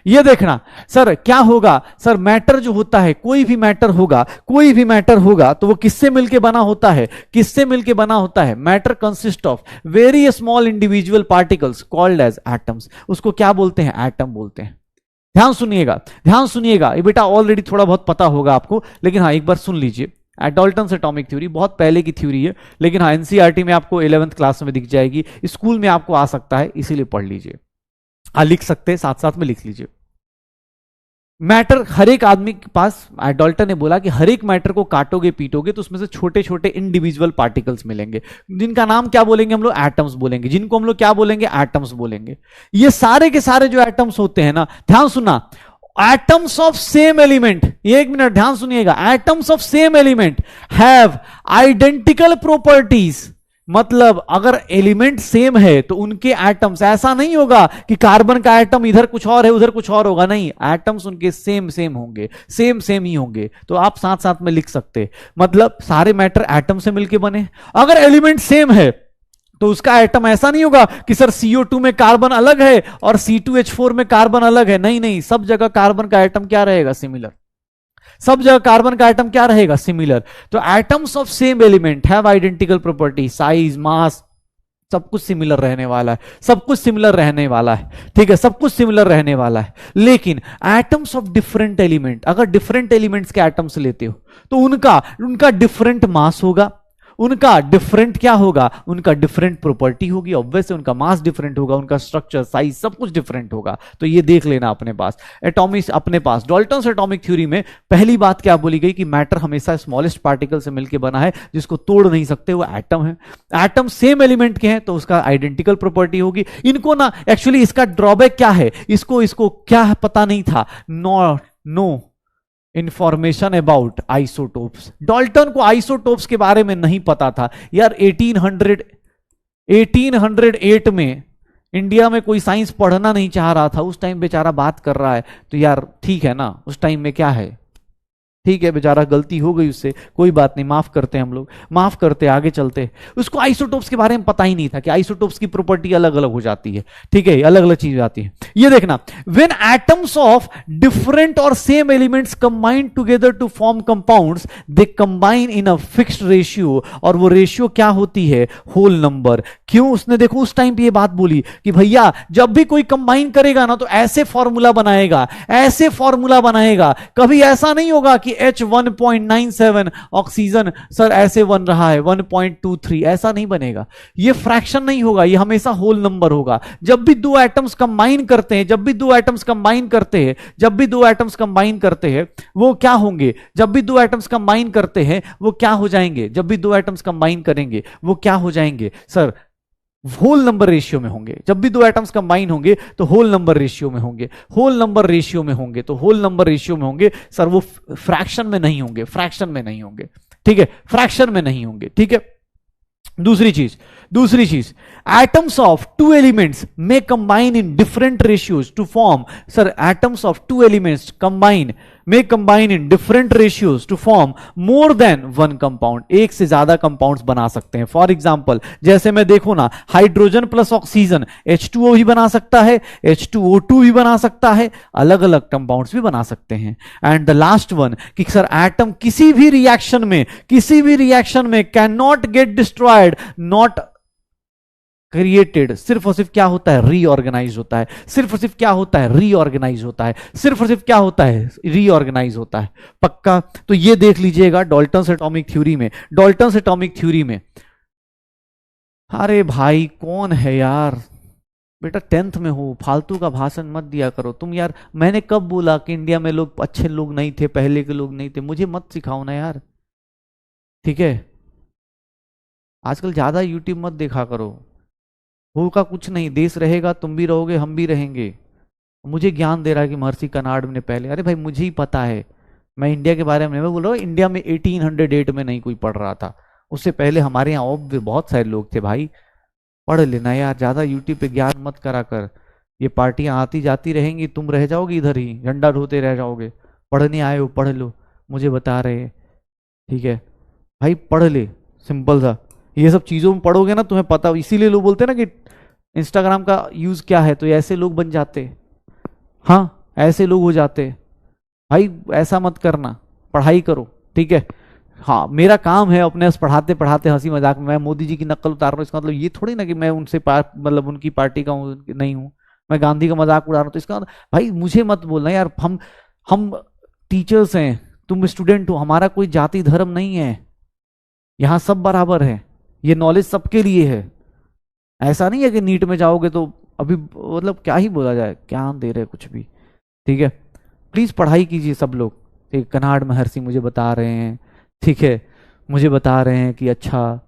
ये देखना सर क्या होगा, सर मैटर जो होता है, कोई भी मैटर होगा तो वो किससे मिलके बना होता है, matter consist of very small individual particles called as atoms. उसको क्या बोलते हैं, एटम बोलते हैं। ध्यान सुनिएगा, ये बेटा ऑलरेडी थोड़ा बहुत पता होगा आपको, लेकिन हाँ एक बार सुन लीजिए। डाल्टन्स एटॉमिक थ्योरी बहुत पहले की थ्योरी है, लेकिन हाँ एनसीईआरटी में आपको 11th क्लास में दिख जाएगी, स्कूल में आपको आ सकता है, इसीलिए पढ़ लीजिए। लिख सकते हैं, साथ साथ में लिख लीजिए। मैटर हर एक आदमी के पास, डाल्टन ने बोला कि हर एक मैटर को काटोगे पीटोगे तो उसमें से छोटे छोटे इंडिविजुअल पार्टिकल्स मिलेंगे, जिनका नाम क्या बोलेंगे हम लोग, एटम्स बोलेंगे, जिनको हम लोग क्या बोलेंगे, एटम्स बोलेंगे। ये सारे के सारे जो एटम्स होते हैं ना, ध्यान सुनना, एटम्स ऑफ सेम एलिमेंट, एक मिनट ध्यान सुनिएगा, atoms of same element have identical properties. मतलब अगर एलिमेंट सेम है तो उनके एटम्स, ऐसा नहीं होगा कि कार्बन का एटम इधर कुछ और है उधर कुछ और होगा, नहीं, एटम्स उनके सेम होंगे, सेम ही होंगे। तो आप साथ साथ में लिख सकते, मतलब सारे मैटर एटम से मिलके बने। अगर एलिमेंट सेम है तो उसका एटम ऐसा नहीं होगा कि सर CO2 में कार्बन अलग है और C2H4 में कार्बन अलग है, नहीं, सब जगह कार्बन का एटम क्या रहेगा, सिमिलर। तो atoms of same element have identical property, size, mass, सब कुछ सिमिलर रहने वाला है, ठीक है, सब कुछ सिमिलर रहने वाला है। लेकिन एटम्स ऑफ डिफरेंट एलिमेंट, अगर डिफरेंट एलिमेंट्स के एटम्स लेते हो तो उनका डिफरेंट मास होगा, उनका डिफरेंट क्या होगा, उनका डिफरेंट प्रॉपर्टी होगी, ऑब्वियसली उनका मास डिफरेंट होगा, उनका स्ट्रक्चर, साइज, सब कुछ डिफरेंट होगा। तो ये देख लेना अपने पास, एटॉमिक्स अपने पास। डाल्टन्स एटॉमिक थ्योरी में पहली बात क्या बोली गई कि मैटर हमेशा स्मॉलेस्ट पार्टिकल से मिलकर बना है, जिसको तोड़ नहीं सकते, वो एटम है। एटम सेम एलिमेंट के हैं तो उसका आइडेंटिकल प्रॉपर्टी होगी। इनको ना एक्चुअली इसका ड्रॉबैक क्या है, इसको क्या पता नहीं था, no information about isotopes. Dalton को आइसोटोप्स के बारे में नहीं पता था यार। 1808 में इंडिया में कोई साइंस पढ़ना नहीं चाह रहा था, उस टाइम बेचारा बात कर रहा है, तो यार ठीक है ना, उस टाइम में क्या है, ठीक है बेचारा गलती हो गई उससे, कोई बात नहीं, माफ करते हम लोग, माफ करते, आगे चलते। उसको आइसोटोप्स के बारे में पता ही नहीं था कि आइसोटोप्स की प्रॉपर्टी अलग अलग हो जाती है, ठीक है, अलग अलग चीज आती है। ये देखना, व्हेन एटम्स ऑफ डिफरेंट और same elements combine together to form compounds, they combine in a fixed ratio, और वो रेशियो क्या होती है, होल नंबर। क्यों, उसने देखो उस टाइम पे ये बात बोली कि भैया जब भी कोई कंबाइन करेगा ना तो ऐसे फॉर्मूला बनाएगा, कभी ऐसा नहीं होगा कि H1.97 ऑक्सीजन सर ऐसे बन रहा है 1.23, ऐसा नहीं बनेगा। ये फ्रैक्शन नहीं होगा, ये हमेशा होल नंबर होगा। जब भी दो एटम्स कंबाइन करते हैं, वो क्या होंगे, वो क्या हो जाएंगे सर, होल नंबर रेशियो में होंगे। जब भी दो एटम्स कंबाइन होंगे तो होल नंबर रेशियो में होंगे, सर वो फ्रैक्शन में नहीं होंगे, ठीक है, फ्रैक्शन में नहीं होंगे, ठीक है। दूसरी चीज, एटम्स ऑफ टू एलिमेंट्स में combine in different ratios to form, sir atoms of two elements में combine in different ratios to form more than one compound, एक से ज्यादा कंपाउंड्स बना सकते हैं। फॉर एग्जांपल जैसे मैं देखो ना, हाइड्रोजन प्लस ऑक्सीजन H2O भी बना सकता है, H2O2 भी बना सकता है, अलग अलग कंपाउंड्स भी बना सकते हैं। एंड द लास्ट वन कि सर एटम किसी भी रिएक्शन में can not get destroyed, created, सिर्फ और सिर्फ क्या होता है, रीऑर्गेनाइज होता है, सिर्फ और सिर्फ क्या होता है, रीऑर्गेनाइज होता है, सिर्फ और सिर्फ क्या होता है, रीऑर्गेनाइज होता है। पक्का? तो ये देख लीजिएगा डाल्टन्स एटॉमिक थ्योरी में, डाल्टन्स एटॉमिक थ्योरी में। अरे भाई कौन है यार, बेटा 10th में हो, फालतू का भाषण मत दिया करो तुम यार। मैंने कब बोला कि इंडिया में लोग अच्छे लोग नहीं थे, पहले के लोग नहीं थे? मुझे मत सिखाओ ना यार, ठीक है? आजकल ज्यादा यूट्यूब मत देखा करो, होगा कुछ नहीं, देश रहेगा, तुम भी रहोगे, हम भी रहेंगे। मुझे ज्ञान दे रहा है कि महर्षि कर्नाड ने पहले, अरे भाई मुझे ही पता है, मैं इंडिया के बारे में मैं बोल रहा हूँ, इंडिया में 1808 में नहीं कोई पढ़ रहा था, उससे पहले हमारे यहाँ और भी बहुत सारे लोग थे भाई। पढ़ लेना यार, ज्यादा यूट्यूब पे ज्ञान मत करा कर। ये पार्टियां आती जाती रहेंगी, तुम रह जाओगे इधर ही, झंडा ढोते रह जाओगे। पढ़ने आए हो पढ़ लो, मुझे बता रहे हैं, ठीक है भाई? पढ़ ले, सिंपल सा। ये सब चीजों में पढ़ोगे ना तुम्हें पता, इसीलिए लोग बोलते हैं ना कि इंस्टाग्राम का यूज क्या है, तो ऐसे लोग बन जाते, हाँ ऐसे लोग हो जाते भाई। ऐसा मत करना, पढ़ाई करो, ठीक है? हाँ मेरा काम है अपने पढ़ाते पढ़ाते हंसी मजाक में मैं मोदी जी की नकल उतार रहा हूँ, इसका मतलब ये थोड़ी ना कि मैं उनसे मतलब उनकी पार्टी का हूँ, नहीं हूँ। मैं गांधी का मजाक उड़ा रहा हूँ, तो इसका भाई मुझे मत बोलना यार। हम टीचर्स हैं, तुम स्टूडेंट हो, हमारा कोई जाति धर्म नहीं है, यहाँ सब बराबर है, ये नॉलेज सबके लिए है। ऐसा नहीं है कि नीट में जाओगे तो अभी मतलब क्या ही बोला जाए, ज्ञान दे रहे कुछ भी, ठीक है? प्लीज पढ़ाई कीजिए सब लोग, ठीक? कर्नाड महर्षि मुझे बता रहे हैं, ठीक है? मुझे बता रहे हैं कि अच्छा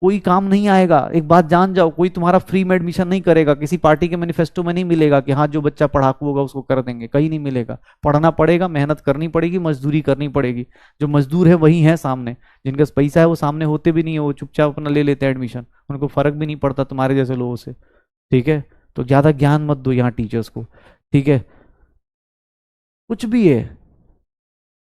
कोई काम नहीं आएगा, एक बात जान जाओ, कोई तुम्हारा फ्री में एडमिशन नहीं करेगा, किसी पार्टी के मैनिफेस्टो में नहीं मिलेगा कि हाँ जो बच्चा पढ़ाकू होगा उसको कर देंगे, कहीं नहीं मिलेगा। पढ़ना पड़ेगा, मेहनत करनी पड़ेगी, मजदूरी करनी पड़ेगी। जो मजदूर है वही है सामने, जिनका पैसा है वो सामने होते भी नहीं है, वो चुपचाप अपना ले लेते हैं एडमिशन, उनको फर्क भी नहीं पड़ता तुम्हारे जैसे लोगों से, ठीक है? तो ज्यादा ज्ञान मत दो यहाँ टीचर्स को, ठीक है? कुछ भी है,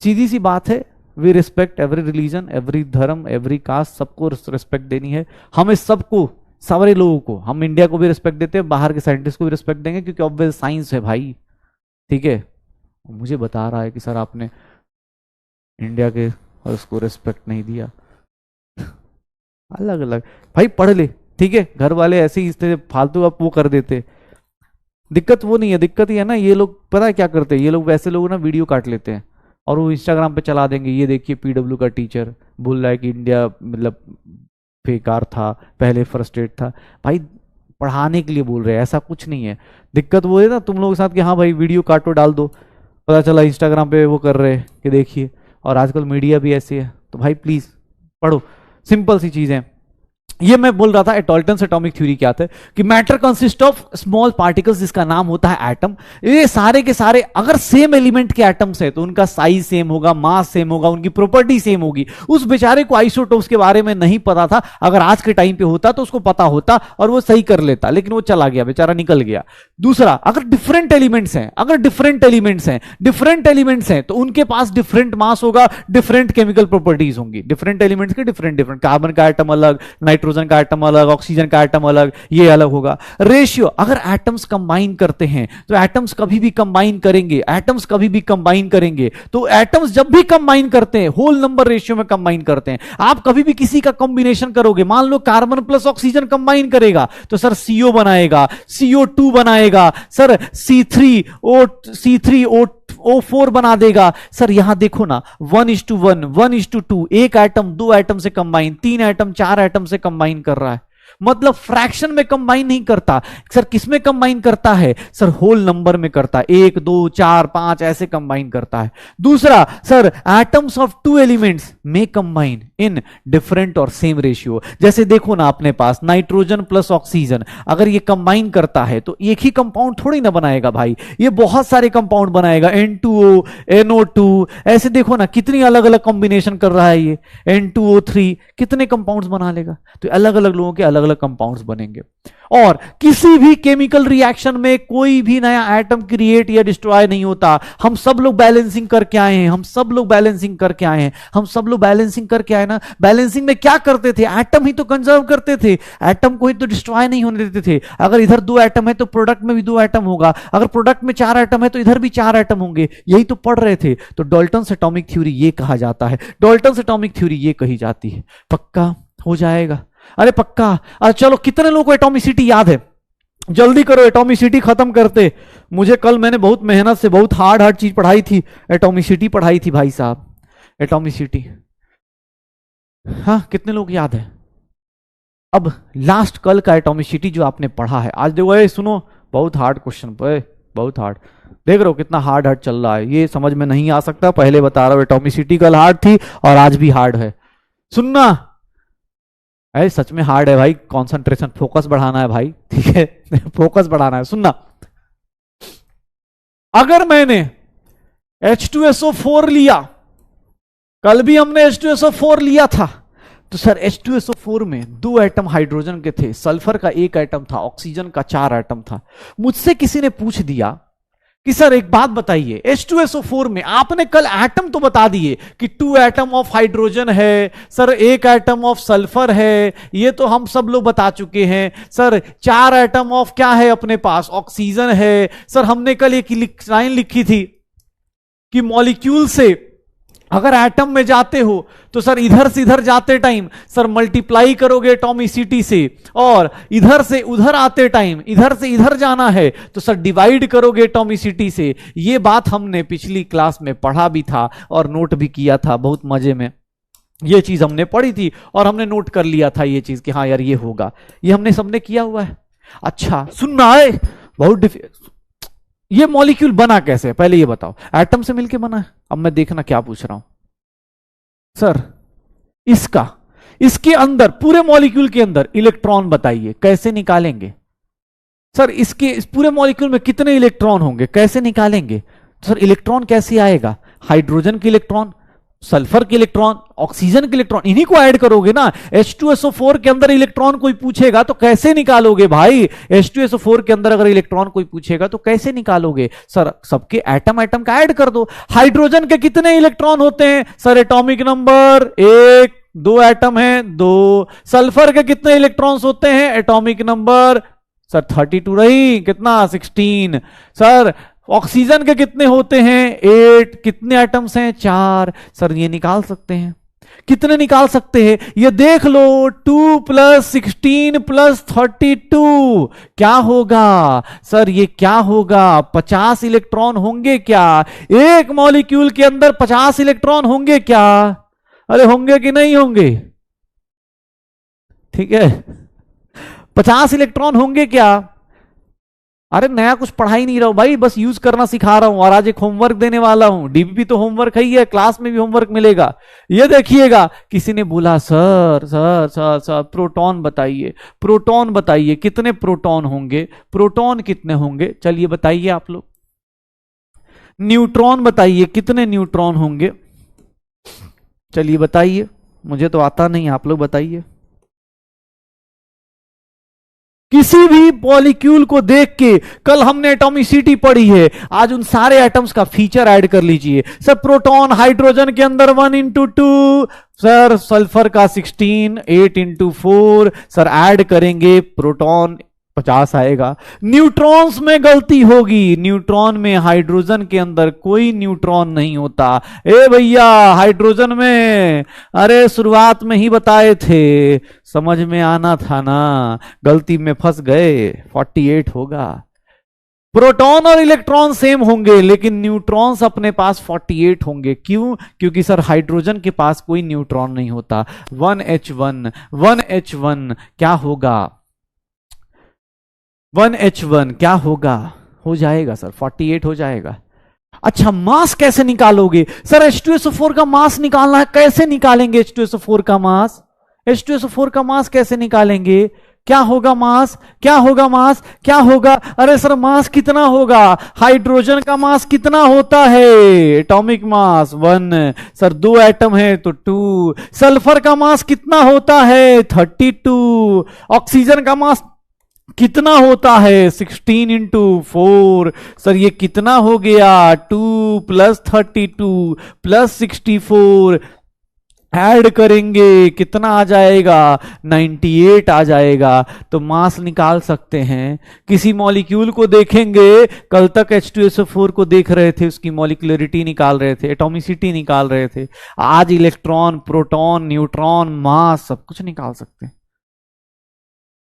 सीधी सी बात है, we respect every religion, every dharma, every caste, सबको रिस्पेक्ट देनी है हमें, सबको, सारे लोगों को। हम इंडिया को भी रिस्पेक्ट देते हैं, बाहर के साइंटिस्ट को भी रिस्पेक्ट देंगे, क्योंकि ऑब्वियस साइंस है भाई, ठीक है? मुझे बता रहा है कि सर आपने इंडिया के और उसको रिस्पेक्ट नहीं दिया। अलग अलग भाई, पढ़ ले, ठीक है? घर वाले ऐसे ही इस तरह फालतू आप वो कर देते, दिक्कत वो नहीं है, दिक्कत ये है ना, ये लोग पता है क्या करते हैं, ये लोग वैसे लोग ना वीडियो काट लेते हैं और वो इंस्टाग्राम पे चला देंगे, ये देखिए पीडब्ल्यू का टीचर बोल रहा है कि इंडिया मतलब बेकार था, पहले फ्रस्ट्रेट था। भाई पढ़ाने के लिए बोल रहे हैं, ऐसा कुछ नहीं है। दिक्कत वो है ना तुम लोगों के साथ कि हाँ भाई वीडियो काटो डाल दो, पता चला इंस्टाग्राम पे वो कर रहे हैं कि देखिए, और आजकल मीडिया भी ऐसी है। तो भाई प्लीज पढ़ो, सिंपल सी चीजें। ये मैं बोल रहा था डाल्टन्स एटॉमिक थ्योरी क्या था, कि matter consist of small particles, जिसका नाम होता है एटम। ये सारे के सारे अगर सेम एलिमेंट के एटम्स है तो उनका साइज सेम होगा, मास सेम होगा, उनकी प्रॉपर्टी सेम होगी। उस बेचारे को आइसोटोप्स के बारे में नहीं पता था, अगर आज के टाइम पे होता तो उसको पता होता और वो सही कर लेता, लेकिन वो चला गया बेचारा, निकल गया। दूसरा, अगर डिफरेंट एलिमेंट्स हैं, अगर डिफरेंट एलिमेंट्स हैं तो उनके पास डिफरेंट मास होगा, डिफरेंट केमिकल प्रॉपर्टीज होंगी। डिफरेंट एलिमेंट्स के डिफरेंट, कार्बन का एटम अलग, नाइट्रोजन का एटम अलग, ऑक्सीजन का एटम अलग, ये अलग होगा। रेशियो, अगर एटम्स कंबाइन करते हैं तो एटम्स कभी भी कंबाइन करेंगे, तो एटम्स जब भी कंबाइन करते हैं होल नंबर रेशियो में कंबाइन करते हैं। आप कभी भी किसी का कॉम्बिनेशन करोगे, मान low carbon plus oxygen combine करेगा तो सर CO बनाएगा, CO2 बनाएगा, सर C3O4 बना देगा। सर यहां देखो ना, 1:1, 1:2, एक एटम दो एटम से कंबाइन, 3 एटम 4 एटम से कंबाइन कर रहा है, मतलब फ्रैक्शन में कंबाइन नहीं करता। सर किस में कंबाइन करता है? सर होल नंबर में करता है, 1 2 4 5 ऐसे कंबाइन करता है। दूसरा, सर एटम्स ऑफ 2 एलिमेंट्स में कंबाइन इन डिफरेंट और सेम रेशियो। जैसे देखो ना अपने पास नाइट्रोजन प्लस ऑक्सीजन, अगर ये कंबाइन करता है तो एक ही कंपाउंड थोड़ी ना बनाएगा भाई, ये बहुत सारे कंपाउंड बनाएगा, N2O, NO2, ऐसे देखो ना कितनी अलग अलग कॉम्बिनेशन कर रहा है ये, N2O3 कितने कंपाउंड्स बना लेगा। तो अलग अलग लोगों के अलग अलग कंपाउंड्स बनेंगे। और किसी भी केमिकल रिएक्शन में कोई भी नया एटम क्रिएट या डिस्ट्रॉय नहीं होता। हम सब लोग बैलेंसिंग करके आए हैं, हम सब लोग बैलेंसिंग करके आए ना। बैलेंसिंग में क्या करते थे? एटम ही तो कंजर्व करते थे, एटम को ही तो डिस्ट्रॉय नहीं होने देते थे। अगर इधर 2 एटम है तो प्रोडक्ट में भी 2 एटम होगा, अगर प्रोडक्ट में 4 एटम है तो इधर भी 4 एटम होंगे, यही तो पढ़ रहे थे। तो डाल्टन्स एटॉमिक थ्योरी ये कहा जाता है, डाल्टन्स एटॉमिक थ्योरी ये कही जाती है। पक्का हो जाएगा? अरे पक्का। अरे चलो, कितने लोगों को एटॉमिसिटी याद है? जल्दी करो, एटॉमिसिटी खत्म करते। मुझे कल मैंने बहुत मेहनत से बहुत हार्ड हार्ड चीज पढ़ाई थी, एटॉमिसिटी पढ़ाई थी भाई साहब, एटॉमिसिटी। हाँ, कितने लोग याद है? अब लास्ट कल का एटॉमिसिटी जो आपने पढ़ा है, आज देखो, सुनो, बहुत हार्ड क्वेश्चन, बहुत हार्ड। देख रहे हो कितना हार्ड हार्ड चल रहा है, ये समझ में नहीं आ सकता, पहले बता रहा हूं, एटॉमिसिटी कल हार्ड थी और आज भी हार्ड है। सुनना, अरे सच में हार्ड है भाई, कंसंट्रेशन, फोकस बढ़ाना है भाई, ठीक है फोकस बढ़ाना है। सुनना, अगर मैंने H2SO4 लिया, कल भी हमने H2SO4 लिया था, तो सर H2SO4 में 2 एटम हाइड्रोजन के थे, सल्फर का 1 एटम था, ऑक्सीजन का 4 एटम था। मुझसे किसी ने पूछ दिया कि सर एक बात बताइए, H2SO4 में आपने कल एटम तो बता दिए कि 2 एटम ऑफ हाइड्रोजन है, सर 1 एटम ऑफ सल्फर है, ये तो हम सब लोग बता चुके हैं। सर 4 एटम ऑफ क्या है अपने पास? ऑक्सीजन है। सर हमने कल एक लाइन लिखी थी कि मॉलिक्यूल से अगर एटम में जाते हो तो सर इधर से इधर जाते टाइम सर मल्टीप्लाई करोगे एटॉमिसिटी से, और इधर से उधर आते टाइम इधर से इधर जाना है तो सर डिवाइड करोगे एटॉमिसिटी से। ये बात हमने पिछली क्लास में पढ़ा भी था और नोट भी किया था, बहुत मजे में ये चीज हमने पढ़ी थी और हमने नोट कर लिया था ये चीज कि हाँ यार ये होगा, ये हमने सबने किया हुआ है। अच्छा सुनना है, बहुत ये मॉलिक्यूल बना कैसे, पहले ये बताओ। एटम से मिलके बना है। अब मैं देखना क्या पूछ रहा हूं सर, इसके अंदर, पूरे मॉलिक्यूल के अंदर इलेक्ट्रॉन बताइए, कैसे निकालेंगे? सर इस पूरे मॉलिक्यूल में कितने इलेक्ट्रॉन होंगे, कैसे निकालेंगे? तो सर इलेक्ट्रॉन कैसे आएगा? हाइड्रोजन के इलेक्ट्रॉन, सल्फर के इलेक्ट्रॉन, ऑक्सीजन के इलेक्ट्रॉन, इन्हीं को ऐड करोगे ना। H2SO4 के अंदर इलेक्ट्रॉन कोई पूछेगा तो कैसे निकालोगे भाई? H2SO4 के अंदर अगर इलेक्ट्रॉन कोई पूछेगा तो कैसे निकालोगे? सर सबके एटम एटम का ऐड कर दो। हाइड्रोजन के कितने इलेक्ट्रॉन होते हैं? सर एटॉमिक नंबर 1, 2 एटम है 2। सल्फर के कितने इलेक्ट्रॉन्स होते हैं? एटॉमिक नंबर सर 32 रही, कितना 16। सर ऑक्सीजन के कितने होते हैं? 8। कितने एटम्स हैं? 4। सर ये निकाल सकते हैं, कितने निकाल सकते हैं? ये देख लो, 2 + 16 + 32 क्या होगा? सर ये क्या होगा? 50 इलेक्ट्रॉन होंगे क्या? एक मॉलिक्यूल के अंदर 50 इलेक्ट्रॉन होंगे क्या? अरे होंगे कि नहीं होंगे? ठीक है, 50 इलेक्ट्रॉन होंगे क्या? अरे नया कुछ पढ़ा ही नहीं रहा हूं भाई, बस यूज करना सिखा रहा हूं और आज एक होमवर्क देने वाला हूं। डीबीपी तो होमवर्क ही है, क्लास में भी होमवर्क मिलेगा। ये देखिएगा, किसी ने बोला sir sir sir sir proton बताइए, प्रोटॉन बताइए, कितने प्रोटॉन होंगे? प्रोटॉन कितने होंगे? चलिए बताइए आप लोग। न्यूट्रॉन बताइए, कितने न्यूट्रॉन होंगे? चलिए बताइए, मुझे तो आता नहीं, आप लोग बताइए। किसी भी मॉलिक्यूल को देख के, कल हमने एटॉमिसिटी पढ़ी है, आज उन सारे एटम्स का फीचर ऐड कर लीजिए। सर प्रोटॉन हाइड्रोजन के अंदर 1 × 2, सर सल्फर का 16, 8 × 4, सर ऐड करेंगे प्रोटॉन 50 आएगा। न्यूट्रॉन्स में गलती होगी, न्यूट्रॉन में, हाइड्रोजन के अंदर कोई न्यूट्रॉन नहीं होता। ए भैया हाइड्रोजन में, अरे शुरुआत में ही बताए थे, समझ में आना था ना, गलती में फंस गए। 48 होगा। प्रोटॉन और इलेक्ट्रॉन सेम होंगे लेकिन न्यूट्रॉन्स अपने पास 48 होंगे। क्यों? क्योंकि सर हाइड्रोजन के पास कोई न्यूट्रॉन नहीं होता। 1H1, 1H1 क्या होगा? 1H1 क्या होगा? हो जाएगा सर 48 हो जाएगा। अच्छा मास कैसे निकालोगे? सर H2SO4 का मास निकालना है, कैसे निकालेंगे H2SO4 का मास? H2SO4 का मास कैसे निकालेंगे? क्या होगा मास? क्या होगा मास? क्या होगा? अरे सर मास कितना होगा? हाइड्रोजन का मास कितना होता है? Atomic mass 1। सर 2 एटम है तो 2। सल्फर का मास कितना होता है? 32। ऑक्सीजन का मास कितना होता है? 16 × 4। सर ये कितना हो गया? 2 + 32 + 64 ऐड करेंगे कितना आ जाएगा? 98 आ जाएगा। तो मास निकाल सकते हैं। किसी मॉलिक्यूल को देखेंगे, कल तक H2SO4 को देख रहे थे, उसकी मॉलिक्यूलरिटी निकाल रहे थे, एटॉमिसिटी निकाल रहे थे। आज इलेक्ट्रॉन, प्रोटॉन, न्यूट्रॉन, मास सब कुछ निकाल सकते हैं।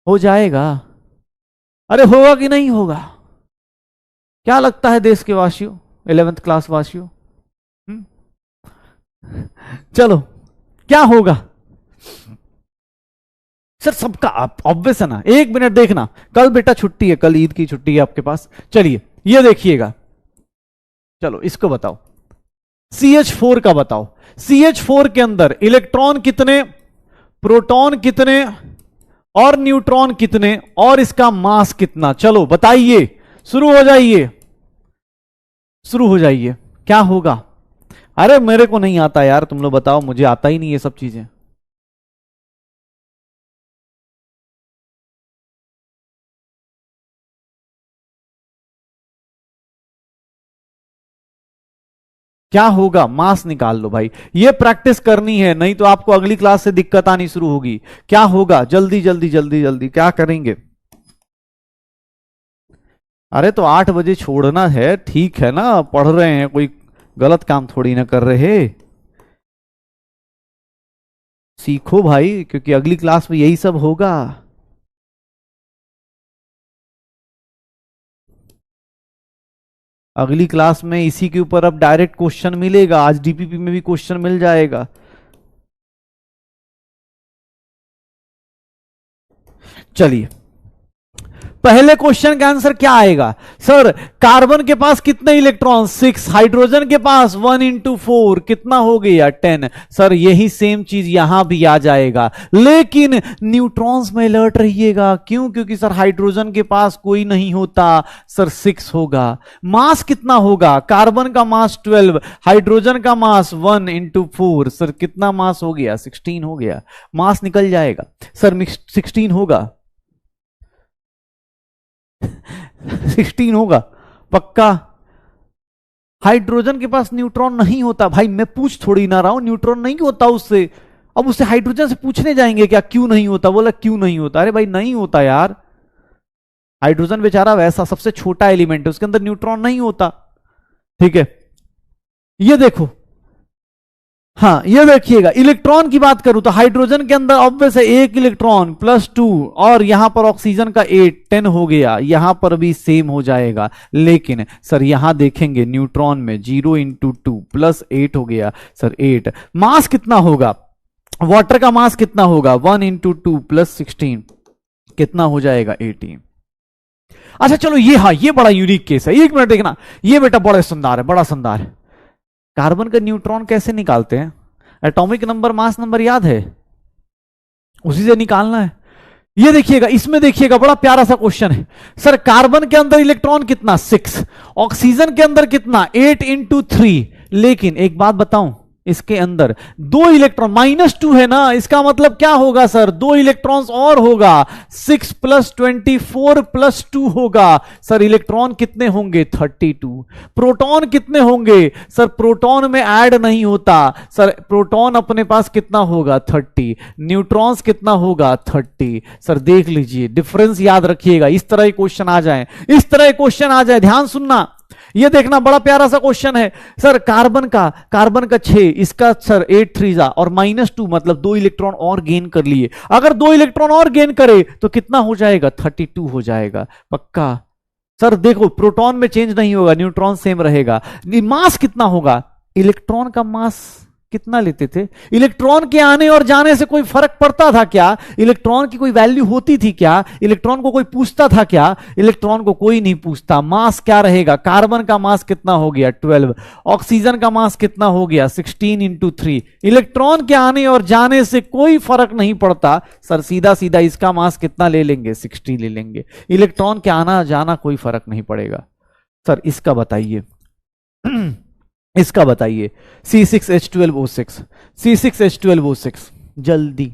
हो जाएगा? अरे होगा कि नहीं होगा? क्या लगता है देश के वासियों, 11th क्लास वासियों? चलो, क्या होगा सर? सबका ऑब्वियस है ना। एक मिनट देखना, कल बेटा छुट्टी है, कल ईद की छुट्टी है आपके पास। चलिए ये देखिएगा, चलो इसको बताओ, CH4 का बताओ। CH4 के अंदर इलेक्ट्रॉन कितने, प्रोटॉन कितने और न्यूट्रॉन कितने, और इसका मास कितना? चलो बताइए, शुरू हो जाइए, शुरू हो जाइए। क्या होगा? अरे मेरे को नहीं आता यार, तुम लोग बताओ, मुझे आता ही नहीं ये सब चीजें। क्या होगा? मास निकाल लो भाई, ये प्रैक्टिस करनी है, नहीं तो आपको अगली क्लास से दिक्कत आनी शुरू होगी। क्या होगा? जल्दी जल्दी जल्दी जल्दी, क्या करेंगे? अरे तो 8 बजे छोड़ना है, ठीक है ना, पढ़ रहे हैं, कोई गलत काम थोड़ी ना कर रहे। सीखो भाई, क्योंकि अगली क्लास में यही सब होगा। अगली क्लास में इसी के ऊपर अब डायरेक्ट क्वेश्चन मिलेगा, आज डीपीपी में भी क्वेश्चन मिल जाएगा। चलिए, पहले क्वेश्चन का आंसर क्या आएगा? सर कार्बन के पास कितने इलेक्ट्रॉन? 6। हाइड्रोजन के पास 1 इंटू 4 कितना हो गया? 10। सर यही सेम चीज यहां भी आ जाएगा, लेकिन न्यूट्रॉन्स में अलर्ट रहिएगा। क्यों? क्योंकि सर हाइड्रोजन के पास कोई नहीं होता, सर 6 होगा। मास कितना होगा? कार्बन का मास 12, हाइड्रोजन का मास 1 इंटू 4, सर कितना मास हो गया? 16 हो गया। मास निकल जाएगा सर, 16 होगा। 16 होगा पक्का। हाइड्रोजन के पास न्यूट्रॉन नहीं होता भाई, मैं पूछ थोड़ी ना रहा हूं, न्यूट्रॉन नहीं होता उससे। अब उससे हाइड्रोजन से पूछने जाएंगे क्या क्यों नहीं होता? बोला क्यों नहीं होता? अरे भाई नहीं होता यार, हाइड्रोजन बेचारा वैसा सबसे छोटा एलिमेंट है, उसके अंदर न्यूट्रॉन नहीं होता। ठीक है, ये देखो, हाँ ये देखिएगा, इलेक्ट्रॉन की बात करूं तो हाइड्रोजन के अंदर ऑब्वियस है 1 इलेक्ट्रॉन +2, और यहां पर ऑक्सीजन का 8, 10 हो गया। यहां पर भी सेम हो जाएगा, लेकिन सर यहां देखेंगे न्यूट्रॉन में 0 इंटू 2 +8 हो गया सर 8। मास कितना होगा? वाटर का मास कितना होगा? 1 इंटू 2 +16 कितना हो जाएगा? 18। अच्छा चलो, ये हाँ ये बड़ा यूनिक केस है, 1 मिनट देखना, ये बेटा बड़ा शानदार है, बड़ा शानदार है। कार्बन का न्यूट्रॉन कैसे निकालते हैं? एटॉमिक नंबर मास नंबर याद है, उसी से निकालना है। ये देखिएगा, इसमें देखिएगा बड़ा प्यारा सा क्वेश्चन है। सर कार्बन के अंदर इलेक्ट्रॉन कितना? 6। ऑक्सीजन के अंदर कितना? 8 इंटू 3। लेकिन एक बात बताऊं, इसके अंदर 2 इलेक्ट्रॉन, -2 है ना, इसका मतलब क्या होगा सर? 2 इलेक्ट्रॉन्स और होगा, 6 + 24 + 2 होगा। सर इलेक्ट्रॉन कितने होंगे? 32। प्रोटॉन कितने होंगे? सर प्रोटॉन में ऐड नहीं होता, सर प्रोटॉन अपने पास कितना होगा? 30। न्यूट्रॉन्स कितना होगा? 30। सर देख लीजिए, डिफरेंस याद रखिएगा, इस तरह क्वेश्चन आ जाए, इस तरह क्वेश्चन आ जाए, ध्यान सुनना। ये देखना, बड़ा प्यारा सा क्वेश्चन है। सर कार्बन का 6, इसका सर 8 3 और -2, मतलब 2 इलेक्ट्रॉन और गेन कर लिए। अगर 2 इलेक्ट्रॉन और गेन करे तो कितना हो जाएगा? 32 हो जाएगा पक्का। सर देखो, प्रोटॉन में चेंज नहीं होगा, न्यूट्रॉन सेम रहेगा। मास कितना होगा? इलेक्ट्रॉन का मास कितना लेते थे? इलेक्ट्रॉन के आने और जाने से कोई फर्क पड़ता था क्या? इलेक्ट्रॉन की कोई वैल्यू होती थी क्या? इलेक्ट्रॉन को कोई पूछता था क्या? इलेक्ट्रॉन को कोई नहीं पूछता। मास क्या रहेगा? कार्बन का मास कितना हो गया? 12। ऑक्सीजन का मास कितना हो गया? 16 इंटू 3। इलेक्ट्रॉन के आने और जाने से कोई फर्क नहीं पड़ता। सर सीधा सीधा इसका मास कितना ले लेंगे? 60 ले लेंगे। इलेक्ट्रॉन के आना जाना कोई फर्क नहीं पड़ेगा। सर इसका बताइए, इसका बताइए, C6H12O6, C6H12O6, जल्दी।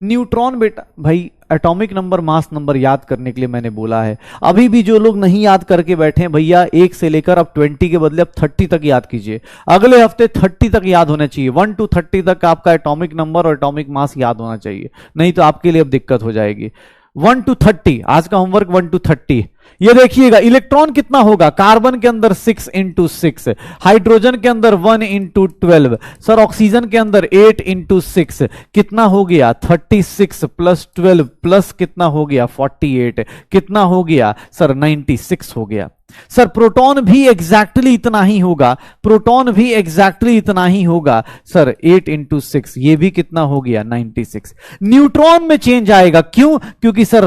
न्यूट्रॉन बेटा, भाई एटॉमिक नंबर मास नंबर याद करने के लिए मैंने बोला है। अभी भी जो लोग नहीं याद करके बैठे हैं भैया, 1 से लेकर अब 20 के बदले अब 30 तक याद कीजिए। अगले हफ्ते 30 तक याद होना चाहिए, 1 to 30 तक आपका एटॉमिक नंबर और एटॉमिक मास याद होना चाहिए, नहीं तो आपके लिए अब दिक्कत हो जाएगी। 1 to 30, आज का होमवर्क 1 to 30। ये देखिएगा इलेक्ट्रॉन कितना होगा, कार्बन के अंदर 6 इंटू 6, हाइड्रोजन के अंदर 1 इंटू 12, सर ऑक्सीजन के अंदर 8 इंटू 6, कितना हो गया 36 प्लस 12 प्लस कितना हो गया 48, कितना हो गया सर 96 हो गया। सर प्रोटॉन भी एग्जैक्टली इतना ही होगा, प्रोटॉन भी एग्जैक्टली इतना ही होगा सर 8 इंटू 6, ये भी कितना हो गया 96। न्यूट्रॉन में चेंज आएगा, क्यों? क्योंकि सर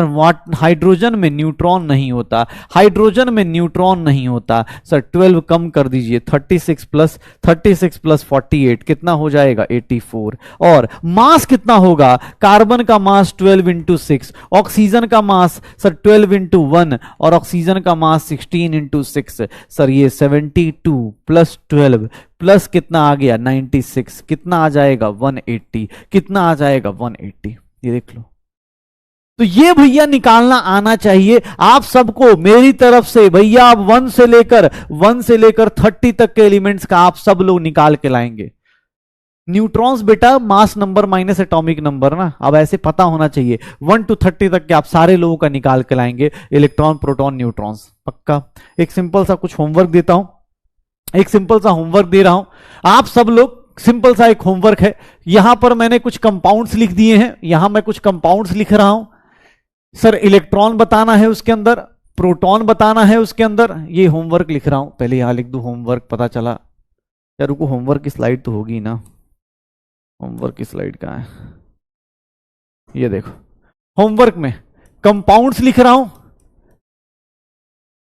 हाइड्रोजन में न्यूट्रॉन नहीं होता, हाइड्रोजन में न्यूट्रॉन नहीं होता। सर 12 कम कर दीजिए, 36 प्लस 48 कितना हो जाएगा 84। और मास कितना होगा, कार्बन का मास 12 इंटू 6, ऑक्सीजन का मास सर 12 इंटू 1 और ऑक्सीजन का मास 16 इंटू 6, सर ये 72 प्लस 12 प्लस कितना आ गया 96, कितना आ जाएगा 180, कितना आ जाएगा 180, ये देख लो। तो ये भैया निकालना आना चाहिए आप सबको मेरी तरफ से। भैया आप 1 से लेकर 30 तक के एलिमेंट्स का आप सब लोग निकाल के लाएंगे। न्यूट्रॉन्स बेटा mass number minus atomic number ना, अब ऐसे पता होना चाहिए 1 to 30 तक के आप सारे लोगों का निकाल के लाएंगे, इलेक्ट्रॉन प्रोटॉन न्यूट्रॉन्स, पक्का। एक सिंपल सा कुछ होमवर्क देता हूं, एक सिंपल सा होमवर्क दे रहा हूं आप सब लोग। सिंपल सा एक होमवर्क है, यहां पर मैंने कुछ कंपाउंड्स लिख दिए हैं, यहां मैं कुछ कंपाउंड्स लिख रहा हूं। सर इलेक्ट्रॉन बताना है उसके अंदर, प्रोटॉन बताना है उसके अंदर, ये होमवर्क लिख रहा हूं। पहले यहां लिख दूं होमवर्क, पता चला यार रुको होमवर्क की स्लाइड तो होगी ना, होमवर्क की स्लाइड कहां है, ये देखो होमवर्क में कंपाउंड्स लिख रहा हूं,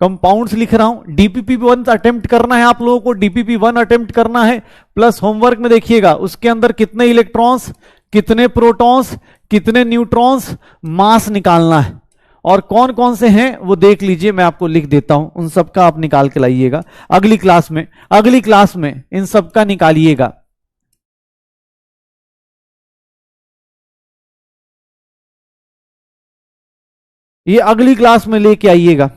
कंपाउंड्स लिख रहा हूं। डीपीपी 1 अटेम्प्ट करना है आप लोगों को, डीपीपी 1 अटेम्प्ट करना है। प्लस होमवर्क में देखिएगा उसके अंदर कितने इलेक्ट्रॉन्स, कितने प्रोटॉन्स, कितने न्यूट्रॉन्स, मास निकालना है। और कौन कौन से हैं वो देख लीजिए, मैं आपको लिख देता हूं, उन सबका आप निकाल के लाइएगा अगली क्लास में इन सबका निकालिएगा। ये अगली क्लास में लेके आइएगा।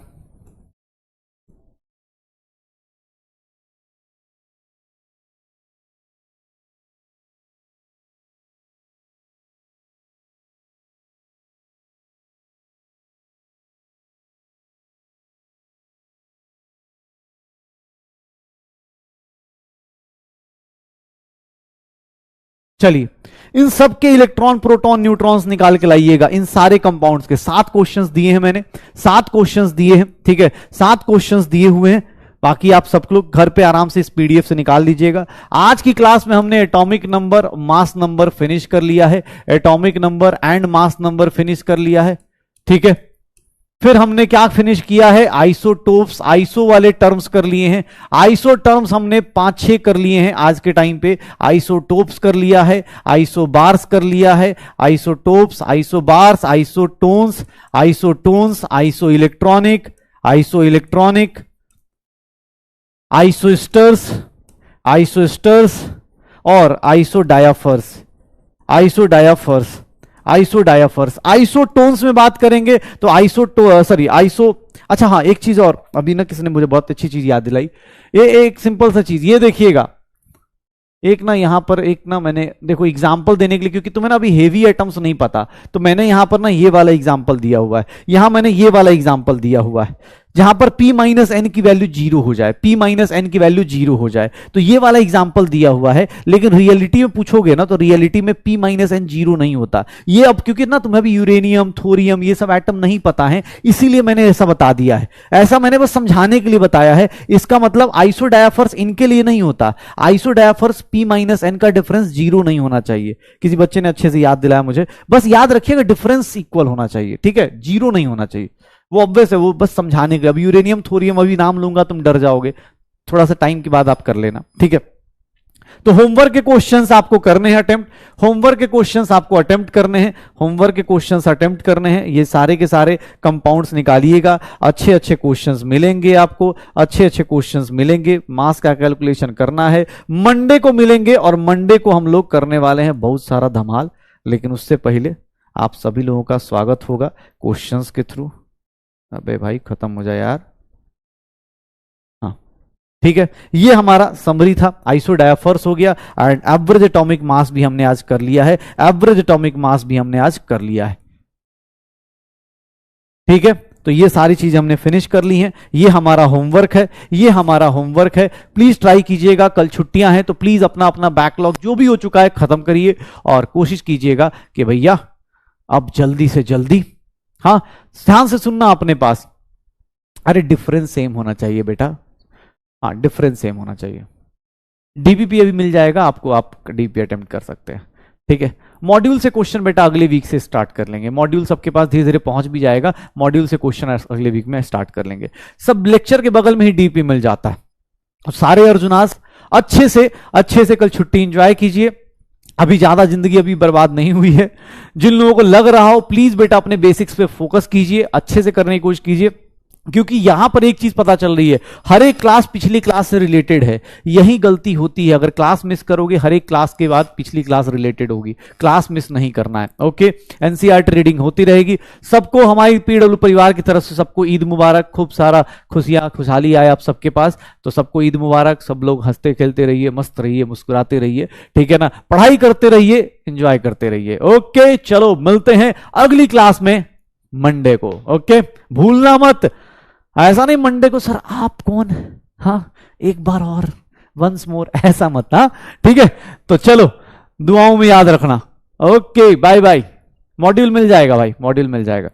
चलिए इन सब के इलेक्ट्रॉन प्रोटॉन न्यूट्रॉन्स निकाल के लाइएगा। इन सारे कंपाउंड्स के 7 क्वेश्चंस दिए हैं मैंने, 7 क्वेश्चंस दिए हैं, ठीक है 7 क्वेश्चंस दिए हुए हैं। बाकी आप सब लोग घर पे आराम से इस पीडीएफ से निकाल लीजिएगा। आज की क्लास में हमने atomic number, mass number finish कर लिया है, atomic number and mass number finish कर लिया है, ठीक है। फिर हमने क्या फिनिश किया है, आइसोटोप्स, आइसो वाले टर्म्स कर लिए हैं। आइसो टर्म्स हमने 5-6 कर लिए हैं आज के टाइम पे। आइसोटोप्स कर लिया है, आइसोबार्स कर लिया है, isotopes, isobars, isotones, isotones, iso electronic, iso electronic, isosters, isosters और आइसोडायाफर्स, आइसोडायाफर्स, आइसोडायाफर्स। आइसोटोन्स में बात करेंगे तो आइसो, अच्छा हाँ एक चीज और, अभी ना किसी ने मुझे बहुत अच्छी चीज याद दिलाई। ये एक सिंपल सा चीज, ये देखिएगा एक ना यहां पर एक ना मैंने देखो एग्जाम्पल देने के लिए, क्योंकि तुम्हें ना अभी हेवी आइटम्स नहीं पता, तो मैंने यहां पर ना ये वाला एग्जाम्पल दिया हुआ है, यहां मैंने ये वाला एग्जाम्पल दिया हुआ है जहां पर p माइनस एन की वैल्यू 0 हो जाए, p माइनस एन की वैल्यू 0 हो जाए, तो ये वाला एग्जाम्पल दिया हुआ है। लेकिन रियलिटी में पूछोगे ना तो रियलिटी में p माइनस एन 0 नहीं होता। ये अब क्योंकि ना तुम्हें भी यूरेनियम, थोरियम ये सब एटम नहीं पता है, इसीलिए मैंने ऐसा बता दिया है। ऐसा मैंने बस समझाने के लिए बताया है। इसका मतलब आइसोडायाफर्स इनके लिए नहीं होता, आइसोडायाफर्स p माइनस एन का डिफरेंस 0 नहीं होना चाहिए। किसी बच्चे ने अच्छे से याद दिलाया मुझे, बस याद रखिएगा डिफरेंस इक्वल होना चाहिए, ठीक है 0 नहीं होना चाहिए। वो ऑब्वियस है, वो बस समझाने के। अब यूरेनियम, थोरियम अभी नाम लूंगा तुम डर जाओगे, थोड़ा सा टाइम के बाद आप कर लेना, ठीक है। तो होमवर्क के क्वेश्चंस आपको करने हैं अटेम्प्ट, होमवर्क के क्वेश्चंस आपको अटेम्प्ट करने हैं, होमवर्क के क्वेश्चंस अटेम्प्ट करने हैं। ये सारे के सारे कंपाउंड्स निकालिएगा, अच्छे अच्छे क्वेश्चंस मिलेंगे आपको, अच्छे अच्छे क्वेश्चंस मिलेंगे। मास का कैलकुलेशन करना है, मंडे को मिलेंगे और मंडे को हम लोग करने वाले हैं बहुत सारा धमाल। लेकिन उससे पहले आप सभी लोगों का स्वागत होगा क्वेश्चंस के थ्रू। अबे भाई खत्म हो जाए यार, हाँ ठीक है। ये हमारा समरी था, आइसोडायाफर्स हो गया एंड एवरेज एटॉमिक मास भी हमने आज कर लिया है, एवरेज एटॉमिक मास भी हमने आज कर लिया है, ठीक है। तो ये सारी चीज हमने फिनिश कर ली हैं, ये हमारा होमवर्क है, ये हमारा होमवर्क है। प्लीज ट्राई कीजिएगा, कल छुट्टियां हैं तो प्लीज अपना अपना बैकलॉग जो भी हो चुका है खत्म करिए और कोशिश कीजिएगा कि भैया अब जल्दी से जल्दी, हाँ ध्यान से सुनना अपने पास, अरे डिफरेंस सेम होना चाहिए बेटा, हाँ डिफरेंस सेम होना चाहिए। डीपीपी अभी मिल जाएगा आपको, आप डीपी अटेम्प्ट कर सकते हैं, ठीक है। मॉड्यूल से क्वेश्चन बेटा अगले वीक से स्टार्ट कर लेंगे, मॉड्यूल सबके पास धीरे धीरे पहुंच भी जाएगा, मॉड्यूल से क्वेश्चन अगले वीक में स्टार्ट कर लेंगे। सब लेक्चर के बगल में ही डीपी मिल जाता है। सारे अर्जुनास अच्छे से कल छुट्टी एंजॉय कीजिए, अभी ज्यादा जिंदगी अभी बर्बाद नहीं हुई है। जिन लोगों को लग रहा हो प्लीज बेटा अपने बेसिक्स पे फोकस कीजिए, अच्छे से करने की कोशिश कीजिए, क्योंकि यहां पर एक चीज पता चल रही है, हर एक क्लास पिछली क्लास से रिलेटेड है। यही गलती होती है, अगर क्लास मिस करोगे हर एक क्लास के बाद पिछली क्लास रिलेटेड होगी, क्लास मिस नहीं करना है। ओके, एनसीईआरटी रीडिंग होती रहेगी। सबको हमारी पीडब्ल्यू परिवार की तरफ से सबको ईद मुबारक, खूब सारा खुशहाली आए आप सबके पास, तो सबको ईद मुबारक। सब लोग हंसते खेलते रहिए, मस्त रहिए, मुस्कुराते रहिए, ठीक है ना, पढ़ाई करते रहिए, एंजॉय करते रहिए। ओके चलो मिलते हैं अगली क्लास में मंडे को। ओके भूलना मत, ऐसा नहीं मंडे को सर आप कौन, हाँ एक बार और वंस मोर, ऐसा मत, हाँ ठीक है। तो चलो दुआओं में याद रखना। ओके बाय बाय, मॉड्यूल मिल जाएगा भाई, मॉड्यूल मिल जाएगा।